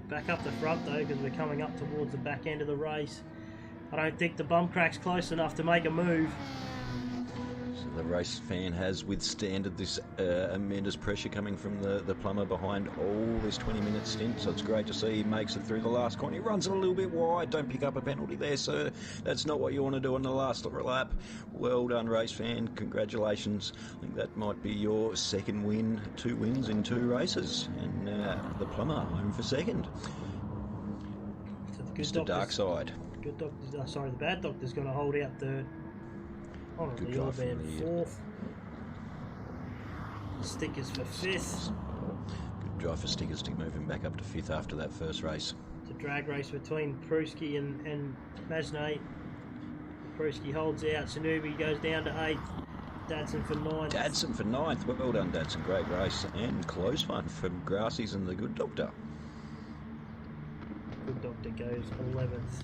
Back up the front though, because we're coming up towards the back end of the race. I don't think the Bumcrack's close enough to make a move. So the race fan has withstanded this immense pressure coming from the Plumber behind all this 20-minute stint. So it's great to see he makes it through the last corner. He runs it a little bit wide. Don't pick up a penalty there, sir. That's not what you want to do on the last lap. Well done, race fan. Congratulations. I think that might be your second win. 2 wins in 2 races. And the Plumber home for second. So the Mr. Darkside. Good doctor's, the bad doctor's going to hold out third. Good drive from the 4th. Stickers for 5th. Good drive for Stickers to move him back up to 5th after that first race. It's a drag race between Pruski and Masnay. Pruski holds out. Shinobi goes down to 8th. Dadson for 9th. Dadson for 9th. Well done, Dadson. Great race and close one from Grassies and the Good Doctor. Good Doctor goes 11th.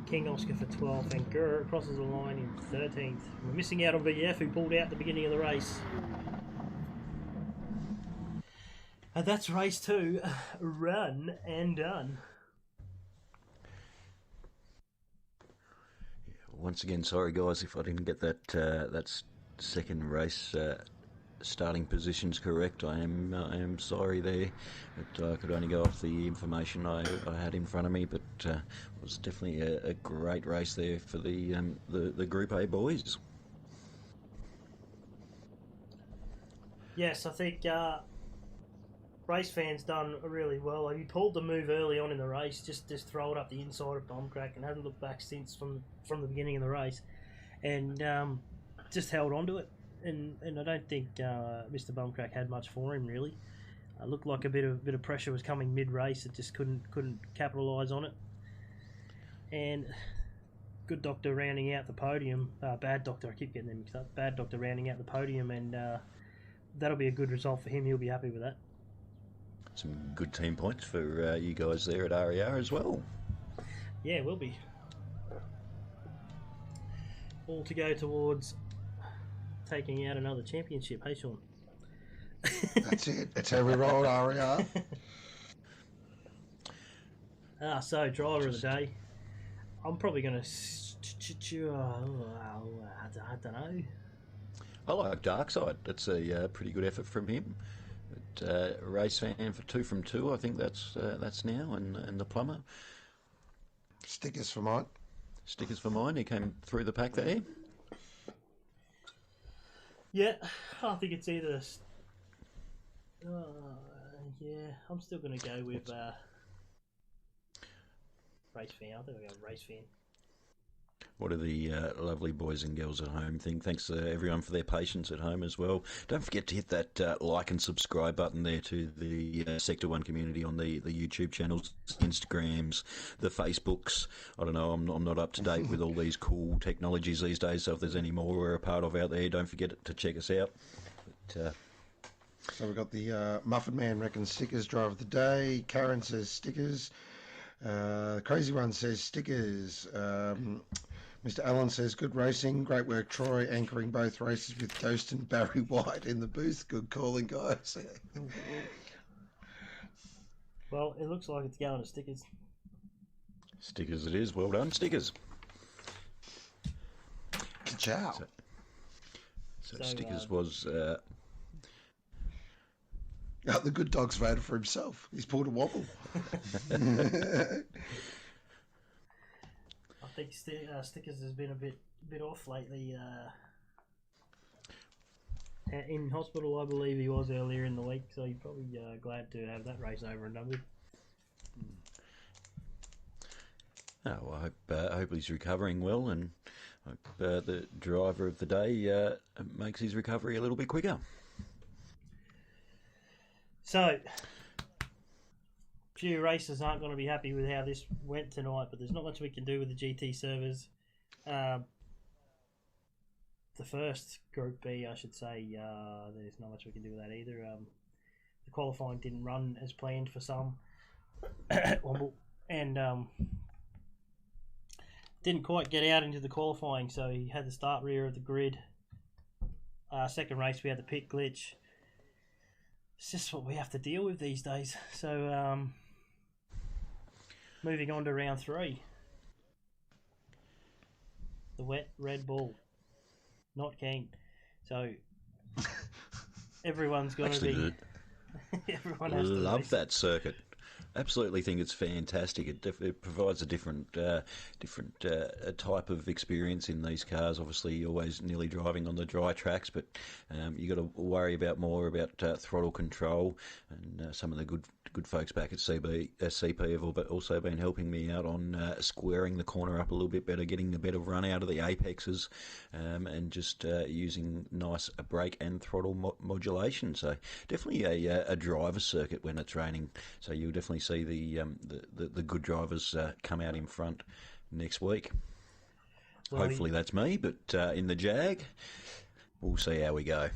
King Oscar for 12th, and Gurr crosses the line in 13th. We're missing out on VF, who pulled out at the beginning of the race. And that's race 2, run and done. Once again, sorry guys if I didn't get that second race starting positions correct. I am sorry there, but I could only go off the information I had in front of me. But it was definitely a great race there for the Group A boys. Yes, I think race fans done really well. He pulled the move early on in the race, just throw it up the inside of Bumcrack, and hasn't looked back since from the beginning of the race. And just held on to it, and I don't think Mr. Bumcrack had much for him really. Looked like a bit of pressure was coming mid race. It just couldn't capitalise on it. And Good Doctor rounding out the podium. Bad Doctor, I keep getting them mixed up. Bad Doctor rounding out the podium, and that'll be a good result for him. He'll be happy with that. Some good team points for you guys there at RER as well. Yeah, it will be. All to go towards taking out another championship. Hey, Sean. That's it. That's how we roll RER. So driver of the day. I'm probably going to. I don't know. I like Darkside. That's a pretty good effort from him. But, race fan for 2 from 2. I think that's now, and the plumber. Stickers for mine. Stickers for mine. He came through the pack there. Yeah, I think it's either. Yeah, I'm still going to go with race fan. I think I'll go race fan. What do the lovely boys and girls at home think? Thanks to everyone for their patience at home as well. Don't forget to hit that like and subscribe button there to the Sector 1 community on the YouTube channels, Instagrams, the Facebooks. I don't know, I'm not up to date with all these cool technologies these days, so if there's any more we're a part of out there, don't forget to check us out. But, so we've got the Muffin Man reckons stickers, driver of the day. Karen says stickers. Crazy One says stickers. Mr. Allen says good racing, great work Troy, anchoring both races with Ghost and Barry White in the booth. Good calling, guys. Well, it looks like it's going to stickers. Stickers it is. Well done, stickers. Ka-chow. So stickers was... the good dog's voted for himself. He's pulled a wobble. I think Stickers has been a bit off lately. In hospital, I believe he was earlier in the week, so he's probably glad to have that race over and done with. Oh, well, I hope he's recovering well, and hope the driver of the day makes his recovery a little bit quicker. So, few racers aren't going to be happy with how this went tonight, but there's not much we can do with the GT servers. The first Group B, I should say, there's not much we can do with that either. The qualifying didn't run as planned for some, and didn't quite get out into the qualifying, so he had to start rear of the grid. Second race, we had the pit glitch. It's just what we have to deal with these days. So, moving on to round 3. The wet Red Bull. Not keen. So, everyone's got to be... Everyone has to love that circuit. Absolutely think it's fantastic. It provides a different type of experience in these cars. Obviously, you're always nearly driving on the dry tracks, but you got to worry more about throttle control. And some of the good folks back at CP have also been helping me out on squaring the corner up a little bit better, getting the better run out of the apexes, and just using nice brake and throttle modulation. So definitely a driver circuit when it's raining. So you'll definitely see the good drivers come out in front next week. Well, hopefully that's me, but in the Jag, we'll see how we go.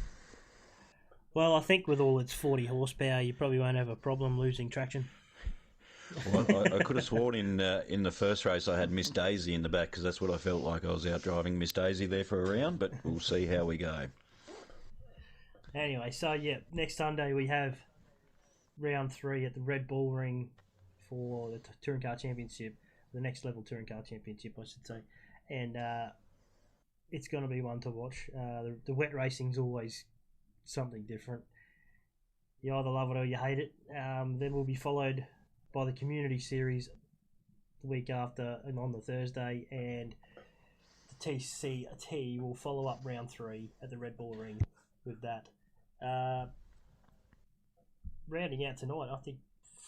Well, I think with all its 40 horsepower, you probably won't have a problem losing traction. Well, I could have sworn in the first race I had Miss Daisy in the back, because that's what I felt like. I was out driving Miss Daisy there for a round, but we'll see how we go. Anyway, so yeah, next Sunday we have round 3 at the Red Bull Ring for the Touring Car Championship, the next level Touring Car Championship, I should say. And it's going to be one to watch. The wet racing's always something different. You either love it or you hate it. Then we'll be followed by the Community Series the week after and on the Thursday, and the TCT will follow up round 3 at the Red Bull Ring with that. Rounding out tonight, I think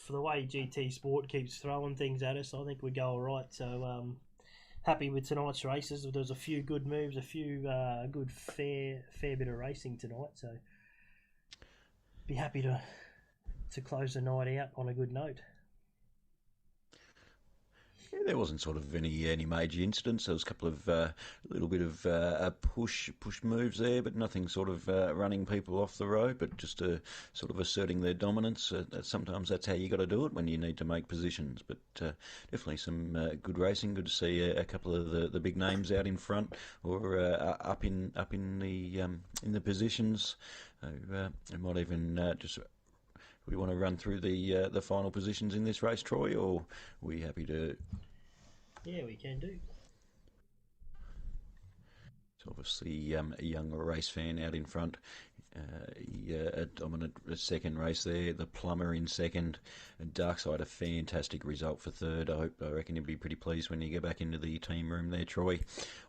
for the way GT Sport keeps throwing things at us, I think we go all right. So happy with tonight's races. There was a few good moves, a few good fair bit of racing tonight. So be happy to close the night out on a good note. Yeah, there wasn't sort of any major incidents. There was a couple of little bit of push moves there, but nothing sort of running people off the road, but just sort of asserting their dominance. Sometimes that's how you got to do it when you need to make positions. But definitely some good racing. Good to see a couple of the big names out in front or up in the positions. It might even just. We want to run through the final positions in this race, Troy, or are we happy to? Yeah, we can do. It's obviously a young race fan out in front. A dominant second race there. The Plumber in second. And Darkside, a fantastic result for third. I reckon you'll be pretty pleased when you go back into the team room there, Troy.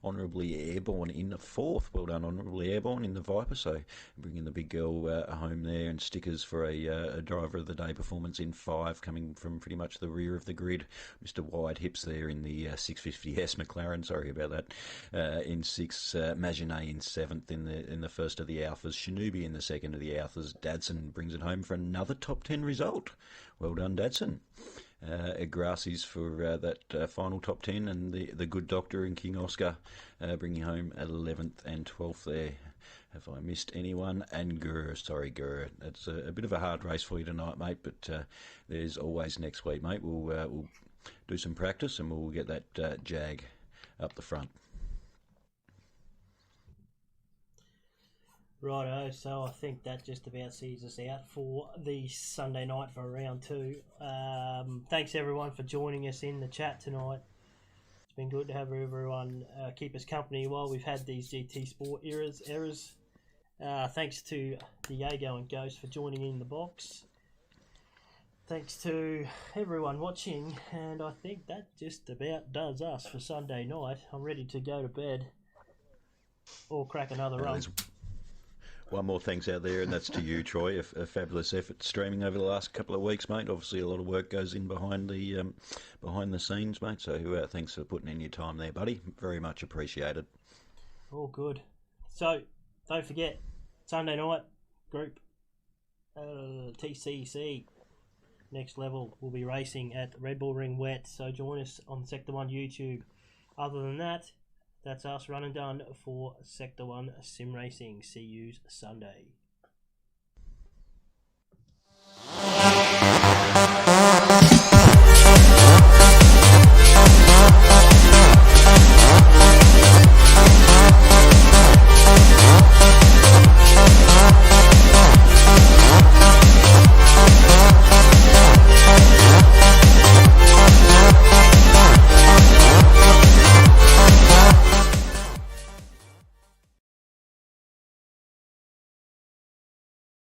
Honourably Airborne in the fourth. Well done, Honourably Airborne in the Viper. So bringing the big girl home there, and stickers for a driver of the day performance in five, coming from pretty much the rear of the grid. Mr. Wide Hips there in the 650S McLaren. Sorry about that. In sixth, Maginot in seventh in the first of the Alphas. Shinobi in the second of the Alphas. Dadson brings it home for another top 10 result. Well done, Dadson. Grassies for that final top 10, and the good doctor in King Oscar bringing home 11th and 12th there. Have I missed anyone? And sorry, that's a bit of a hard race for you tonight, mate, but there's always next week, mate. We'll do some practice and we'll get that Jag up the front. Righto, so I think that just about sees us out for the Sunday night for round two. Thanks everyone for joining us in the chat tonight. It's been good to have everyone keep us company while we've had these GT Sport errors. Thanks to Diego and Ghost for joining in the box. Thanks to everyone watching, and I think that just about does us for Sunday night. I'm ready to go to bed or crack another run. One more thanks out there, and that's to you, Troy. A fabulous effort streaming over the last couple of weeks, mate. Obviously, a lot of work goes in behind the scenes, mate. So thanks for putting in your time there, buddy. Very much appreciated. All good. So don't forget, Sunday night group TCC next level will be racing at Red Bull Ring Wet. So join us on Sector 1 YouTube. Other than that, that's us run and done for Sector 1 Sim Racing. See you Sunday.